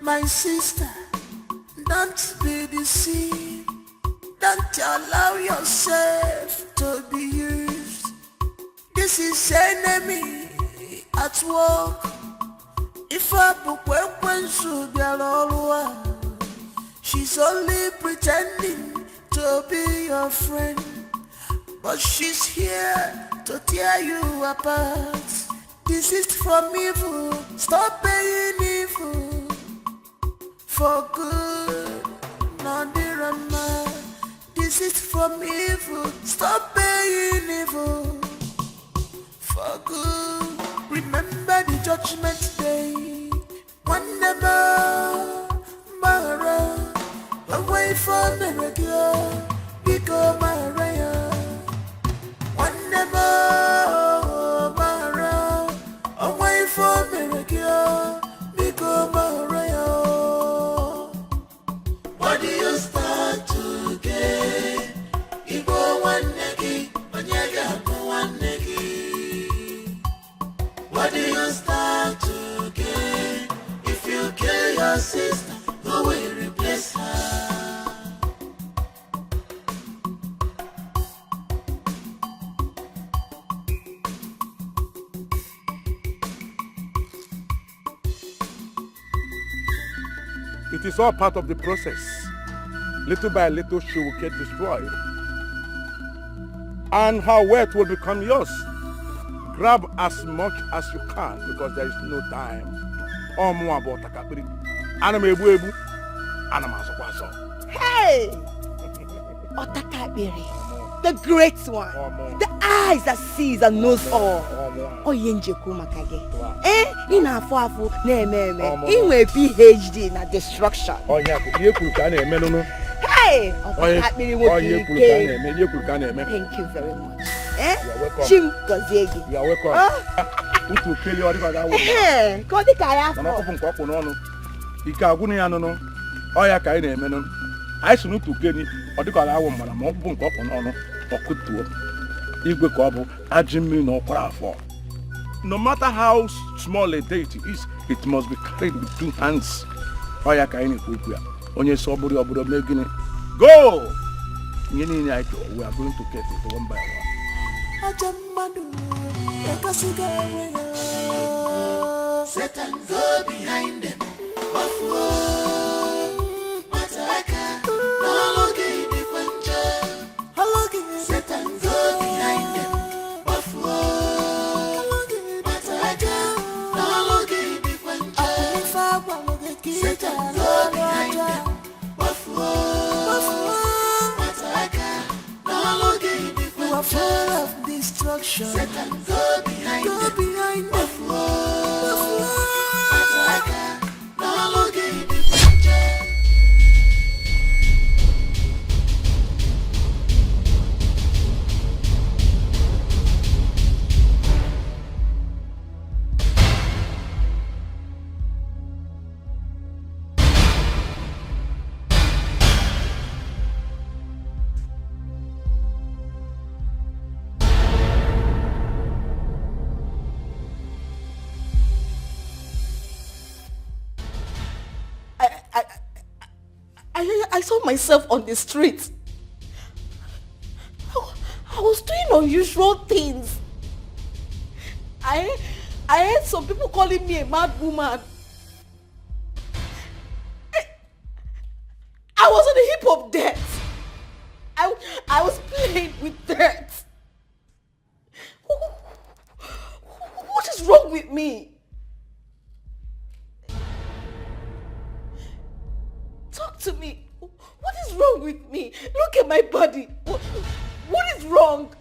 My sister, don't be deceived. Don't allow yourself to be used. This is enemy at work. If I she's only pretending to be your friend, but she's here to tear you apart. Desist from evil, stop being evil. For good, not the Rama. Desist from evil, stop being evil. For good, remember the judgment day. One never, Mara, away from the regular, become Maria. One never, Mara, away from the regular, become Maria. What do you start to get? Ibo one negi, onyega one negi. What do you start to get? If you kill your sister, who will replace her? It is all part of the process. Little by little, she will get destroyed. And her wealth will become yours. Grab as much as you can because there is no time. Hey! Otakabiri, the great one, the eyes that sees and knows all. Oyenjeku makage. Ina afu na PhD na destruction. Hey! Thank you very much. You are welcome. Chim Gozegi. You are welcome. Utu kele ori ka dawo. Ko di ka ya Mama ko fun ko no no. Ike agunu ya no no. Oya ka ị na-eme no. Ai sunu tu keni, odi ka dawo mara mo bu nko ko no no. Okutuo. Igwe ka obu ajimi no kwara afọ. No matter how small a deity is, it must be carried with two hands. Oya ka ị na-ekwu ya. Onye so oburu obodo me gini. Go! We are going to get it one by one. Satan, go behind them. Satan, go behind them. Satan, go behind them. You are full of destruction. Satan, go behind them. I saw myself on the street. I was doing unusual things. I heard some people calling me a mad woman. I was on the hip of death. I was playing with death. What is wrong with me? Talk to me. What is wrong with me? Look at my body. What is wrong?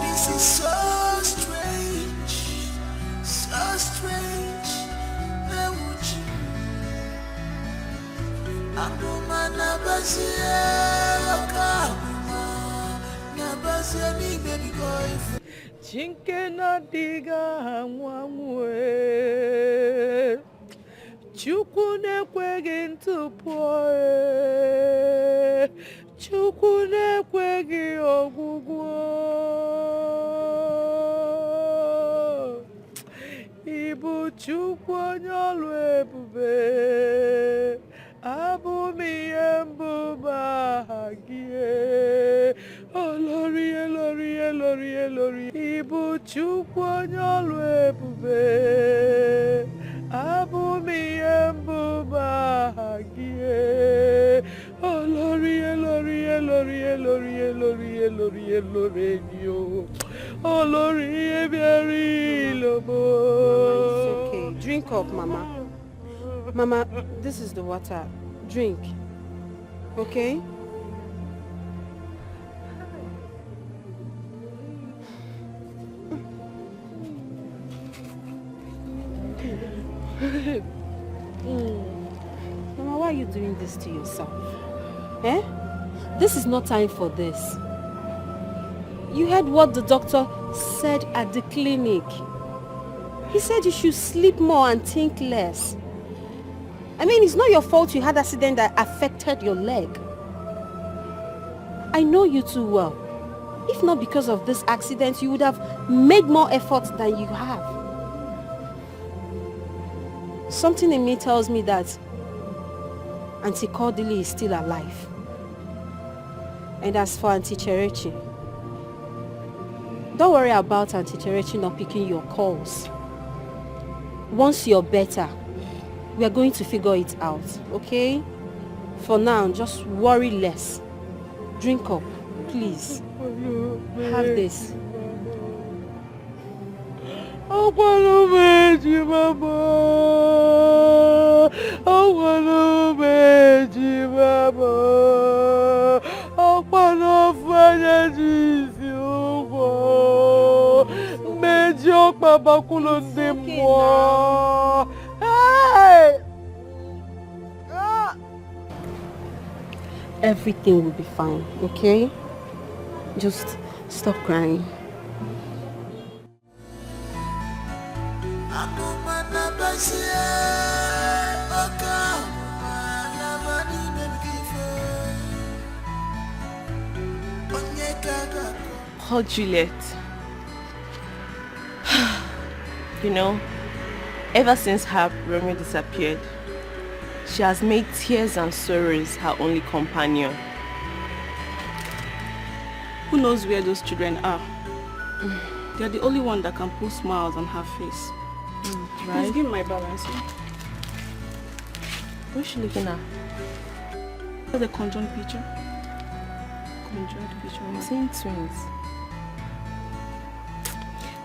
This is so strange, so strange. Chinkena diga mwamwe Chukune kwegi ntupoe Chukune kwegi ogugwo Ibu chukwu nyolwe bube Abu miyembu bahagie Olori, Elori, Elori, Elori Ibu chukwu nyolwe bube Abu miyembu bahagie Olori, Elori, Elori, Elori, Elori, Elori, Elori, Elori, Olori, Ebiari, Lobo. It's okay. Drink up, Mama. Mama, this is the water. Drink. Okay? Mama, why are you doing this to yourself? Eh? This is not time for this. You heard what the doctor said at the clinic. He said you should sleep more and think less. I mean, it's not your fault you had an accident that affected your leg. I know you too well. If not because of this accident, you would have made more effort than you have. Something in me tells me that Auntie Cordelie is still alive. And as for Auntie Cherechi, don't worry about Auntie Cherechi not picking your calls. Once you're better, we are going to figure it out, okay? For now, just worry less. Drink up, please. Have this. I wanna make you, Mama. I wanna make you, Mama. I wanna find you. Major Papa Kulunde moi. Hey! Everything will be fine, okay? Just stop crying. Oh, Juliet. You know, ever since her Romeo disappeared, she has made tears and sorrows her only companion. Who knows where those children are? They're the only one that can put smiles on her face. Right? Please give me my balance. What's she looking at? That's a conjoined picture. Conjoined picture. I'm seeing twins.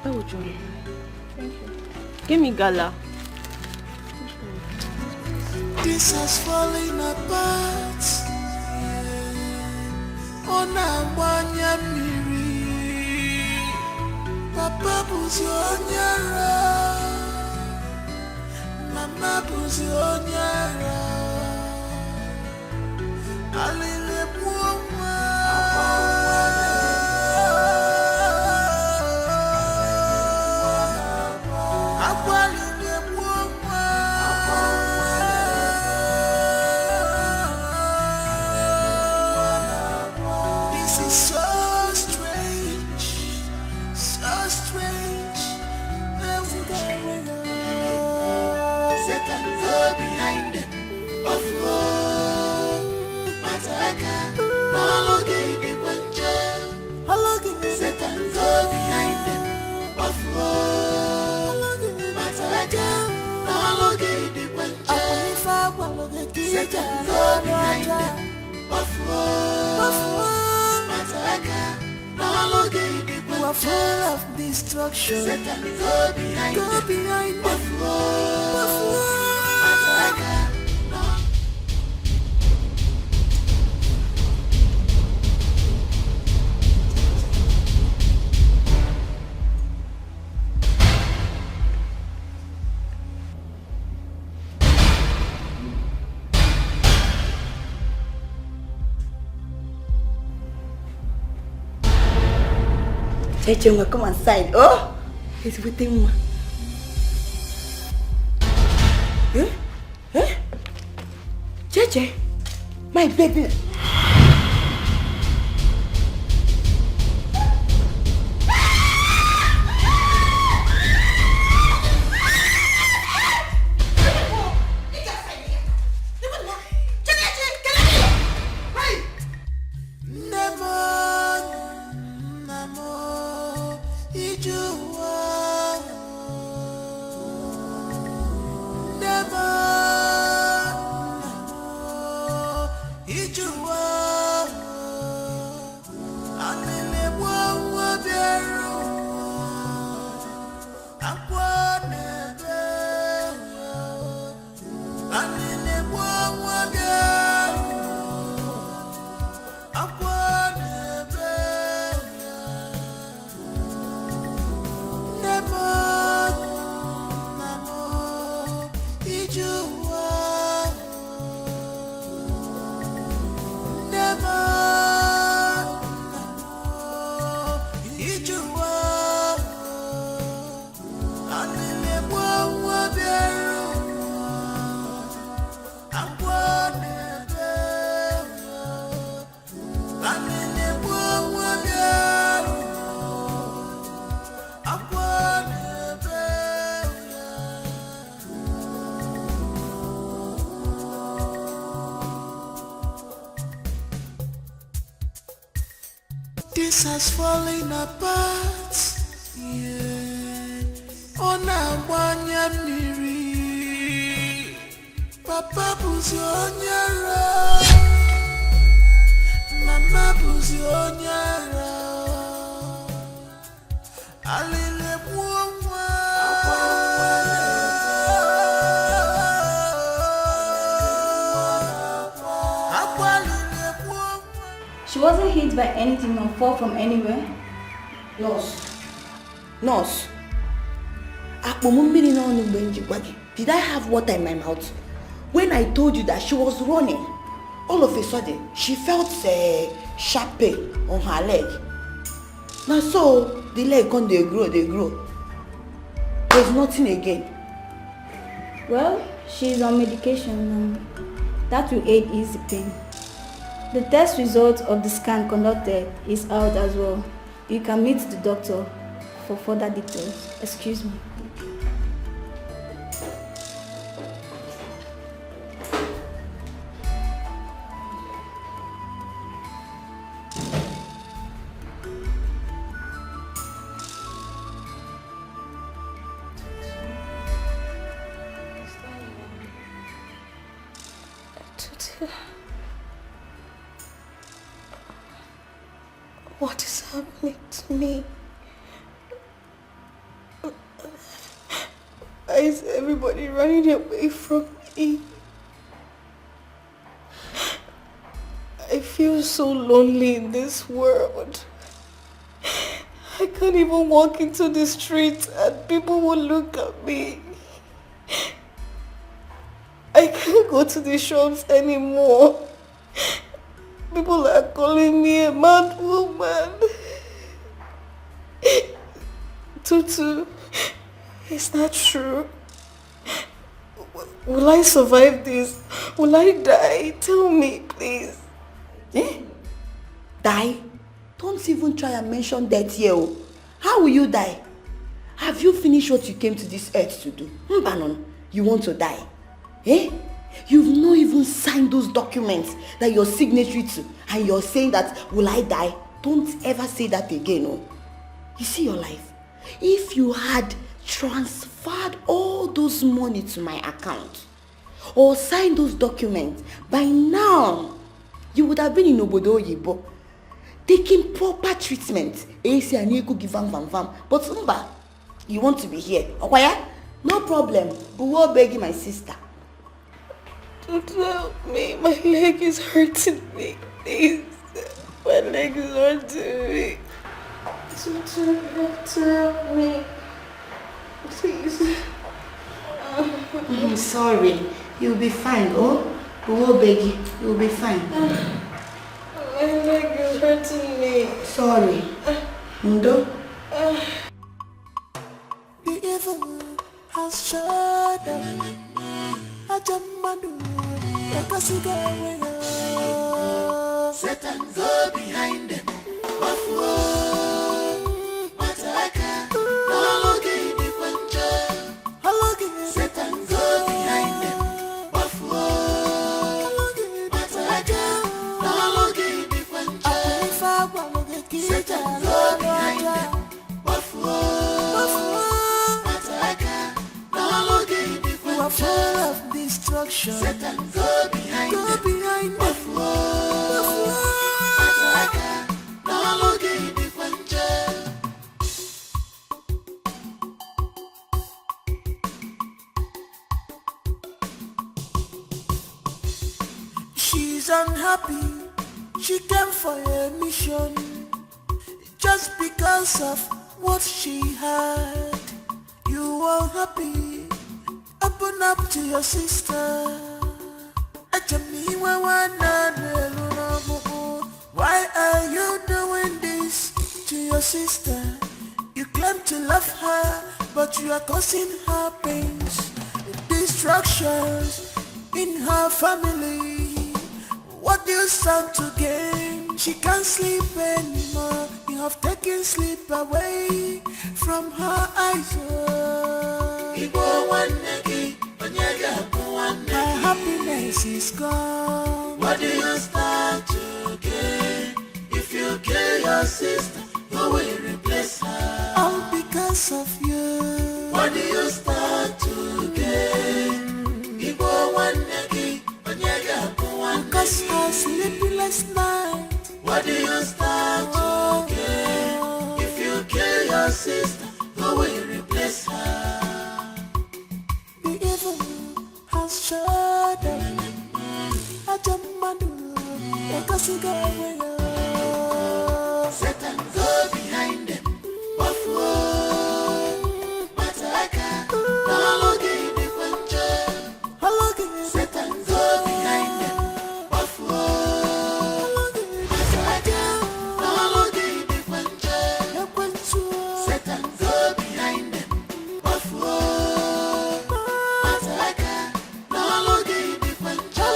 Where would you? Thank you. Give me gala. This has fallen apart. Onamwanya miri. Papa buzi onyara. Mama buzi onyara. Alile muwa. Satan, go behind them. are full of destruction. Satan, go behind them. Go behind them. Buffalo. Cheche, come inside. Oh, he's waiting. Cheche, my baby. This has fallen apart, yeah. Ona wanya miri, Papa buzi onyara, Mama buzi onyara, Alile buonwa. She wasn't hit by anything or fall from anywhere. Nurse. Did I have water in my mouth? When I told you that she was running, all of a sudden, she felt a sharp pain on her leg. Now so, the leg can they grow. There's nothing again. Well, she's on medication now. That will aid ease the pain. The test result of the scan conducted is out as well. You can meet the doctor for further details. Excuse me. What is happening to me? Why is everybody running away from me? I feel so lonely in this world. I can't even walk into the street and people will look at me. I can't go to the shops anymore. People are calling me a mad woman. Tutu, is that true? Will I survive this? Will I die? Tell me, please. Die? Don't even try and mention death here. How will you die? Have you finished what you came to this earth to do? Mbanon, you want to die? You've not even signed those documents that you're signatory to, and you're saying that, will I die? Don't ever say that again. You see your life. If you had transferred all those money to my account or signed those documents, by now you would have been in Obodo Oyibo. taking proper treatment. AC and you could give vam. But Umba, you want to be here. Okay? No problem. We will beg you, my sister. Don't help me. My leg is hurting me. Please. My leg is hurting me. Don't help me. Please. I'm sorry. You'll be fine, oh? We will beg you. You'll be fine. My leg is hurting me. Sorry. Ndo? The evil has shut down. Ajamadu, Satan go behind them. Buffalo, Mataka, Halogi, the Puncher. Halogi, Satan go behind them. Buffalo, Mataka, Halogi, the Puncher. Satan go behind them. Buffalo, Mataka, Halogi, the Puncher. You are full of destruction. Satan go behind them. Go behind them. She's unhappy. She came for a mission just because of what she had. You are happy. Open up to your sister. Why are you doing this to your sister? You claim to love her, but you are causing her pains, destructions in her family. What do you stand to gain? She can't sleep anymore. You have taken sleep away from her eyes. Her happiness is gone. What do you stand to gain? If you kill your sister, who will replace her? All because of you. What do you stand to gain? Because her sleepless night. What do you stand to gain? If you kill your sister, who will replace her? The evil has shut down. Satan go behind them. Buffalo, Mataka, Halogi, the Puncher. Satan go behind them. Buffalo, Mataka, Halogi, the Puncher. Satan go behind them. Buffalo, Mataka, Halogi, the Puncher.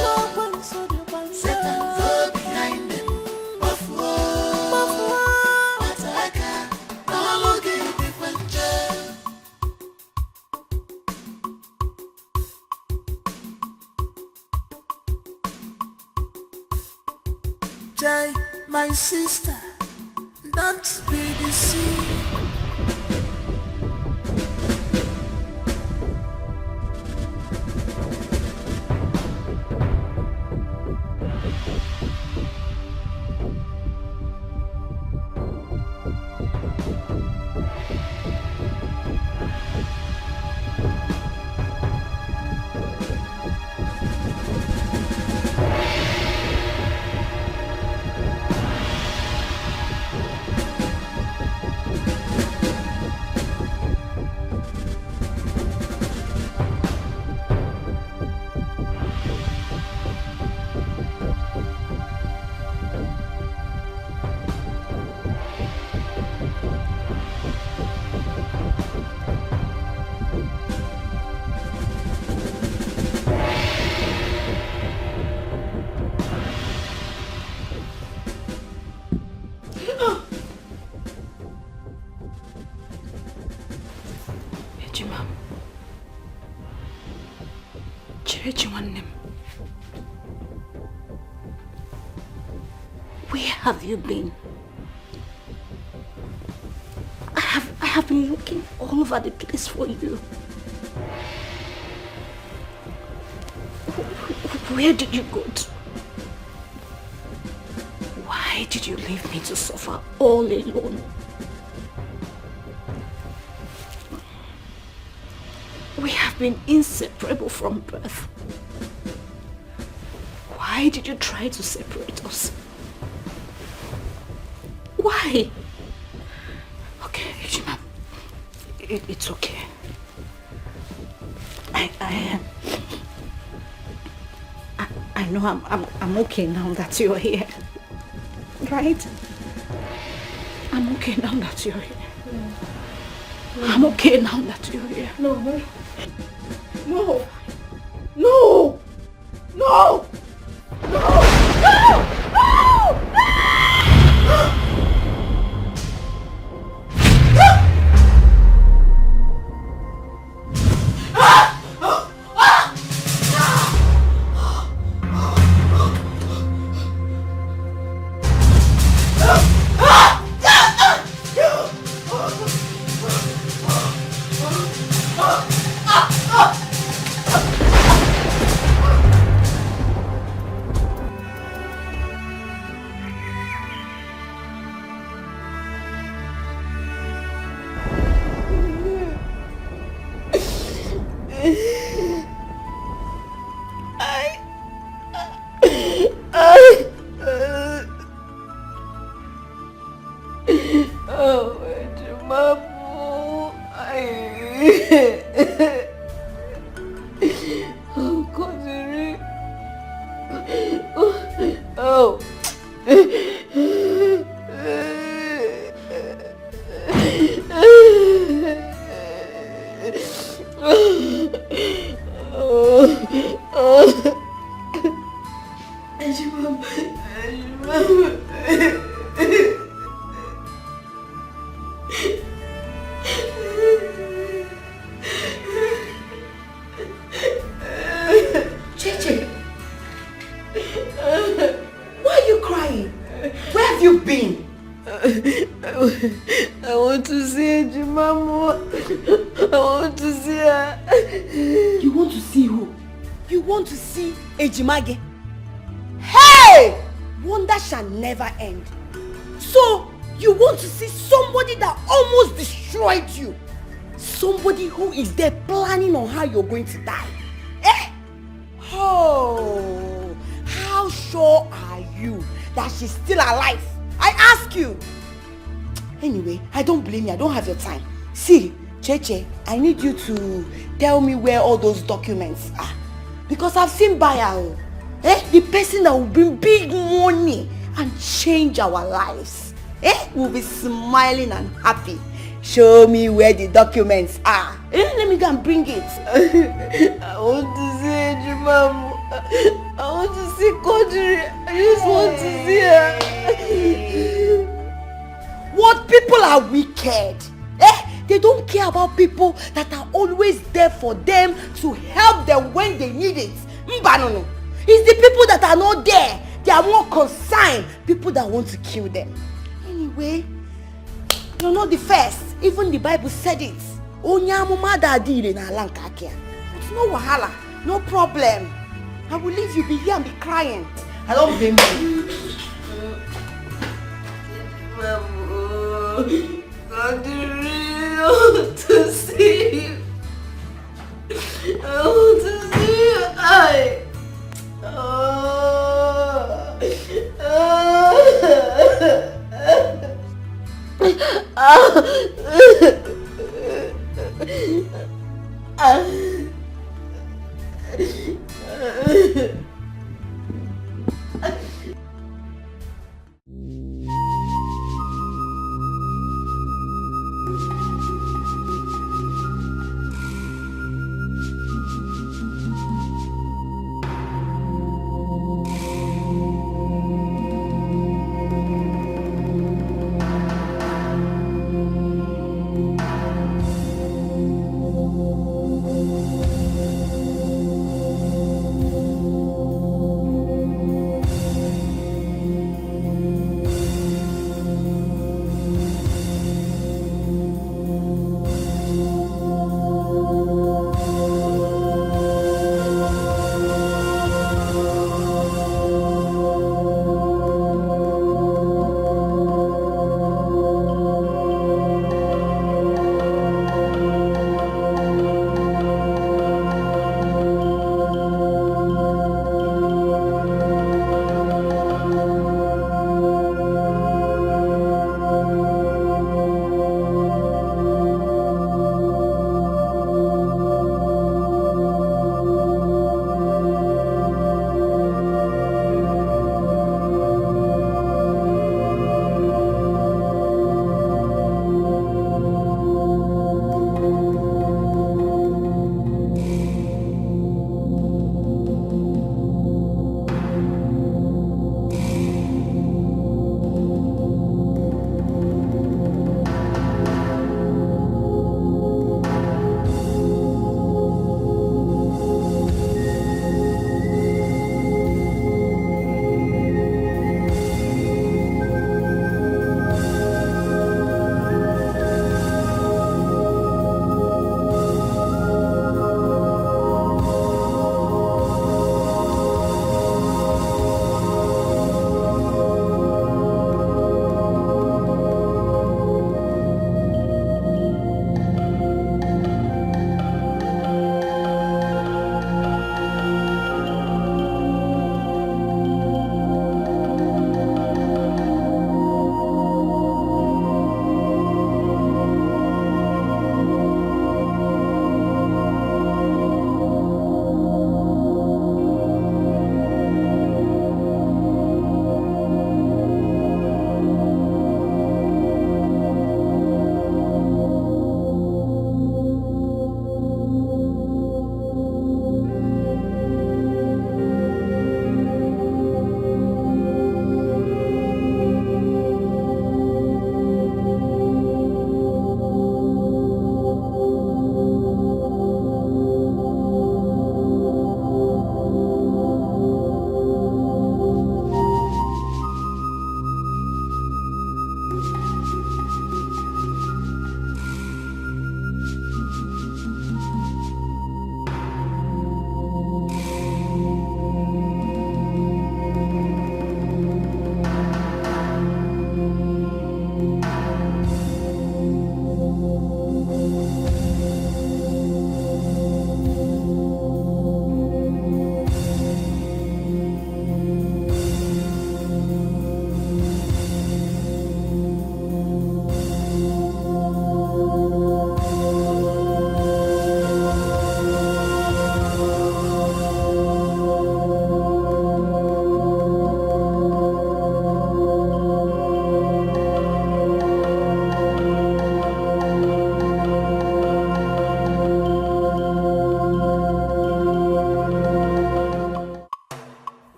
Satan go behind them. Buffalo, Mataka, Halogi, the Puncher. Jai, my sister, don't be deceived. Where have you been? I have been looking all over the place for you. Where did you go to? Why did you leave me to suffer all alone? We have been inseparable from birth. Why did you try to separate us? Why? Okay, Ejima. It's okay. I know I'm okay now that you're here. Right? I'm okay now that you're here. I'm okay now that you're here. No. No! No! Ejimage. Hey! Wonder shall never end. So, you want to see somebody that almost destroyed you? Somebody who is there planning on how you're going to die? Eh? Oh, how sure are you that she's still alive? I ask you. Anyway, I don't blame you. I don't have your time. See, Cheche, I need you to tell me where all those documents are. Because I've seen buyer, the person that will bring big money and change our lives. Will be smiling and happy. Show me where the documents are. Let me go and bring it. I want to see Ejimamu. I want to see Kodri. I just want to see her. What people are wicked. They don't care about people that are always there for them to help them when they need it. Mbanono. It's the people that are not there. They are more concerned. People that want to kill them. Anyway, you're not the first. Even the Bible said it. It's no wahala. No problem. I will leave you be here and be crying. I don't blame you. I want to see you. I want to see you.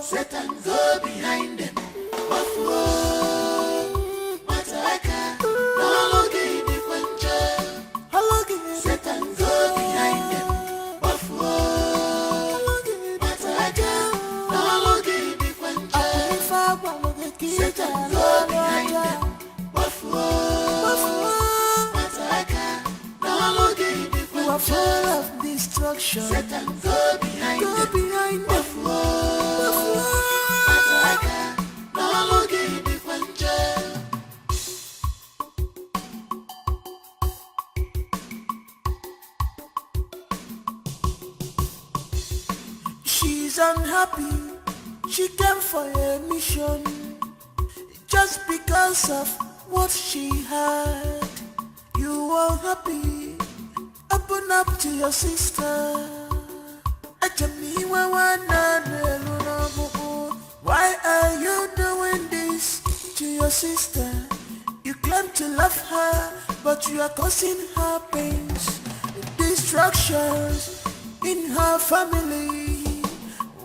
Satan go behind them. Satan go behind them. Satan go behind them. You are full of destruction. Satan go behind them. She's unhappy. She came for a mission just because of what she had. You are happy. Open up to your sister. Why are you doing this to your sister? You claim to love her, but you are causing her pains, destructions in her family.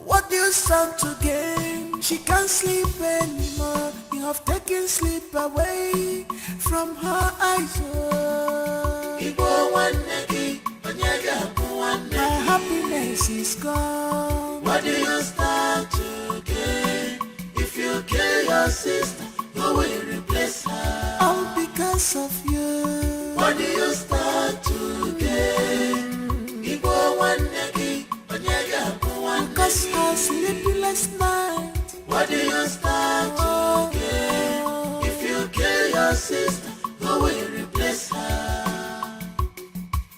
What do you stand to gain? She can't sleep anymore. You have taken sleep away from her eyes. My happiness is gone. What do you start to gain? If you kill your sister, who will replace her? All because of you. What do you start to gain? Because her sleepless night. What do you start to gain? If you kill your sister, who will replace her?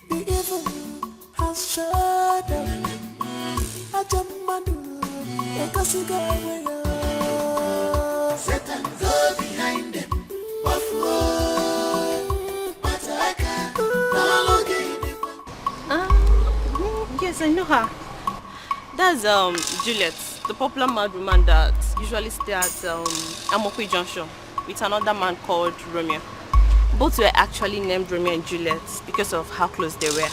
The evil has shut up. Satan go behind them. Yes, I know her. That's Juliet, the popular mad woman that usually stays at Amokwe Junction with another man called Romeo. Both were actually named Romeo and Juliet because of how close they were.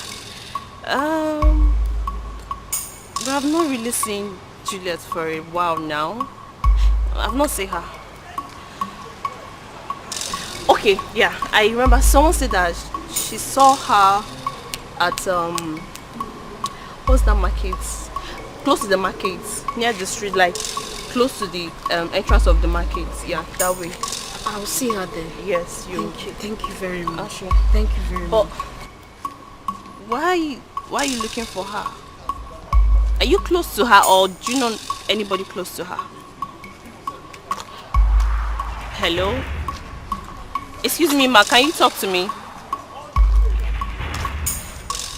But I've not really seen Juliet for a while now. I've not seen her. Okay, yeah, I remember someone said that she saw her at what's that market? Close to the market, near the street, like close to the entrance of the market. Yeah, that way. I'll see her there. Yes, you. Thank you very much. Sure. Thank you very but much. Why are you looking for her? Are you close to her, or do you know anybody close to her? Hello? Excuse me, ma, can you talk to me?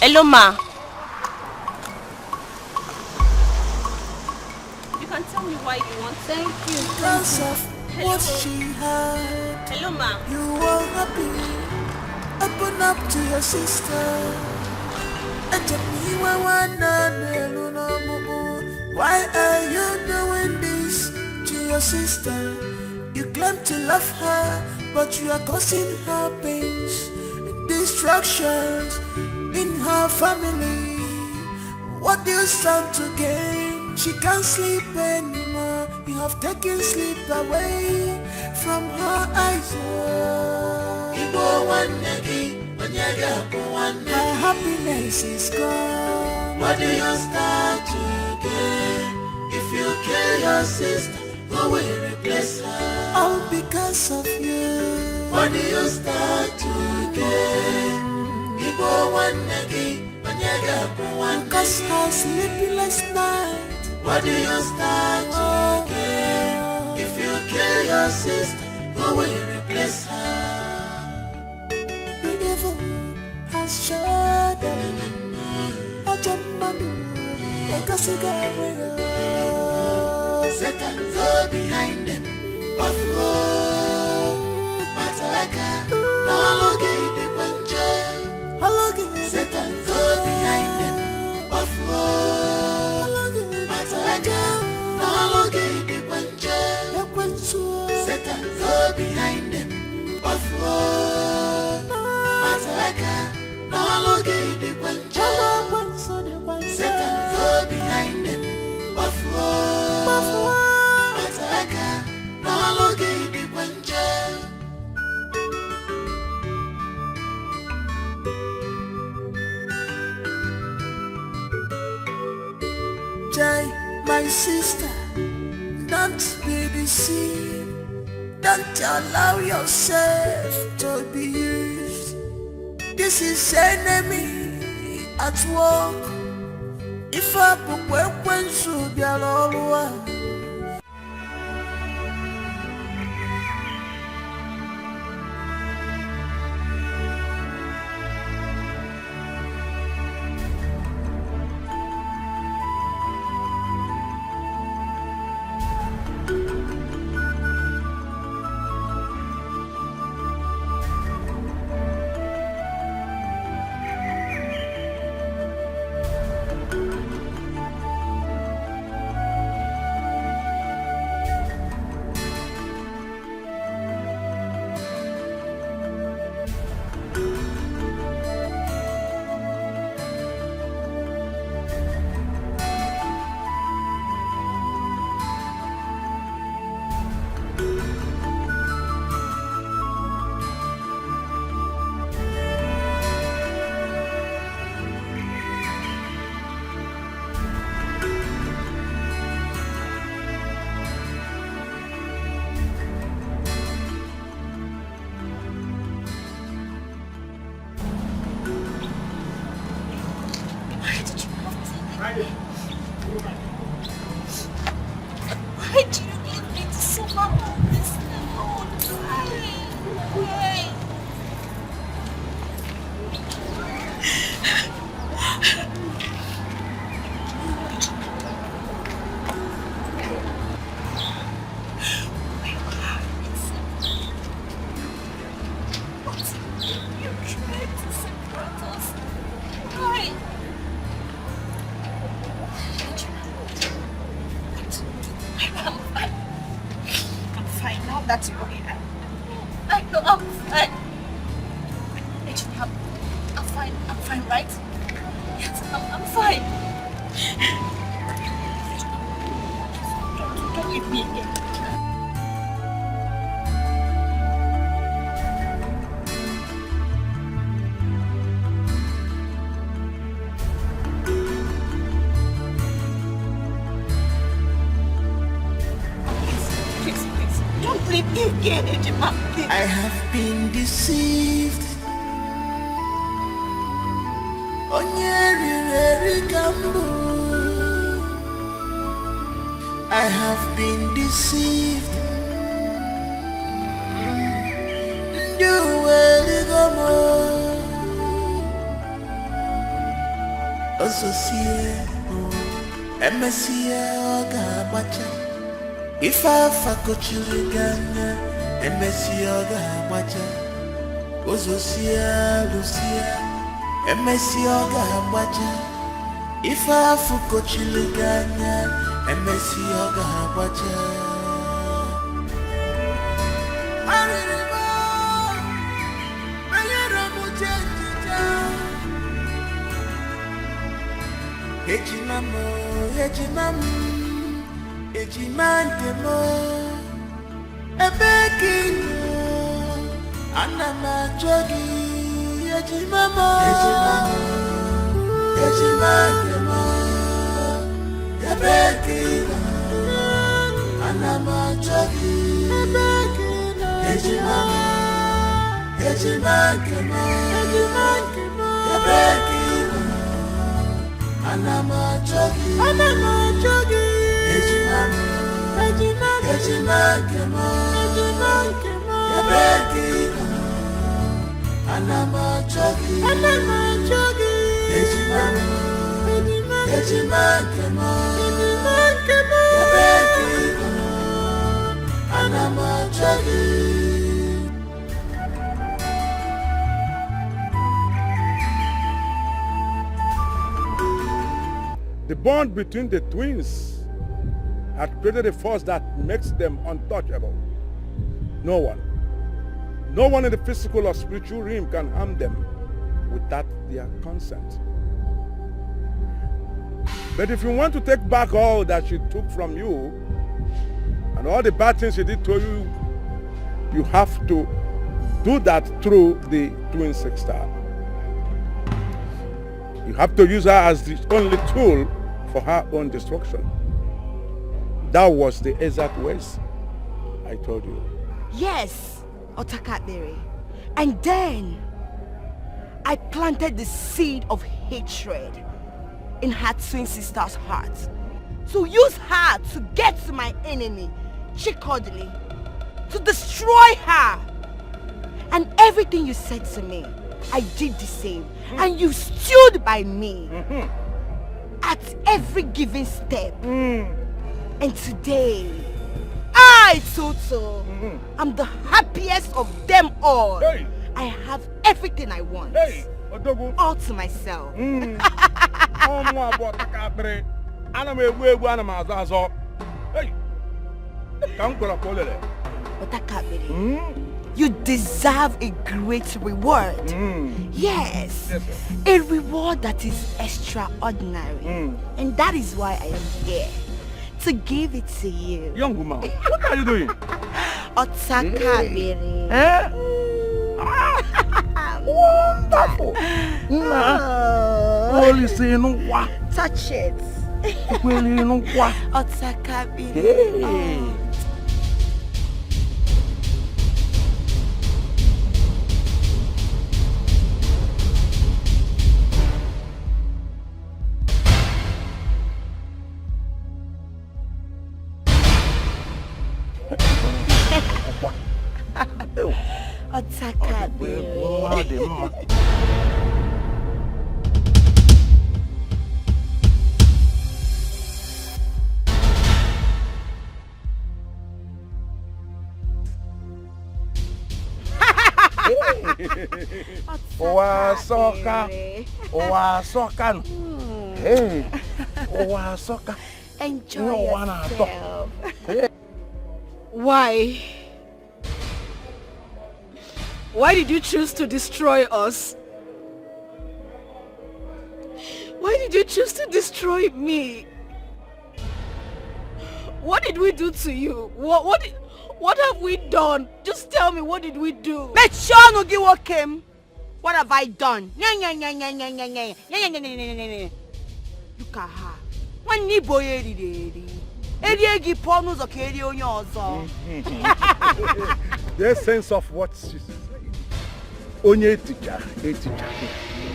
Hello, ma. You can tell me why you want. Thank you. Because of what she had. Hello, ma. You are happy. Open up to your sister. Why are you doing this to your sister? You claim to love her, but you are causing her pains, destructions in her family. What do you stand to gain? She can't sleep anymore. You have taken sleep away from her eyes. Her happiness is gone. What do you start to gain? If you kill your sister, who will replace her? All because of you. What do you start to gain? Because no sleepless night. What do you start again? If you kill your sister, who will you replace her? The devil has shot them. I jump money, like a cigarette. Satan go behind them. Buffalo, Mataka, no longer the puncher. Satan go behind them. Buffalo, Mataka, no longer the puncher. Satan go behind them. Buffalo, Mataka, no longer the puncher. Satan go behind them. Buffalo, Mataka, no longer the puncher. Jai, my sister, don't be deceived. Don't allow yourself to be used. This is enemy at work. If I put weapons to be all Why do you need me to suffer all this alone? Why? You tried to separate us. Why? I'm fine now that you're here. I know I'm fine. I'm fine, right? Yes, I'm fine. Don't leave me again. Don't leave me again, Ejima. I have been deceived. I have been deceived. If I fuck children, Emessioga Macha, Ozosia, Lucia, Emessioga Macha. If I fuck children, Emessioga Macha. Ejimantemo ebekino anama jogi ejimamo ejimantemo ebekino anama jogi ejimamo ejimantemo ebekino The bond between the twins had created a force that makes them untouchable. No one in the physical or spiritual realm can harm them without their consent. But if you want to take back all that she took from you and all the bad things she did to you, you have to do that through the twin sister. You have to use her as the only tool for her own destruction. That was the exact words I told you. Yes, Otakabere. And then I planted the seed of hatred in her twin sister's heart. So use her to get to my enemy, Chikodili, to destroy her. And everything you said to me, I did the same. And you stood by me at every given step. And today, I, Toto, am the happiest of them all. Hey. I have everything I want. Hey, Odogu. All to myself. Hey, Otakabere, you deserve a great reward. Yes, a reward that is extraordinary. And that is why I am here, to give it to you. Young woman, what are you doing? Otakabere. Wonderful. Holy say no wa. Touch it. Otakabere. Hey. Hey, enjoy yourself. Why? Why did you choose to destroy us? Why did you choose to destroy me? What did we do to you? What have we done? Just tell me, what did we do? Look what have I done? Look at her. There's sense of what she's saying. Onye teacher, a teacher.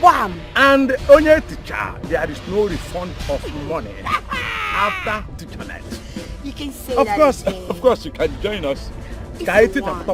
Wham! And onye teacher, there is no refund of money after teacher night. You can say of that course, again. Of course, you can join us. If Hey. you want.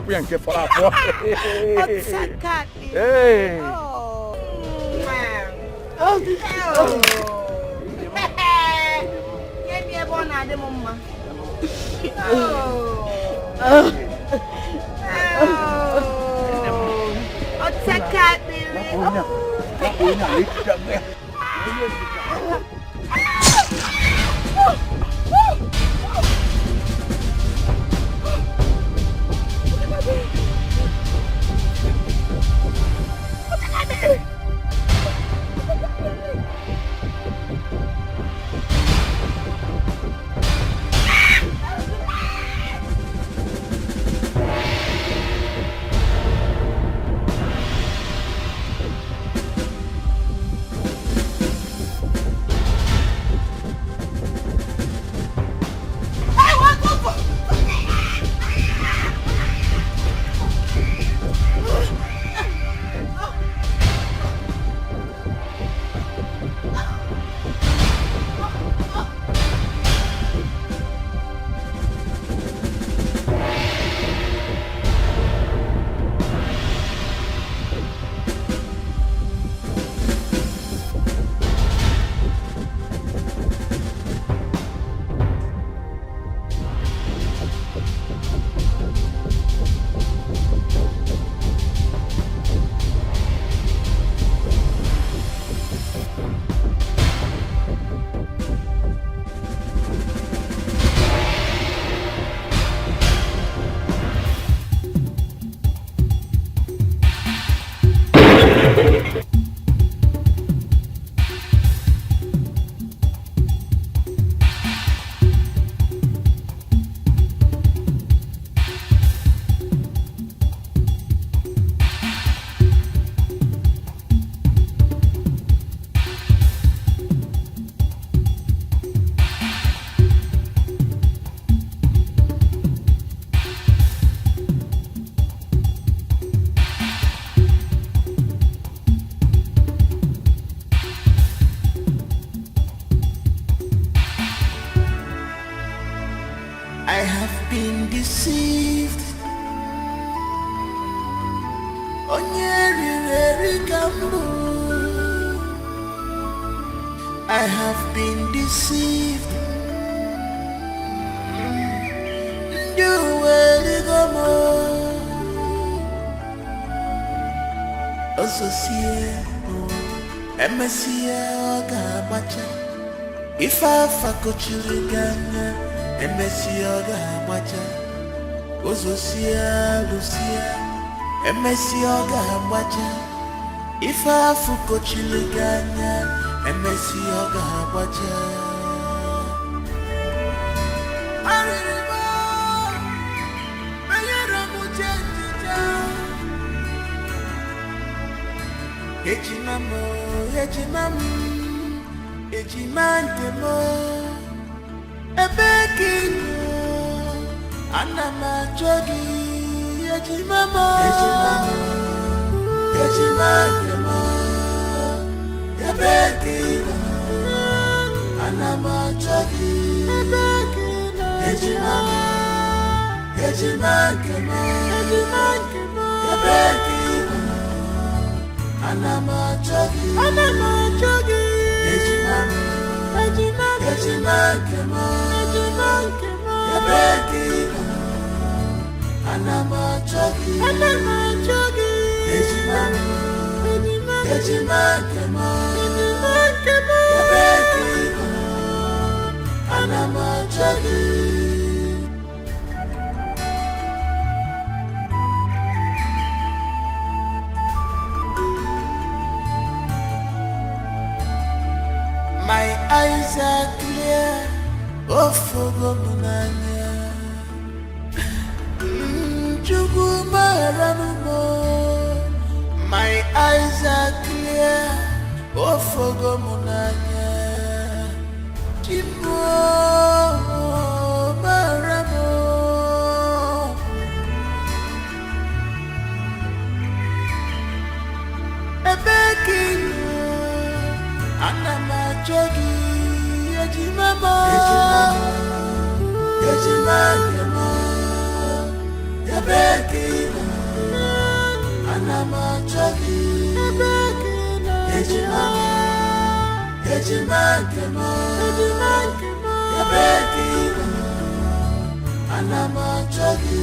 Hey. I have been deceived. I have been deceived. If I fuck children, Emesioga Macha, Ozosia, Lucia, Emesioga Macha. If I fuck children, Emesioga Macha. Ejimamo, Ejimantemo, Ebekino, Anama Jogi, Ejimamo, Ejimantemo, Ebekino, Anama Jogi, Ejimamo, Ejimantemo, Ebekino, Anama Jogi, Ejimamo, Ejimantemo, Ebekino, Anama Jogi, Ejimamo, Ejimantemo, Ebekino, Anama Jogi. My eyes are clear, oh Fogomunanya. My eyes are clear, oh Fogomunanya. Chimo Maramo. Ebekino, Anama Jogi, Ejimamo, Ejimamo, Ebekino, Anama Jogi, Ejimamo, Ejimamo, Ebekino, Anama Jogi,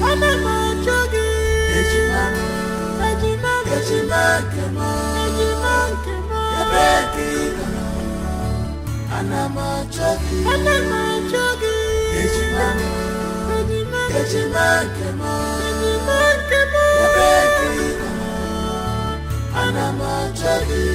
Ejimamo, Ejimamo, Ebekino, Anama Jogi, Ejimamo, Ejimamo, Ebekino, Anama Jogi.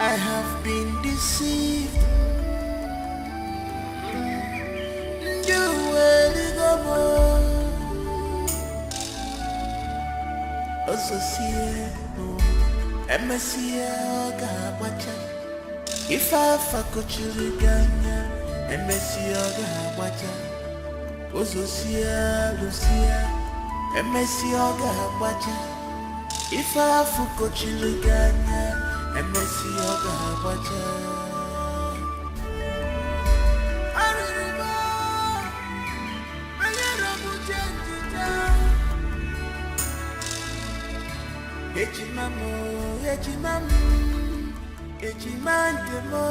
I have been deceived. You will go more. Associate, MSCA, Gabacha. If I fuck you, MSCA, Gabacha. Associate, Lucia, MSCA, Gabacha. If I fuck you, MSCA, Gabacha. Ejimandemo,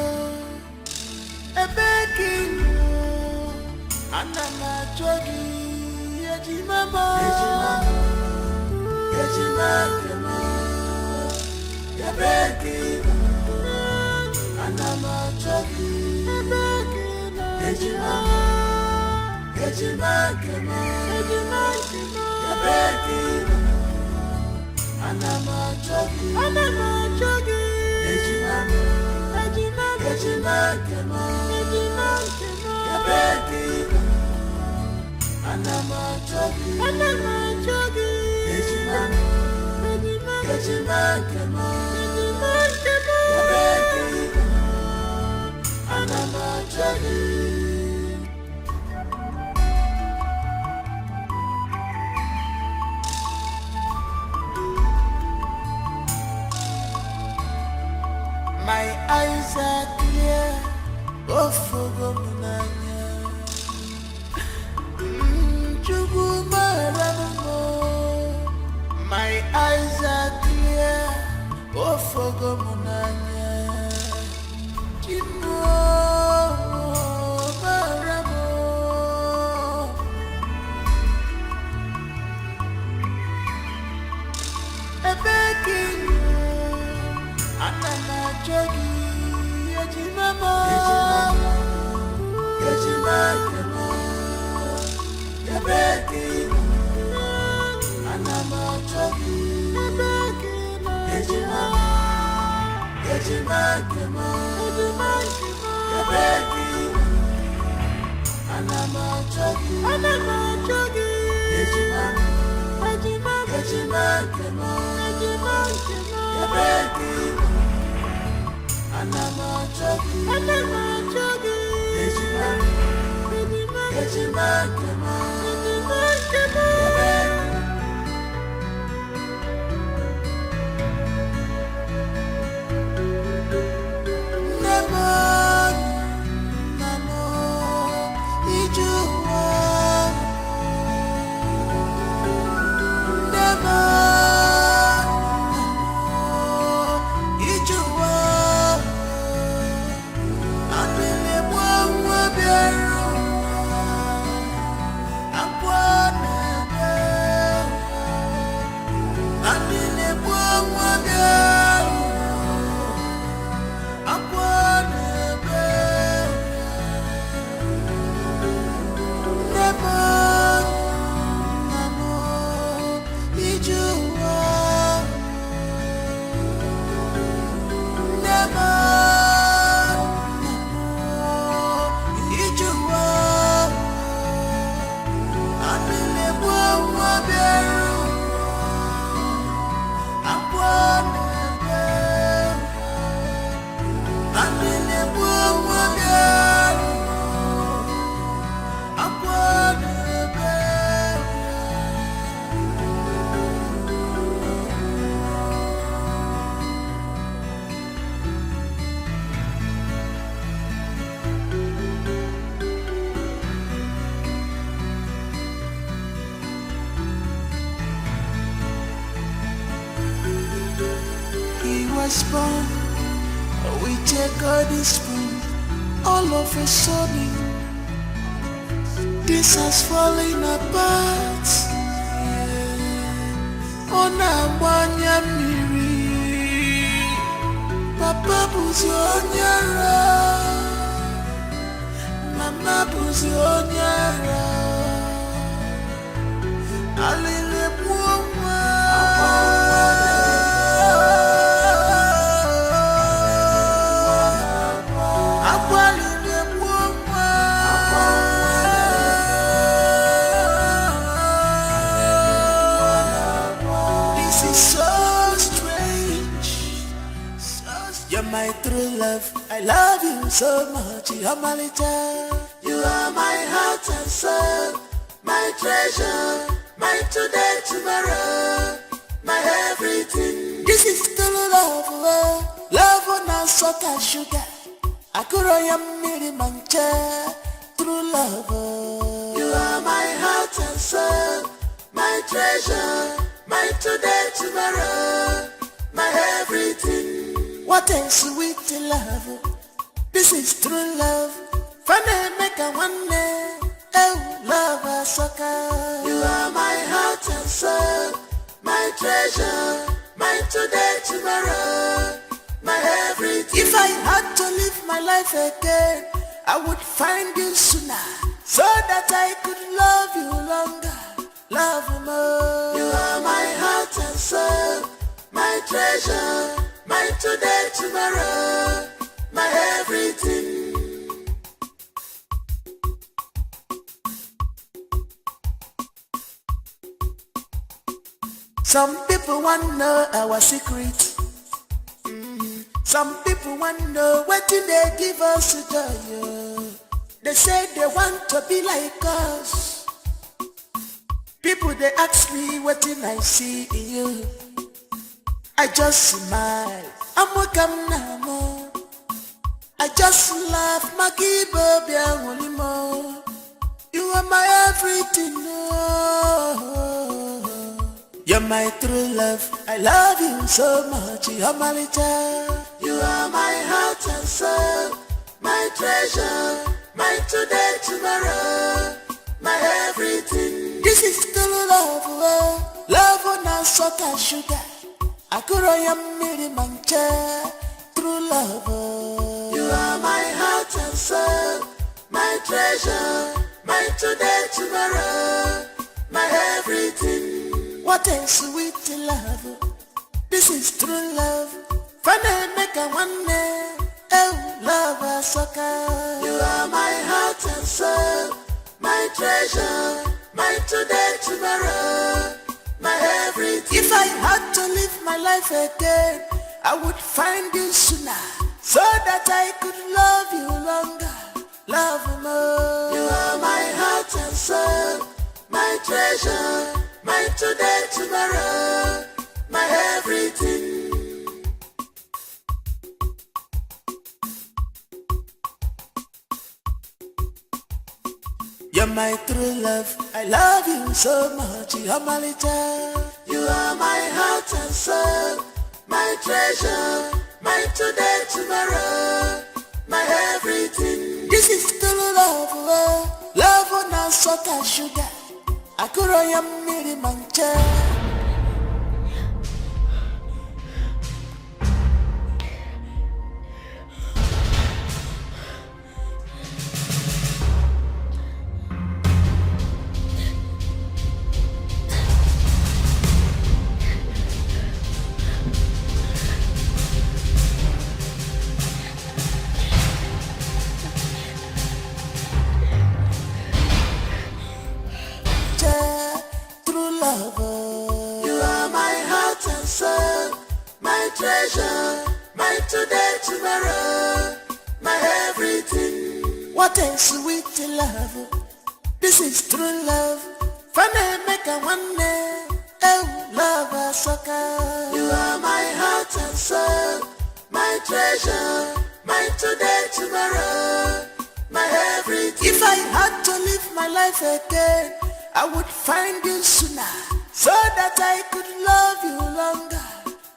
Ebekino, Anama Jogi, Ejimamo, Ejimandemo, Ebekino, Anama Jogi, Ejimamo, Ejimandemo, Ebekino, Anama Jogi, Ejimamo, Ejimandemo, Ebekino, Anama Jogi, Ejimamo, Ejimandemo, Ebekino, Anama Jogi. My eyes are clear, oh for my eyes are clear, oh for Jogi, Ejimamo, Ejimandemo, Ebekino, Anama Jogi, Ejimamo, Ejimandemo, Ebekino, Anama Jogi, Ejimamo, Ejimandemo, Ebekino, Anama Jogi, Ejimamo, Ejimandemo, Born with a golden spoon. All of a sudden this has fallen apart. Onabanya miri, Papa Buzionyara, Mama Buzionyara, Alele Buoma. my true love. I love you so much. You're my little. You are my heart and soul, my treasure, my today, tomorrow, my everything. This is true love, love on a salt and sugar. Akuroyam miri mancha, true love. You are my heart and soul, my treasure, my today, tomorrow, my everything. What a sweet love. This is true love. Funny make a one day. Oh, love a sucker. You are my heart and soul, my treasure, my today, tomorrow, my everything. If I had to live my life again, I would find you sooner, so that I could love you longer, love you more. You are my heart and soul, my treasure, my today, tomorrow, my everything. Some people want to know our secret. Some people want to know what do they give us to do. They say they want to be like us. People they ask me what did I see in you. I just smile. I'm welcome now. I just laugh. Maki baby, you are my everything. You're my true love. I love you so much. You're my little. You are my heart and soul, my treasure, my today, tomorrow, my everything. This is true love, love on a salt and sugar. Akuroyam miri mancha, true love. You are my heart and soul, my treasure, my today, tomorrow, my everything. What a sweet love. This is true love. Funny make a one day. Oh, love a sucker. You are my heart and soul, my treasure, my today, tomorrow, my everything. If I had to live my life again, I would find you sooner, so that I could love you longer, love you more. You are my heart and soul, my treasure, my today, tomorrow, my everything. You're my true love. I love you so much. You're my little. You are my heart and soul, my treasure, my today, tomorrow, my everything. This is true love, love on a salt and sugar. Akuroyam miri mancha. Treasure, my today, tomorrow, my everything. What a sweet love. This is true love. Funny make a one day. Oh, love a sucker. You are my heart and soul, my treasure, my today, tomorrow, my everything. If I had to live my life again, I would find you sooner, so that I could love you longer,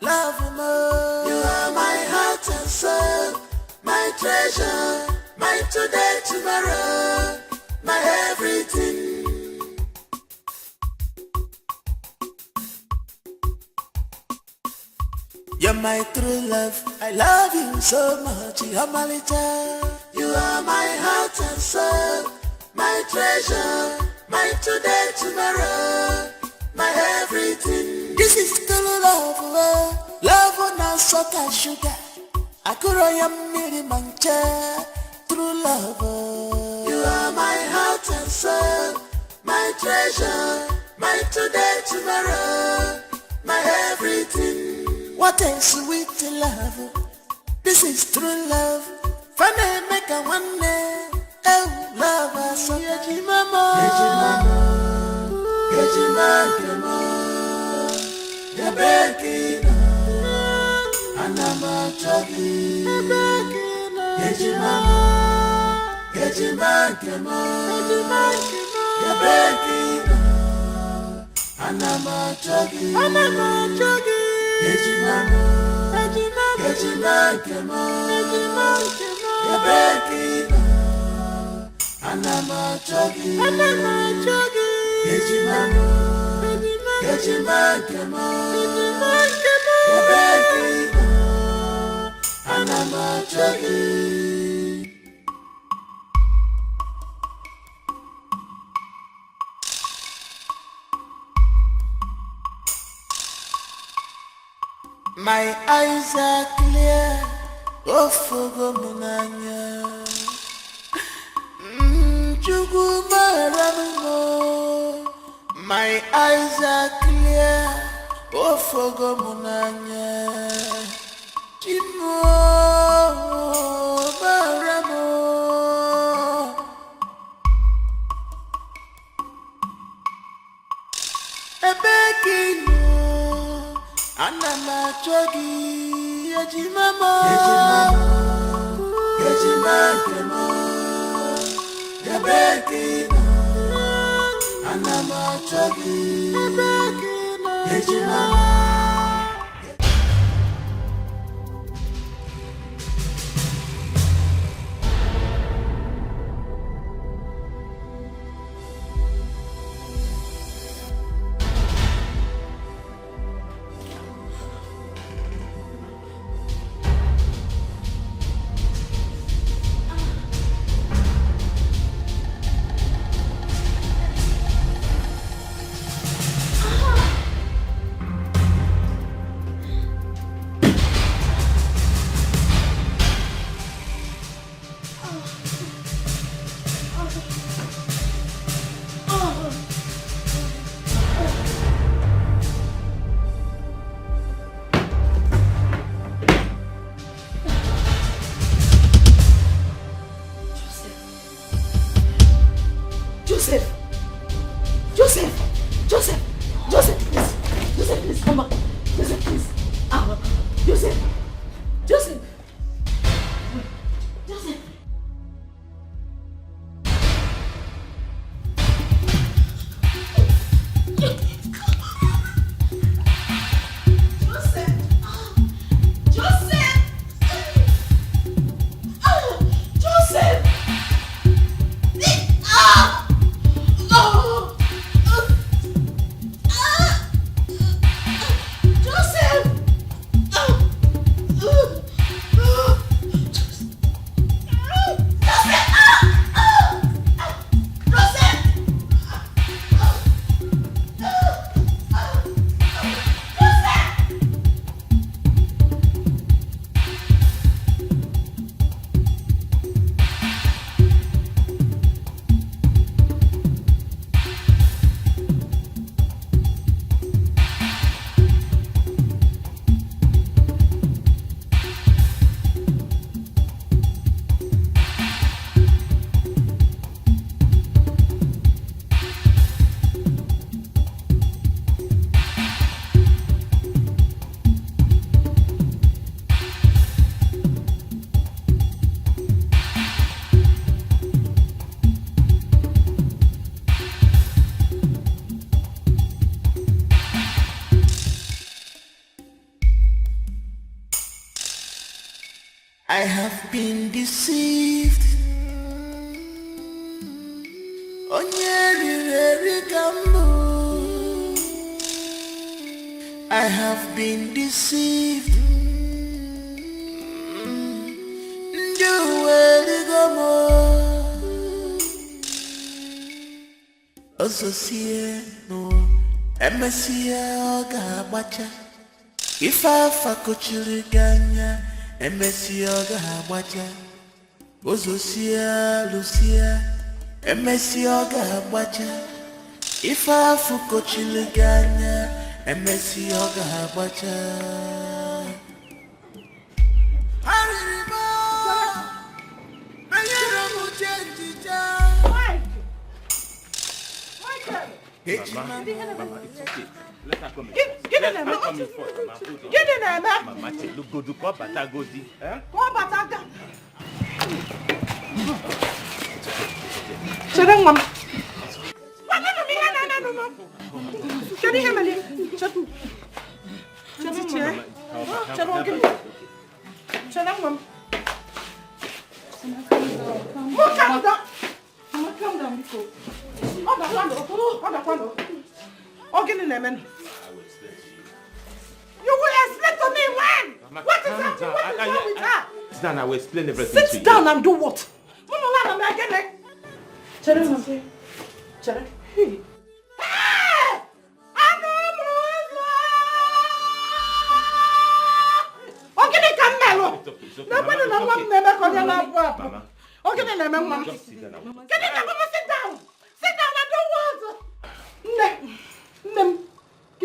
love you more. You are my heart and soul, my treasure, my today, tomorrow, my everything. You're my true love. I love you so much. You're my little. You are my heart and soul, my treasure, my today, tomorrow, my everything. This is true love, love on a salt and sugar. Akuroyam miri mancha, true love. You are my heart and soul, my treasure, my today, tomorrow, my everything. What a sweet love. This is true love. Funny make a one day. Oh, love, so Yajimama. Yajimama. Yabekina. Anama Chogi. Yajimama. Yajimama. Yabekina. Anama Chogi. Yajimama. Yajimama. Yabekina. Anama Chogi. Yajimama. Yajimama. Yabekina. Anama Chogi. My eyes are clear, oh fogo munanya. My eyes are clear, oh fogo munanya. Chimo baramo. Ebekino. Anama Chogi, Yajimama, Yajimama, Yabekina, Anama Chogi, Yajimama. I have been deceived. I have been deceived. No, Emesia Gabacha. If I fakochiriganya, Emesia Gabacha. Ozosia Lucia, Emesia Gabacha. If I fakochiriganya, Emesia Gabacha. Mama, it's okay. Let her come in. Get Let in her there, come in first, Mama. Hold on. Get in there, man. Mama, look good. Go bata go di. Go bata. Sedang mam. No. Jadi hamali. Chatu. Sedang mam. Calm down. Calm down, before. Ada kwando. Okay, man. You will explain to me when. Mama, What is happening? What is wrong with her? Sit down, I will explain everything to you. Sit down and do what? Mama, I'm again. Chere. Hey!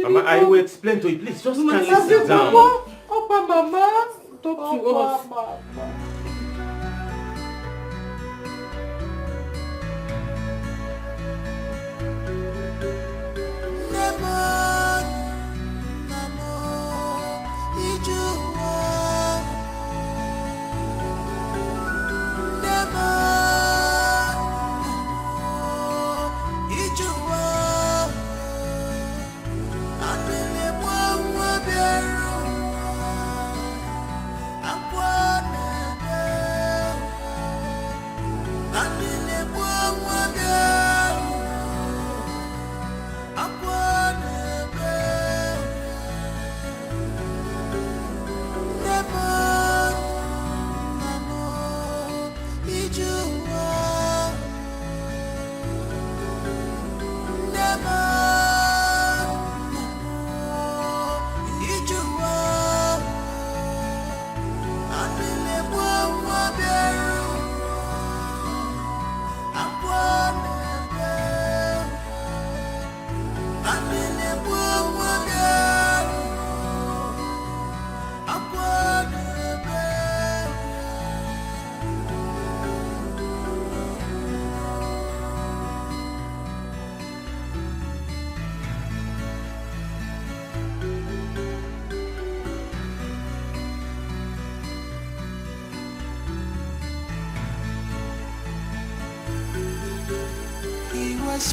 Mama, I will explain to you. Please, just kindly sit down. Mama, talk to us.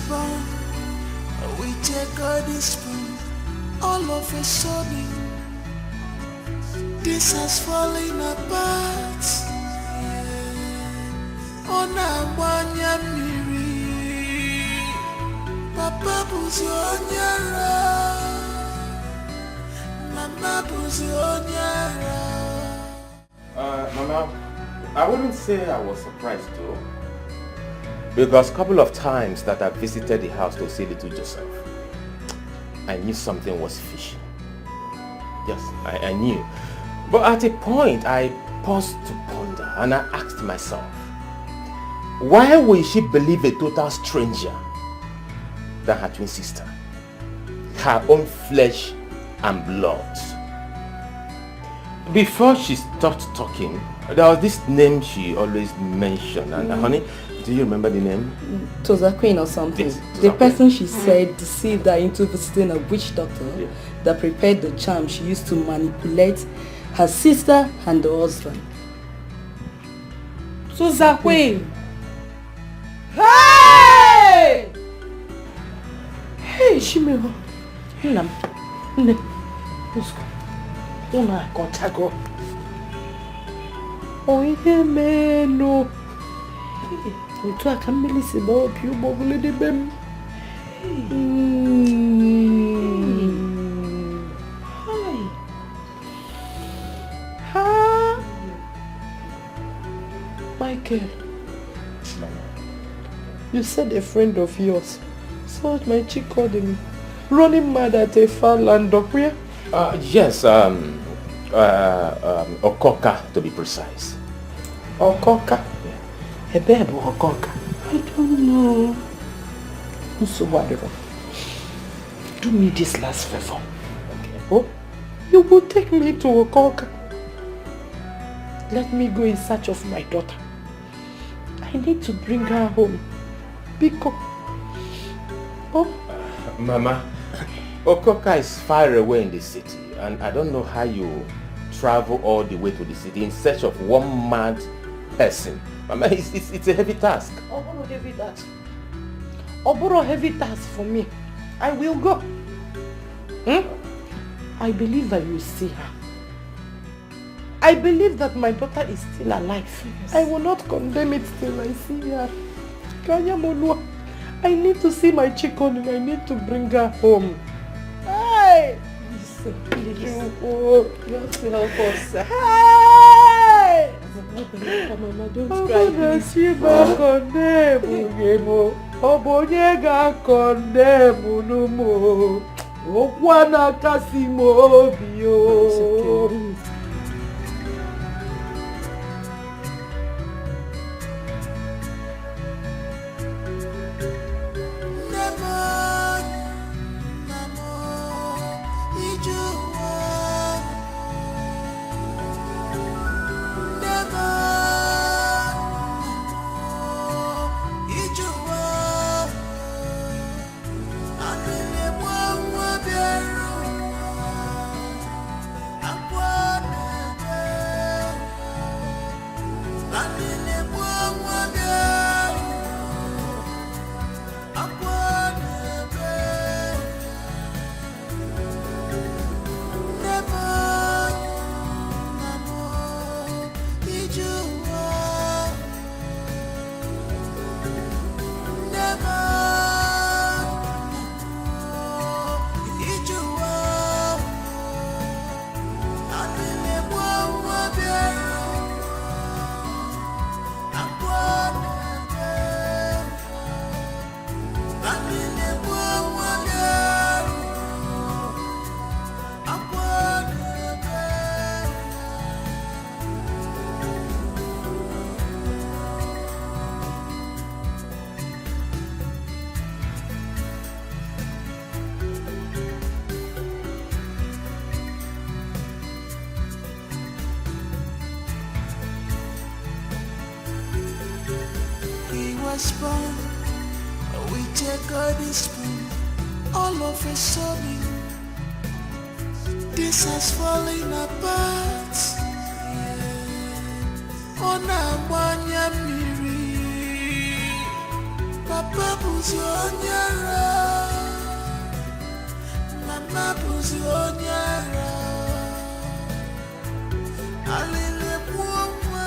Born with a golden spoon. All of a sudden, this has fallen apart. On a one-year miri, Papa buzi onyara, Mama buzi onyara. Mama, I wouldn't say I was surprised though. Because a couple of times that I visited the house to see little Joseph, I knew something was fishy. Yes, I knew. But at a point, I paused to ponder and I asked myself, why will she believe a total stranger than her twin sister? Her own flesh and blood. Before she stopped talking, there was this name she always mentioned. And honey, do you remember the name? Toza Queen or something. Yes, the person she said deceived her into visiting a witch doctor that prepared the charm she used to manipulate her sister and the husband. Toza Queen! Hey! Hey, Shimiro. Nne, let's go. Una kotago. Oh, yeah, man, no. Otu aka mmiri si ba opi ugbo bulidi bem. Ha. Michael. You said a friend of yours saw my chick called him running mad at a far land of where? Yes, Okoka to be precise. Okoka? A babe or Okoka? I don't know. So whatever. Do me this last favor. Okay. Oh, you will take me to Okoka. Let me go in search of my daughter. I need to bring her home. Because... Oh. Mama, Okoka is far away in the city, and I don't know how you travel all the way to the city in search of one mad person. Mama, it's a heavy task. Oboro heavy task. Oboro heavy task for me. I will go. I believe I will see her. I believe that my daughter is still alive. Yes. I will not condemn it till I see her. I need to see my chicken and I need to bring her home. Hey! Please. You have to help us. Hey! Mama, don't cry, please. Born with a golden spoon. All of a sudden, this has fallen apart. On a one-year miri, Papa Buzi Onyara, Mama Buzi Onyara, Alile Puma.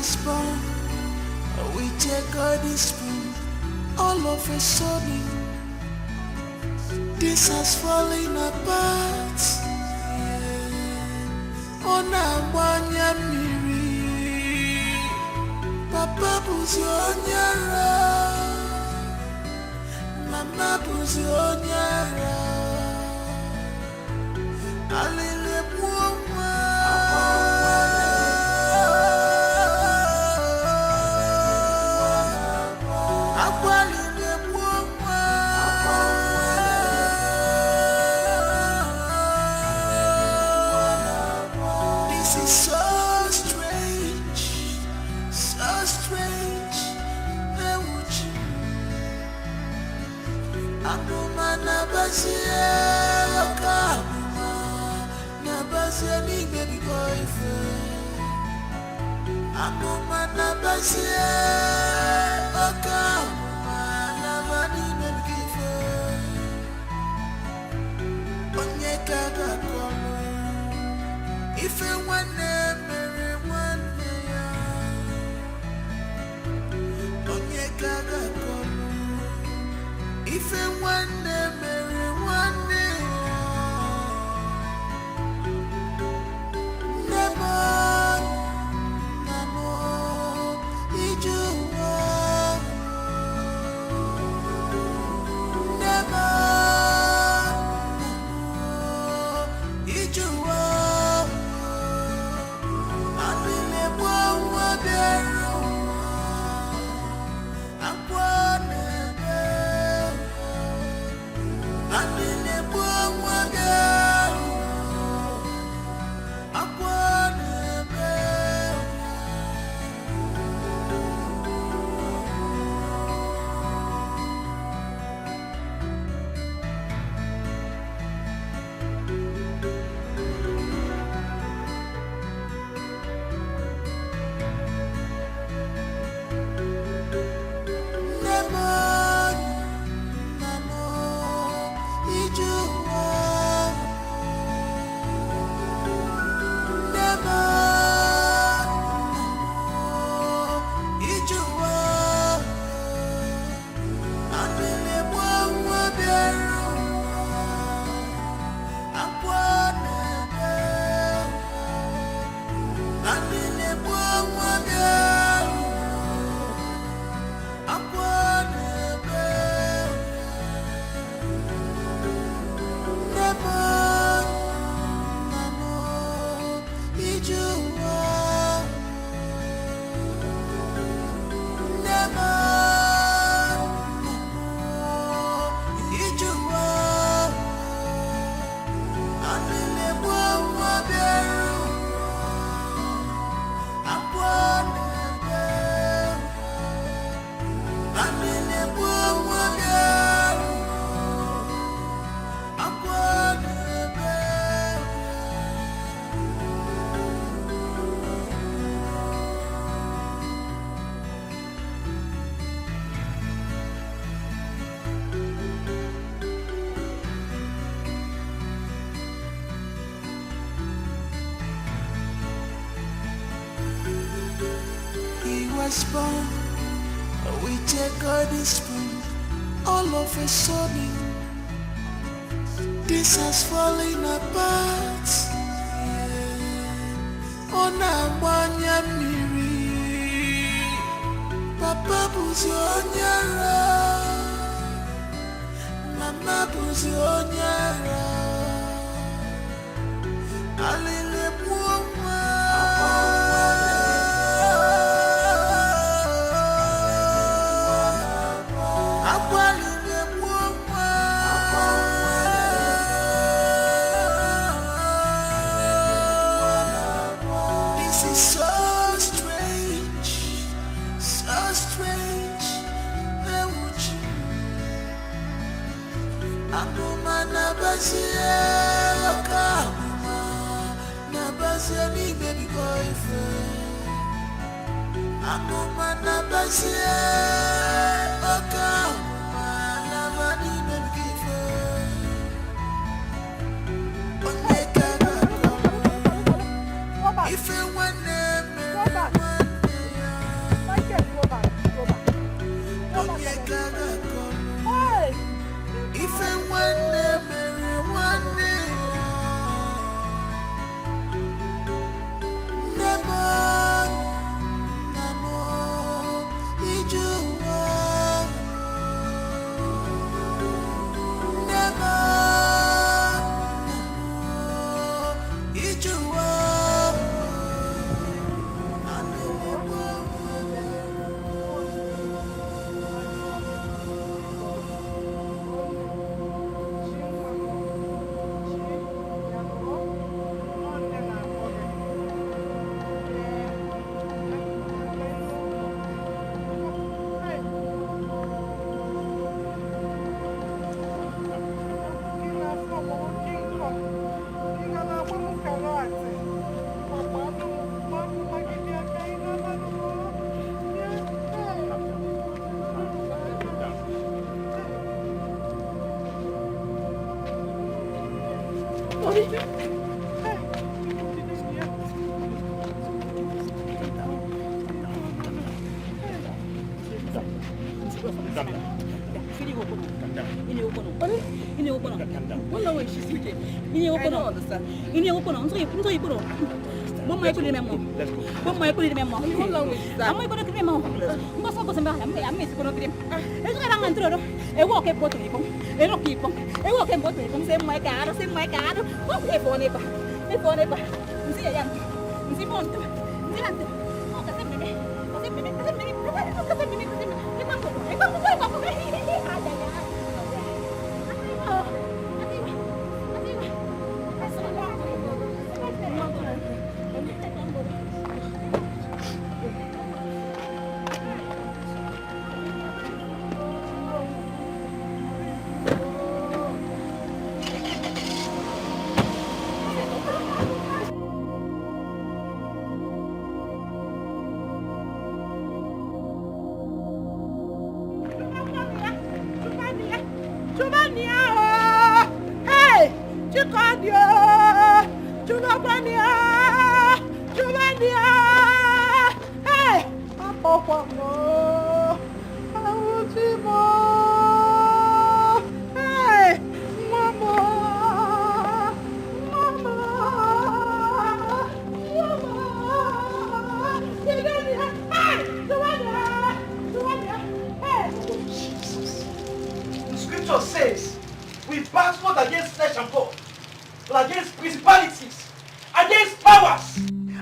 was born with a golden spoon. All of a sudden, this has fallen apart. On a one-year mirror, Papa was on your Mama was on your this is so strange, so strange. Akuma nabasia, akuma nabasia ni baby boyfriend. Akuma nabasia, akuma nabani baby boyfriend. Onye kaga kono, ife wane mere wane ya. Onye kaga kono, ife wane mere wane ya. Nemo, nemo, ijuwa. Nemo, nemo, ijuwa. Abile mwa bero, akwane bero. Abile mwa bero, akwane bero. Nemo, nemo, ijuwa. Nemo, nemo, ijuwa. Abile mwa bero, akwane bero. Abile mwa bero, akwane bero. Nemo, nemo, ijuwa. Nemo, nemo, ijuwa. Abile mwa bero, akwane bero. Abile mwa bero, akwane bero. He was born with a golden spoon. All of a sudden, this has fallen apart. On a one-year mirror, Papa was on your Mama was on your Alile this is so strange, so strange. Akuma nabasia, akuma nabasia ni baby boyfriend. Akuma nabasia, akuma nabani baby boyfriend. Onye kaga kono, ife wane mere wane ya.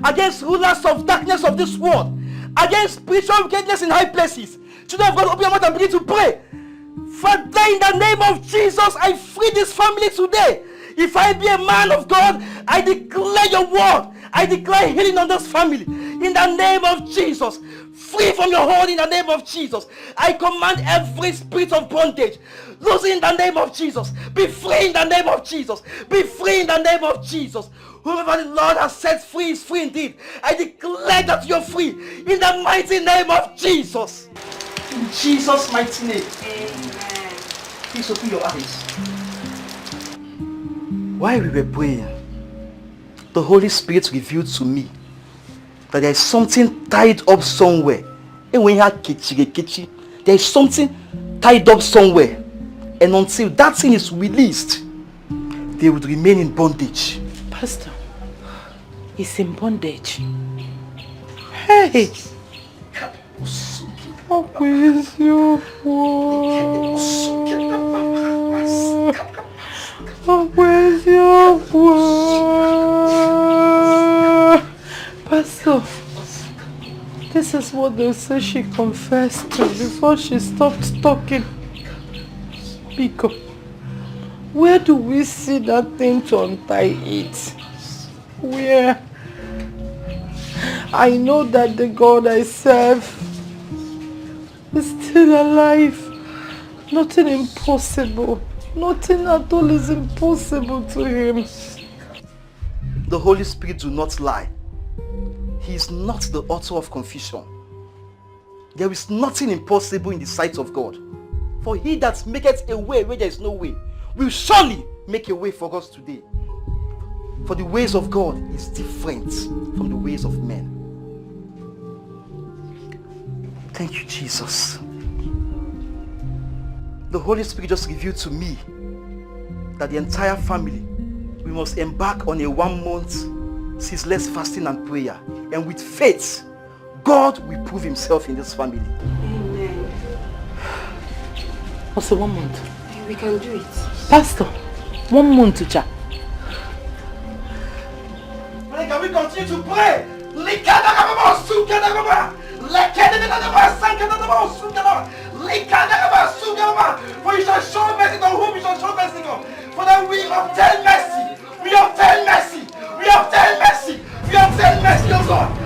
Against rulers of darkness of this world, against spiritual wickedness in high places. Children of God, open your mouth and begin to pray. Father, in the name of Jesus, I free this family today. If I be a man of God, I declare your word. I declare healing on this family. In the name of Jesus. Free from your hold in the name of Jesus. I command every spirit of bondage. Lose in the name of Jesus. Be free in the name of Jesus. Be free in the name of Jesus. Whoever the Lord has set free is free indeed. I declare that you're free in the mighty name of Jesus. In Jesus' mighty name. Amen. Please open your eyes. While we were praying, the Holy Spirit revealed to me that there is something tied up somewhere. And when you have kichi, there is something tied up somewhere. And until that thing is released, they would remain in bondage. Pastor, he's in bondage. Hey! Oh, where's your word? Oh, where's your word? Pastor, this is what they say she confessed to before she stopped talking. Biko, where do we see that thing to untie it? Where? I know that the God I serve is still alive. Nothing impossible. Nothing at all is impossible to him. The Holy Spirit do not lie. He is not the author of confusion. There is nothing impossible in the sight of God. For he that maketh a way where there is no way will surely make a way for us today. For the ways of God is different from the ways of men. Thank you, Jesus. The Holy Spirit just revealed to me that the entire family, we must embark on a 1 month ceaseless fasting and prayer. And with faith, God will prove himself in this family. Amen. Also 1 month. We can do it. Pastor, 1 month to chat. Can we continue to pray? For you shall show mercy to whom you shall show mercy on. For that we obtain mercy. We obtain mercy. We obtain mercy. We obtain mercy, O God.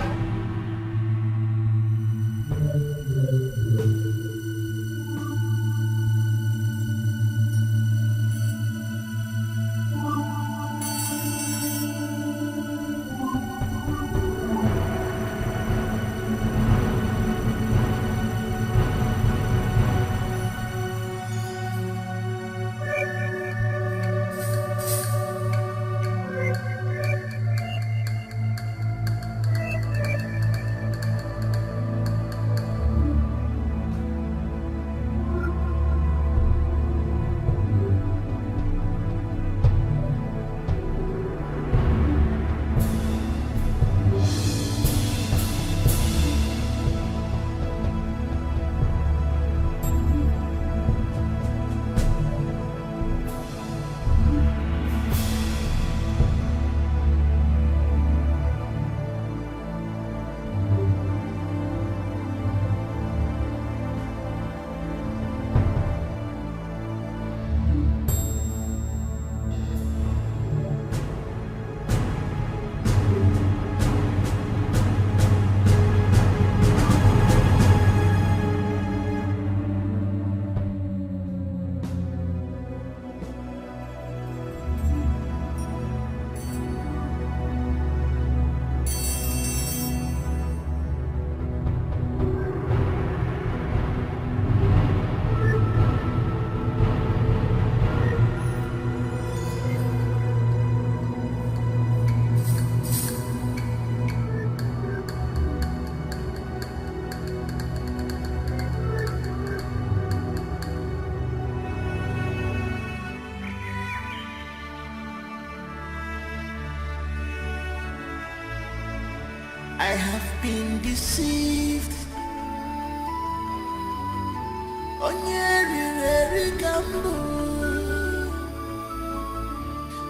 I have been deceived.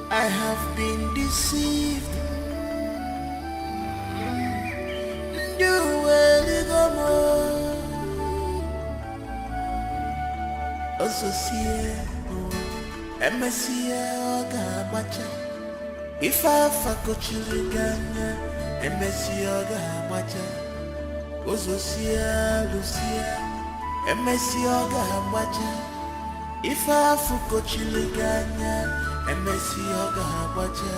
I have been deceived. If I fuck children, Emessioga Macha, Ozosia, Lucia, Emessioga Macha. If I fuck children, Emessioga Macha.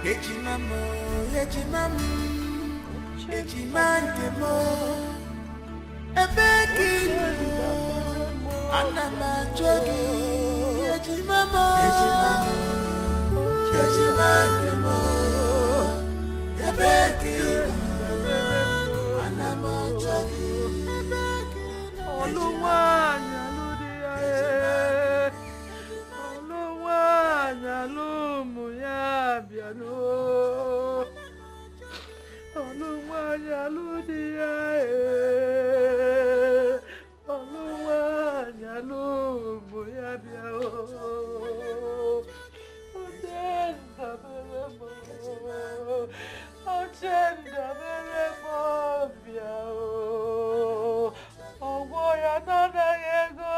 Ejimamo, Ejimantemo, Ebeki, Anama Jogi, Ejimamo, Ejimantemo, Ebeki, Anama Jogi, Oluwanya Lumuya Biano. Oluwanya Ludia, Oluwanya Lumuya Biao. Ochenda Beremo Biao. Ogoya Nana Yego,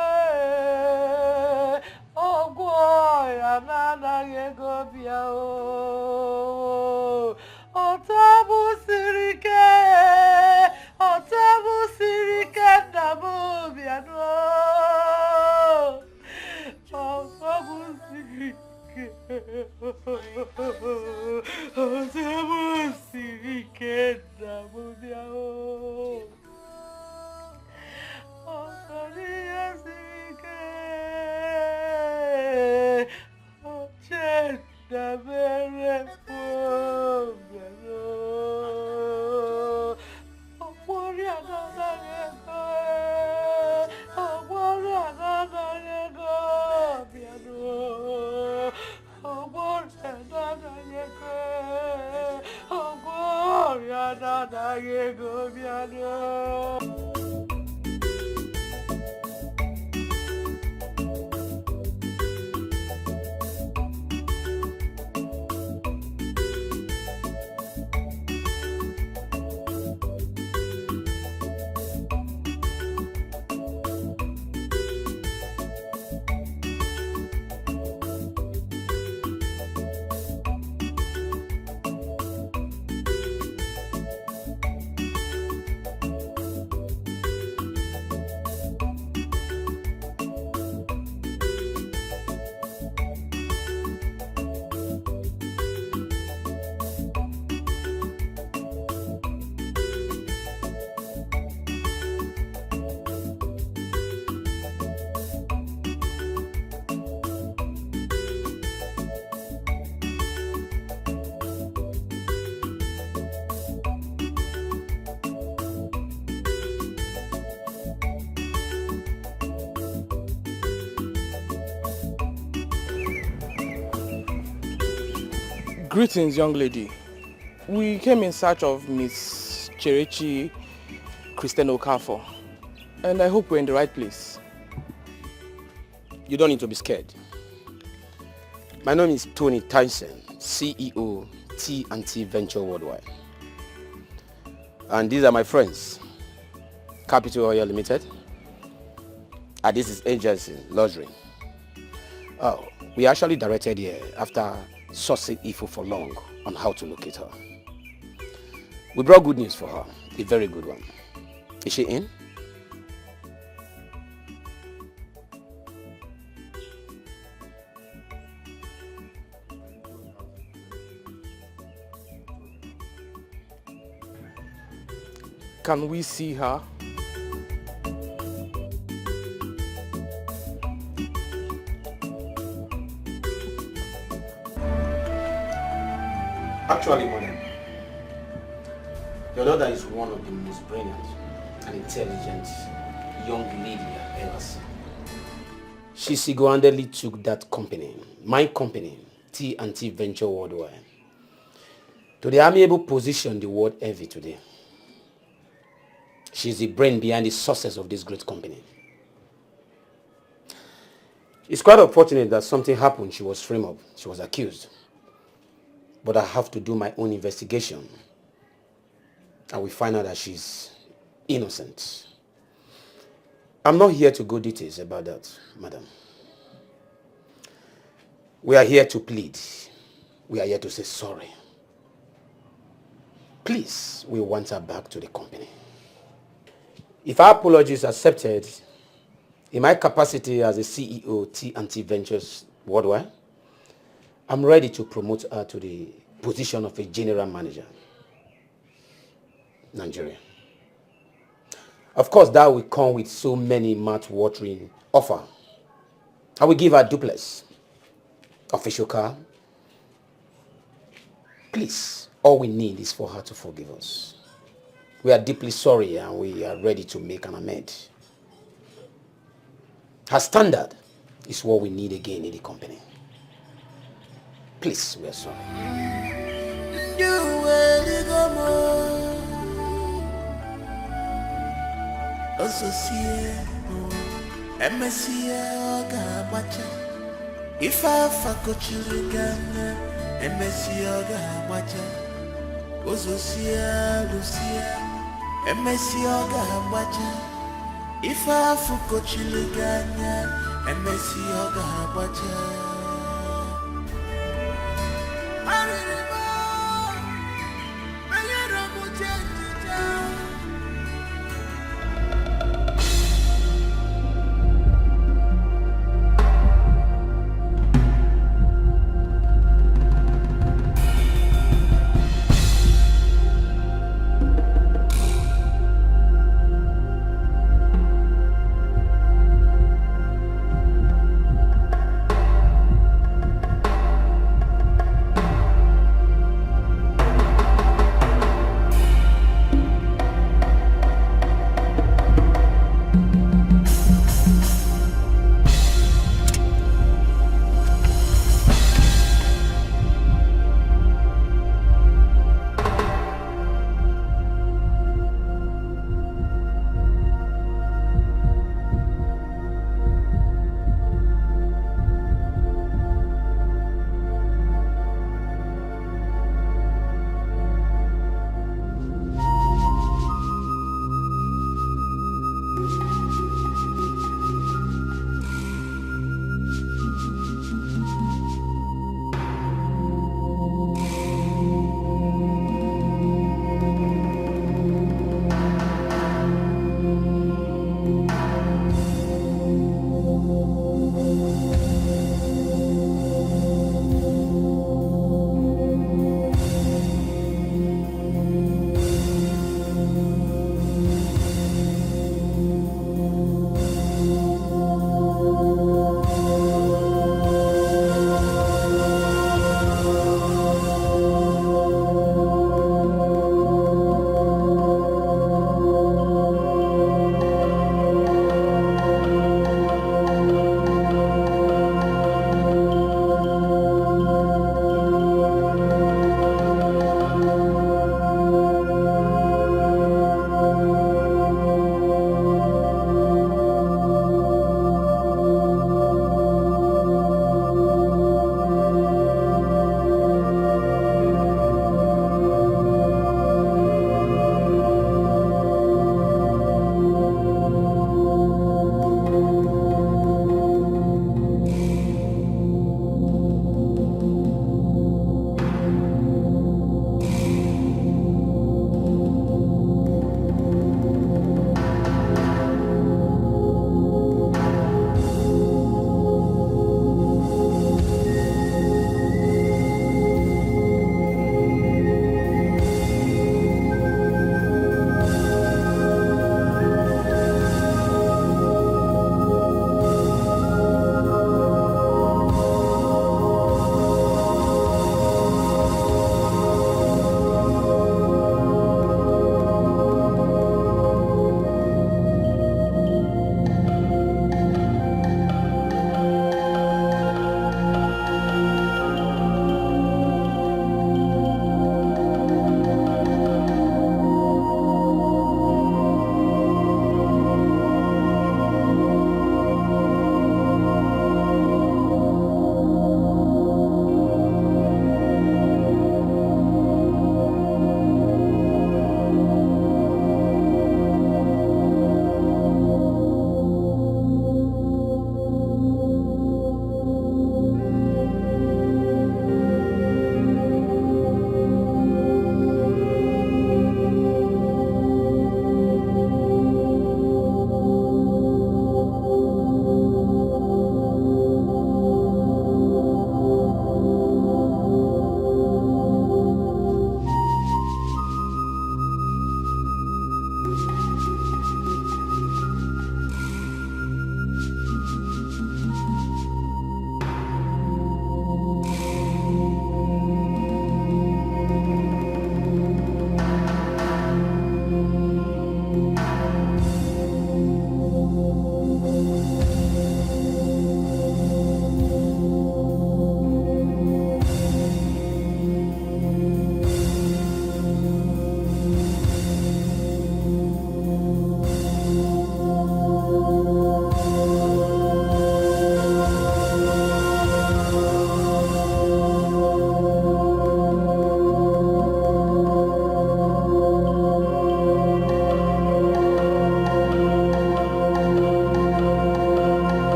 Ogoya Nana Yego Biao. Otabu Sirike Namu Biano. Otabu Sirike Namu Biao. Greetings, young lady. We came in search of Miss Cherechi Christian Okafor, and I hope we're in the right place. You don't need to be scared. My name is Tony Tyson, CEO, T&T Venture Worldwide. And these are my friends, Capital Oil Limited. And this is Agency, Luxury. Oh, we actually directed here after sourcing info for long on how to locate her. We brought good news for her, a very good one. Is she in? Can we see her? Actually, madam, your daughter is one of the most brilliant and intelligent young lady I've ever seen. She single-handedly took that company, my company, T&T Venture Worldwide, to the amiable position the world envy today. She's the brain behind the success of this great company. It's quite unfortunate that something happened. She was framed up. She was accused. But I have to do my own investigation. And we find out that she's innocent. I'm not here to go details about that, madam. We are here to plead. We are here to say sorry. Please, we want her back to the company. If our apology is accepted, in my capacity as the CEO T&T Ventures Worldwide, I'm ready to promote her to the position of a general manager, Nigeria. Of course, that will come with so many mouth-watering offer. I will give her a duplex, official car. Please, all we need is for her to forgive us. We are deeply sorry and we are ready to make an amend. Her standard is what we need again in the company. Please, we are sorry. If I fuck with you again, MSC Oga Macha, Ozosia, Lucia, MSC Oga Macha. If I fuck with you again, MSC Oga Macha.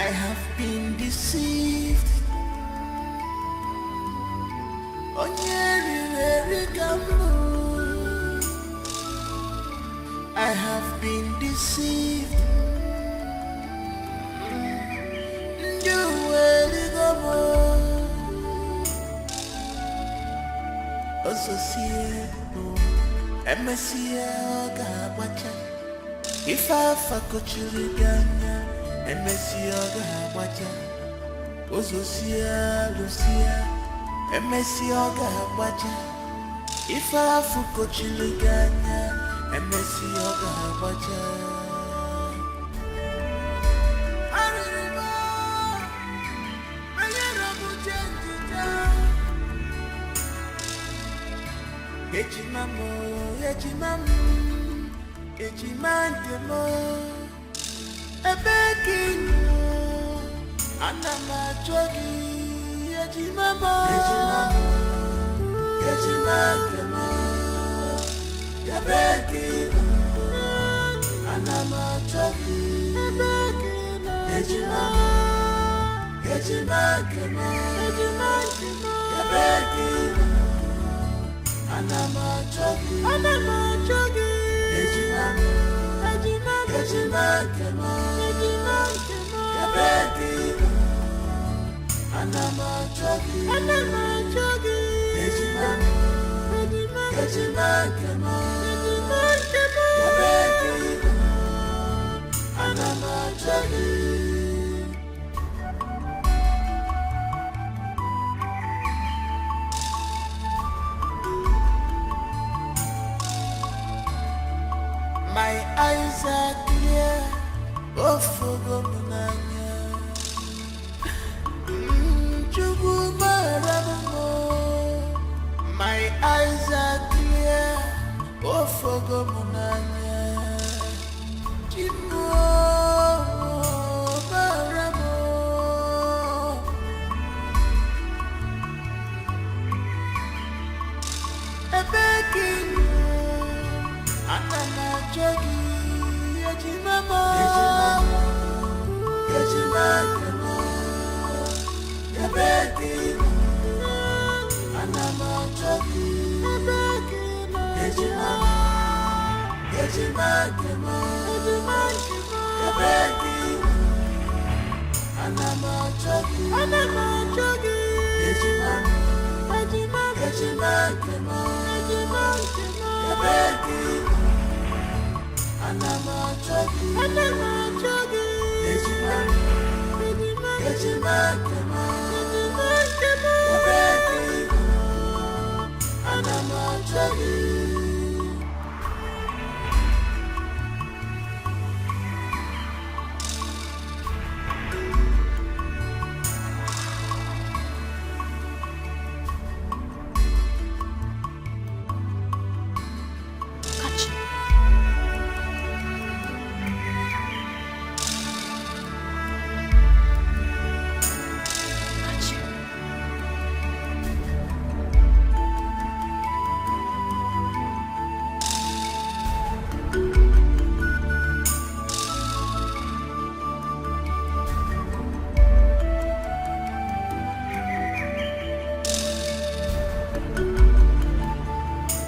have been deceived. I have been deceived. If I fakochiriganya, MSC Wacha, Ozosia, Lucia, MSC Wacha. If I fakochiriganya, MSC Wacha. Ejimandemo ebekinu anamachogi ejimandemo ebekinu anamachogi ejimandemo ebekinu anamachogi My eyes are clear, oh Fogomunanya. My eyes are clear, oh Fogomunanya. Chimo Baramo. Ebekinu Anamachogi Yajimamo Yajimamo Yabekinu Anamachogi Yajimamo Yajimamo Yabekinu Anamachogi Yajimamo Yajimamo Yabekinu Anamachogi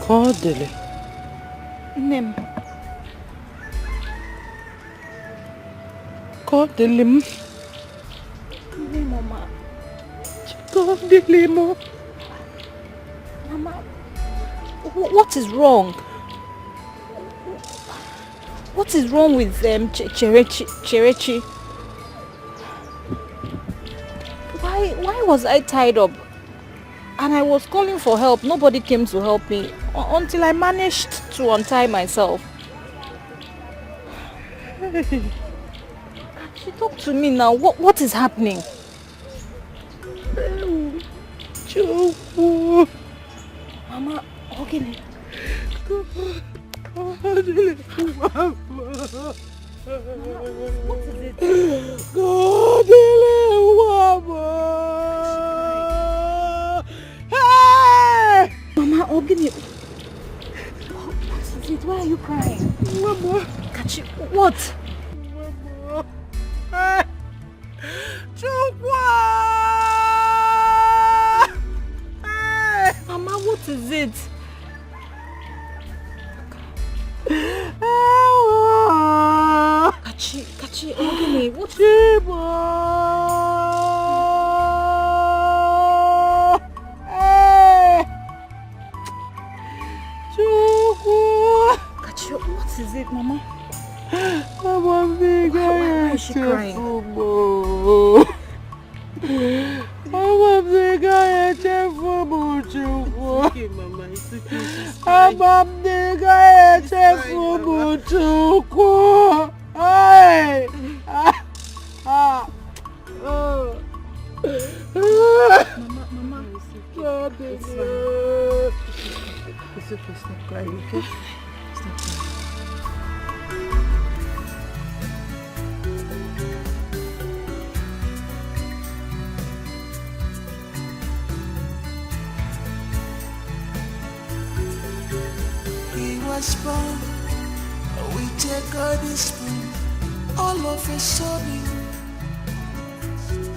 Kodele. Nem. Kodelim. Nem, Mama. Kodelimo. Mama, what is wrong? What is wrong with Cherechi? Why was I tied up? And I was calling for help. Nobody came to help me until I managed to untie myself. She talk to me now. What is happening? Mama, okay. What is it? Hey! Mama, Ogini. What is it? Why are you crying? Mama. Kachi, what? Mama, what is it? Kachi, Ogini, what? Kachi, what is it, Mama? Why is she crying? Okay, Mama, it's okay. Mama, it's fine. It's okay, stop crying, okay? Stop crying. He was born with a golden spoon. All of a sudden,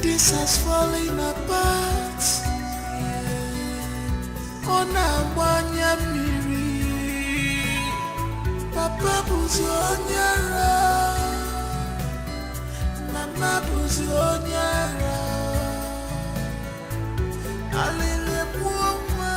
this has fallen apart. Onabanya miri, Papa buzi onyara, Mama buzi onyara. Alile puoma.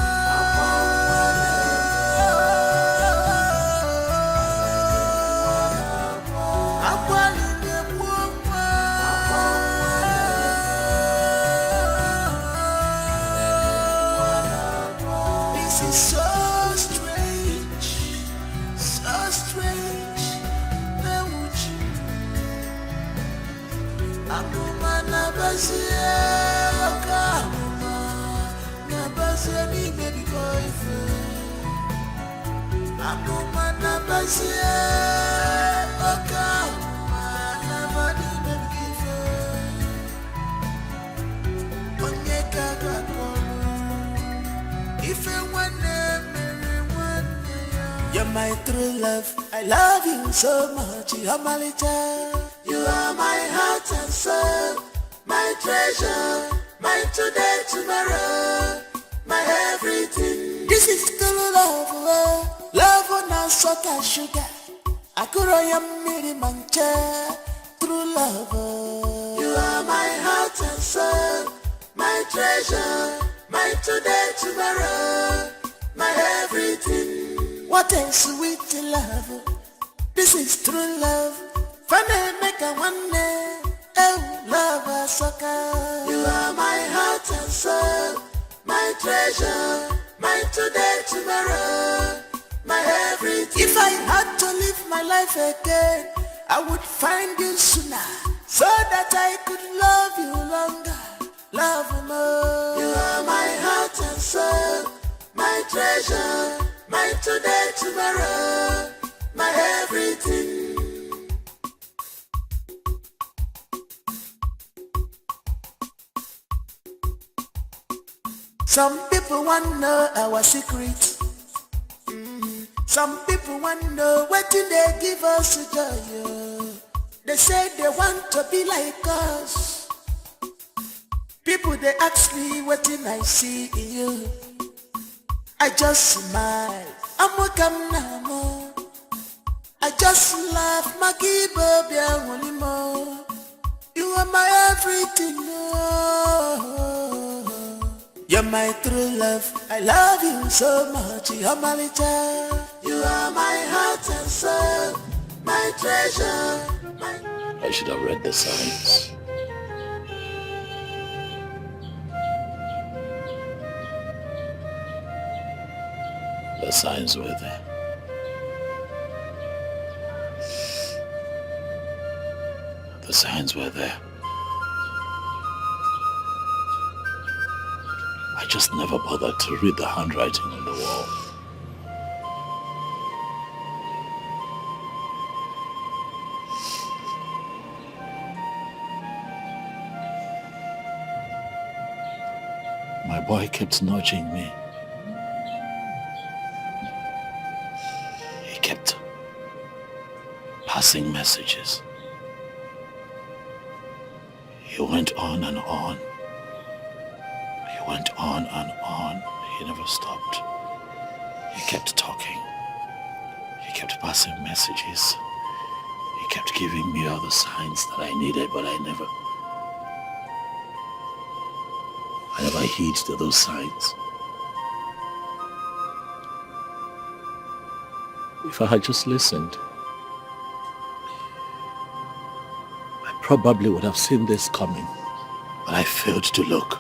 You're my true love, I love you so much, you're my little. You are my heart and soul, my treasure, my today, tomorrow, my everything. This is true love, love on our salt and sugar. I could miri mancha, true love. You are my heart and soul, my treasure, my today, tomorrow, my everything. What a sweet love, this is true love. Funny make a one day, oh love a sucker. You are my heart and soul, my treasure, my today, tomorrow, my everything. If I had to live my life again, I would find you sooner, so that I could love you longer, love more. You are my heart and soul, my treasure, my today, tomorrow, my everything. Some people want to know our secret. Some people want to know what do they give us joy. They say they want to be like us. People they ask me what did I see in you. I just smile. I'm a camera. I just laugh. Maggie Bobby and you are my everything. You're my true love. I love you so much. You're my little. You are my heart and soul, my treasure. I should have read the signs. The signs were there. The signs were there. I just never bothered to read the handwriting on the wall. My boy kept nudging me. He kept passing messages. He went on and on. He went on and on. He never stopped. He kept talking. He kept passing messages. He kept giving me all the signs that I needed, but I never heed to those signs. If I had just listened, I probably would have seen this coming, but I failed to look.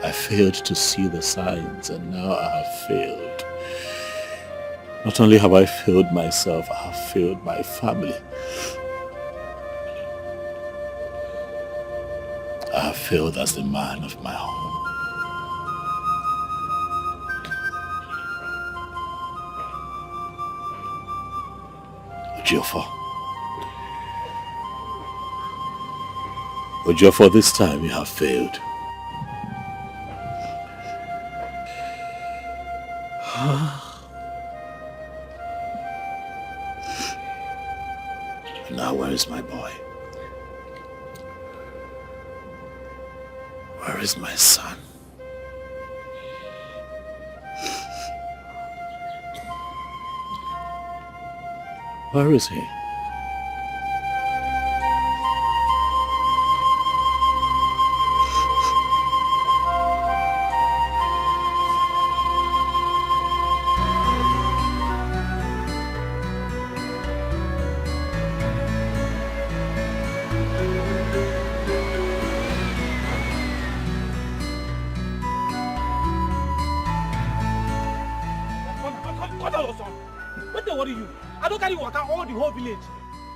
I failed to see the signs, and now I have failed. Not only have I failed myself, I have failed my family. I have failed as the man of my home. Ejiofor, this time you have failed. Now where is my boy? Where is my son? Where is he?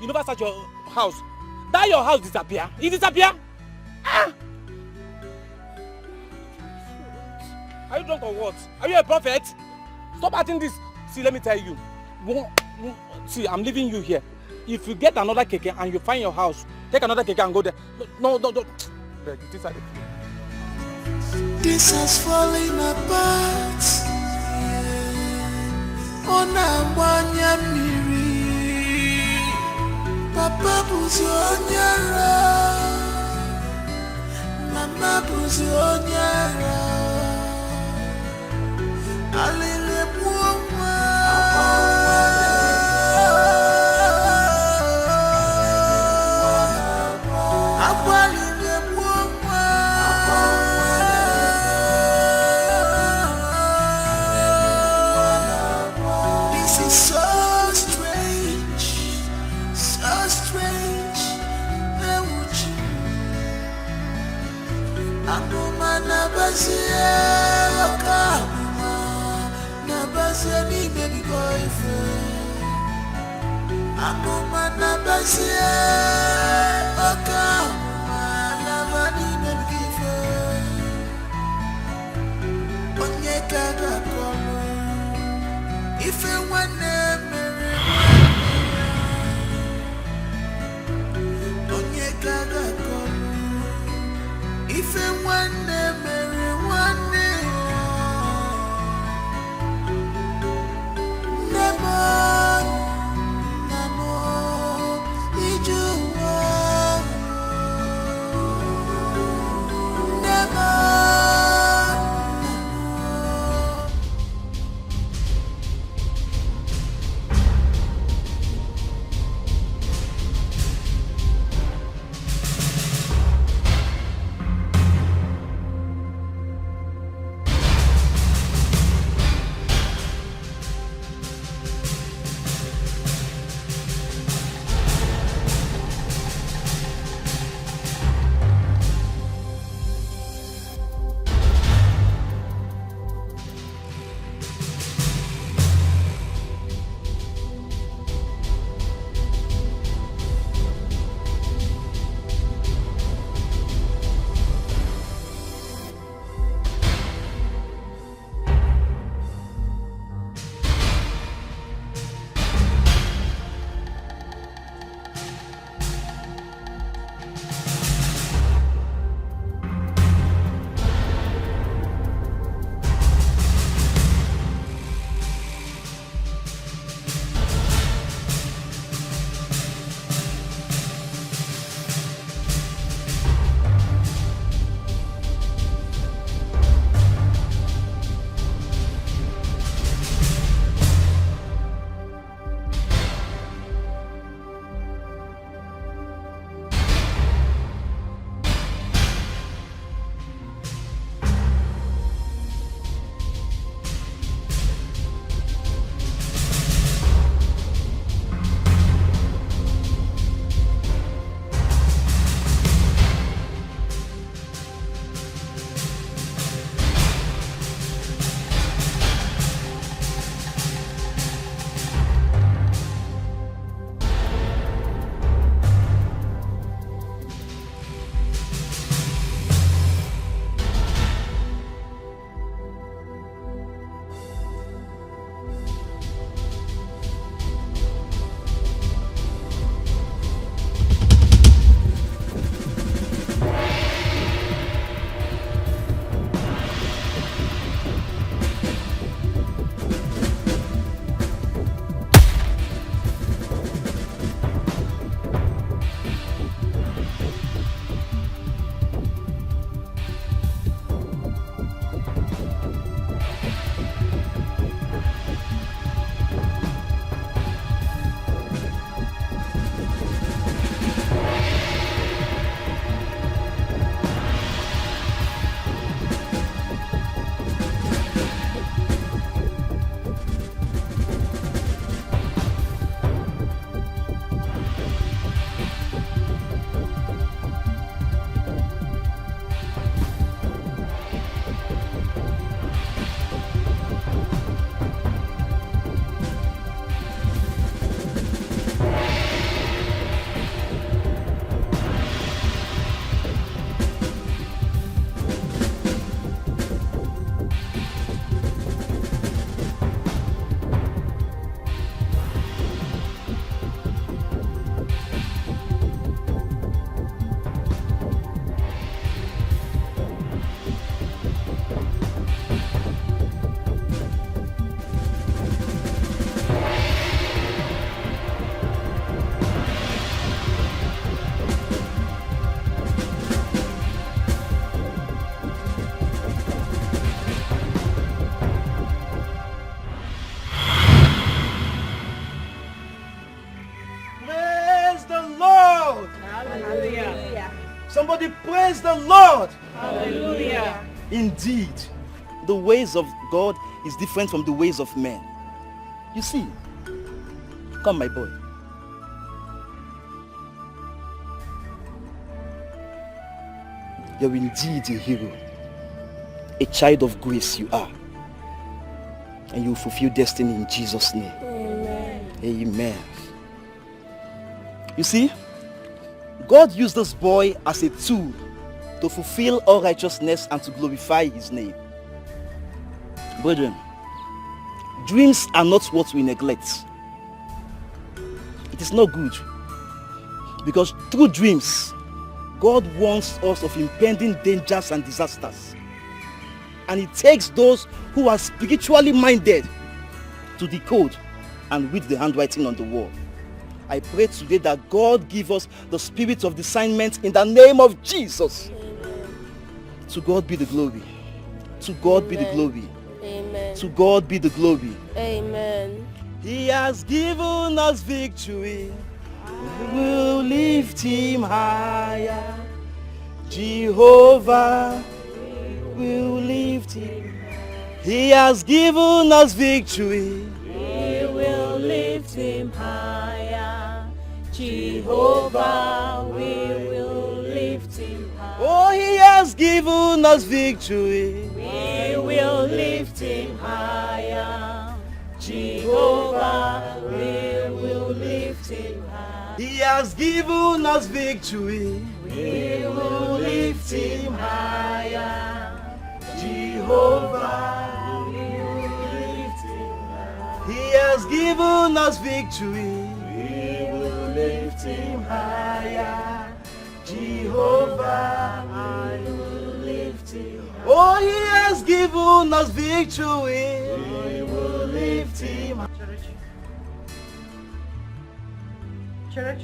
You never search your house. That your house disappear. It disappear. Ah! Are you drunk or what? Are you a prophet? Stop acting this. See, let me tell you. See, I'm leaving you here. If you get another keke and you find your house, take another keke and go there. No. This has fallen apart. Onabanya miri. Papa buzi onyara, Mama buzi onyara. Alele buoma, Akwalele buoma. This is so strange. So strange, Akuma nabasia, Akuma nabasia ni baby boyfriend. Akuma nabasia, Akuma nabani baby boyfriend. Onyeka gakono, ife wane mere. Gaga kono, if it one memory one day, Namo, Ijuwa, Namo. Somebody praise the Lord. Hallelujah. Indeed, the ways of God is different from the ways of men. You see, come my boy. You're indeed a hero. A child of grace you are. And you will fulfill destiny in Jesus' name. Amen. Amen. You see, God used this boy as a tool to fulfill all righteousness and to glorify his name. Brethren, dreams are not what we neglect. It is not good. Because through dreams, God warns us of impending dangers and disasters. And it takes those who are spiritually minded to decode and read the handwriting on the wall. I pray today that God give us the spirit of discernment in the name of Jesus. Amen. To God be the glory. To God be the glory. Amen. To God be the glory. Amen. He has given us victory. We will lift him higher. Jehovah will lift him. He has given us victory. We will lift him higher. Jehovah, we will lift him higher. Oh, he has given us victory. We will lift him higher. Jehovah, we will lift him higher. He has given us victory. We will lift him higher. Jehovah, we will lift him higher. he has given us victory. We will lift him higher. Jehovah, I will lift him higher. oh, he has given us victory. We will lift him higher. Church.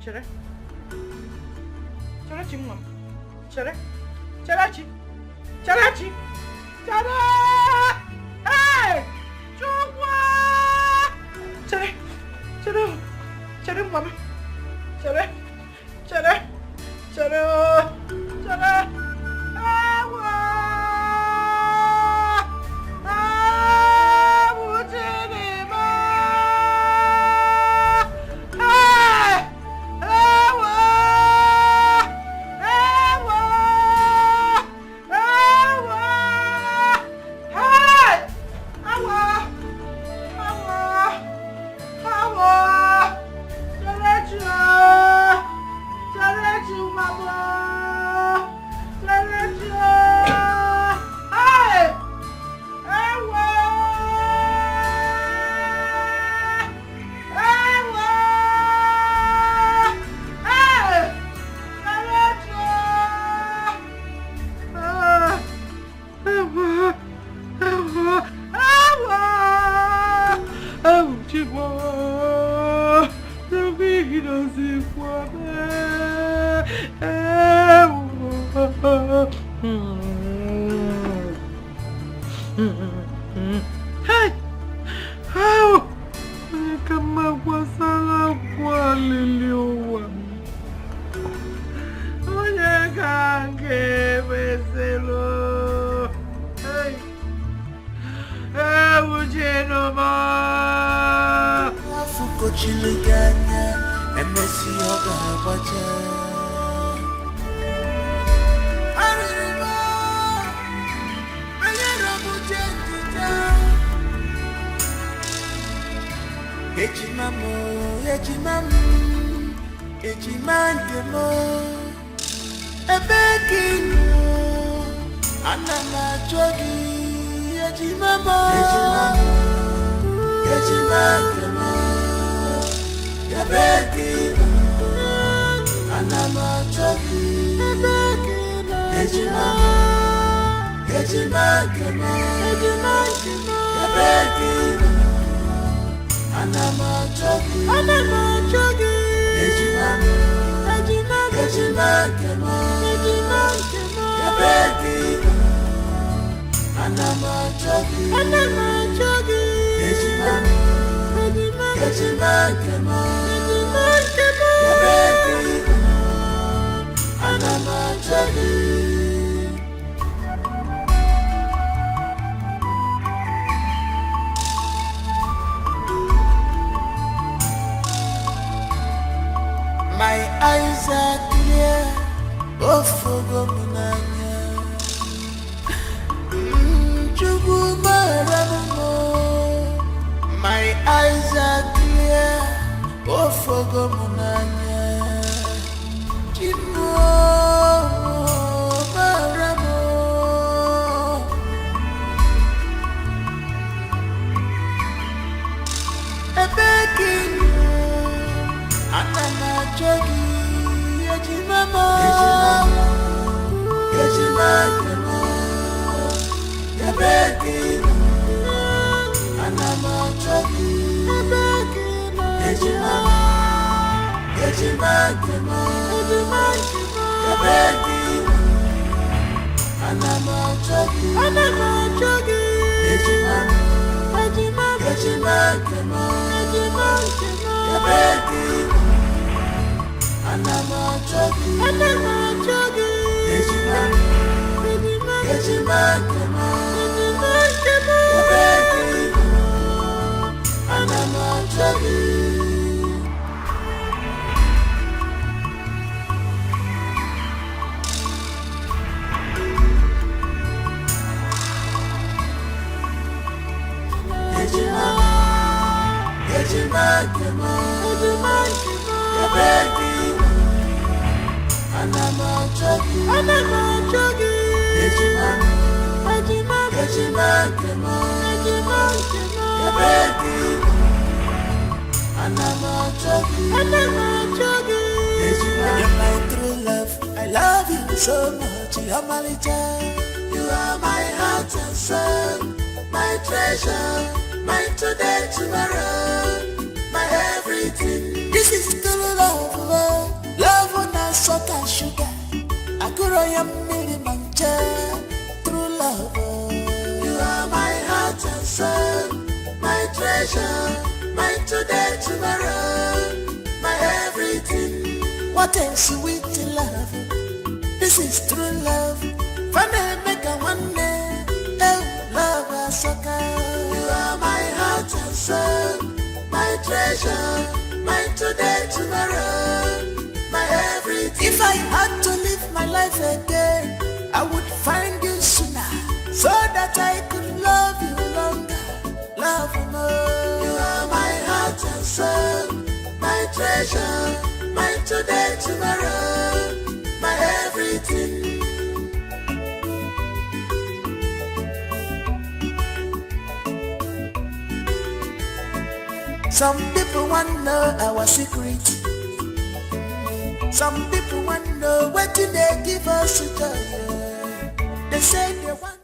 Chere. Cherechi nwa m. Chere. Cherechi. Cherechi. Chere. Hey! Chukwu! Chere. Chere. Chere nwa m. Chere. Chere. Chere. Chere. Ewo! Ewo Chineke! Hey! Ewo! Ewo! Ewo! Hey! Ewo! Ewo! Ewo! Chelechi o! Chelechi mama! Chelechi o! Hey! Ewo! Ewo! Hey! Chelechi o! Ewo! Ewo! Ewo! Ewo Chigbo! Davido si fuame! Ewo! Hey! Ewo! Onye kama kwasala kwa lili uwa mi. Onye kange beselo. Hey! Ewo Chinoma! Afuko chiliganya, emesi oga wacha. Arima, ayera mujendita. Ejimamo, ejimandemo. Ebekino, anama jogi. Ejimamo, ejimandemo. Ebekino, anama jogi. Ejimamo, ejimandemo. Ebekino, anama jogi. Ejimamo, ejimandemo. Ebekino, anama jogi. Ejimamo, ejimandemo. Ebekino, eyes are clear. Oh, forgo munanya. My eyes are clear. Oh, forgo munanya. Chimo maramo. Ebekin anana jogi ejimamo ejimamo ebekin anana jogi ejimamo ejimamo ebekin anana jogi ejimamo ejimamo ebekin anana jogi ejimamo ejimamo ebekin anana jogi. You're my true love. I love you so much. You're my little. You are my heart and soul, my treasure, my today, tomorrow, my everything. This is true love, love, love on a salt and sugar. I could am really mancha. True love. You are my heart and soul, my treasure, my today, tomorrow, my everything. What a sweet love. This is true love. Funny make a one day. Oh, love a sucker. You are my heart and soul, my treasure, my today, tomorrow, my everything. If I had to live my life again, I would find you sooner, so that I could love you longer, love you more. You are my heart and soul, my treasure, my today, tomorrow, my everything. Some people want to know our secret. Some people want to know what do they give us to joy. They say they want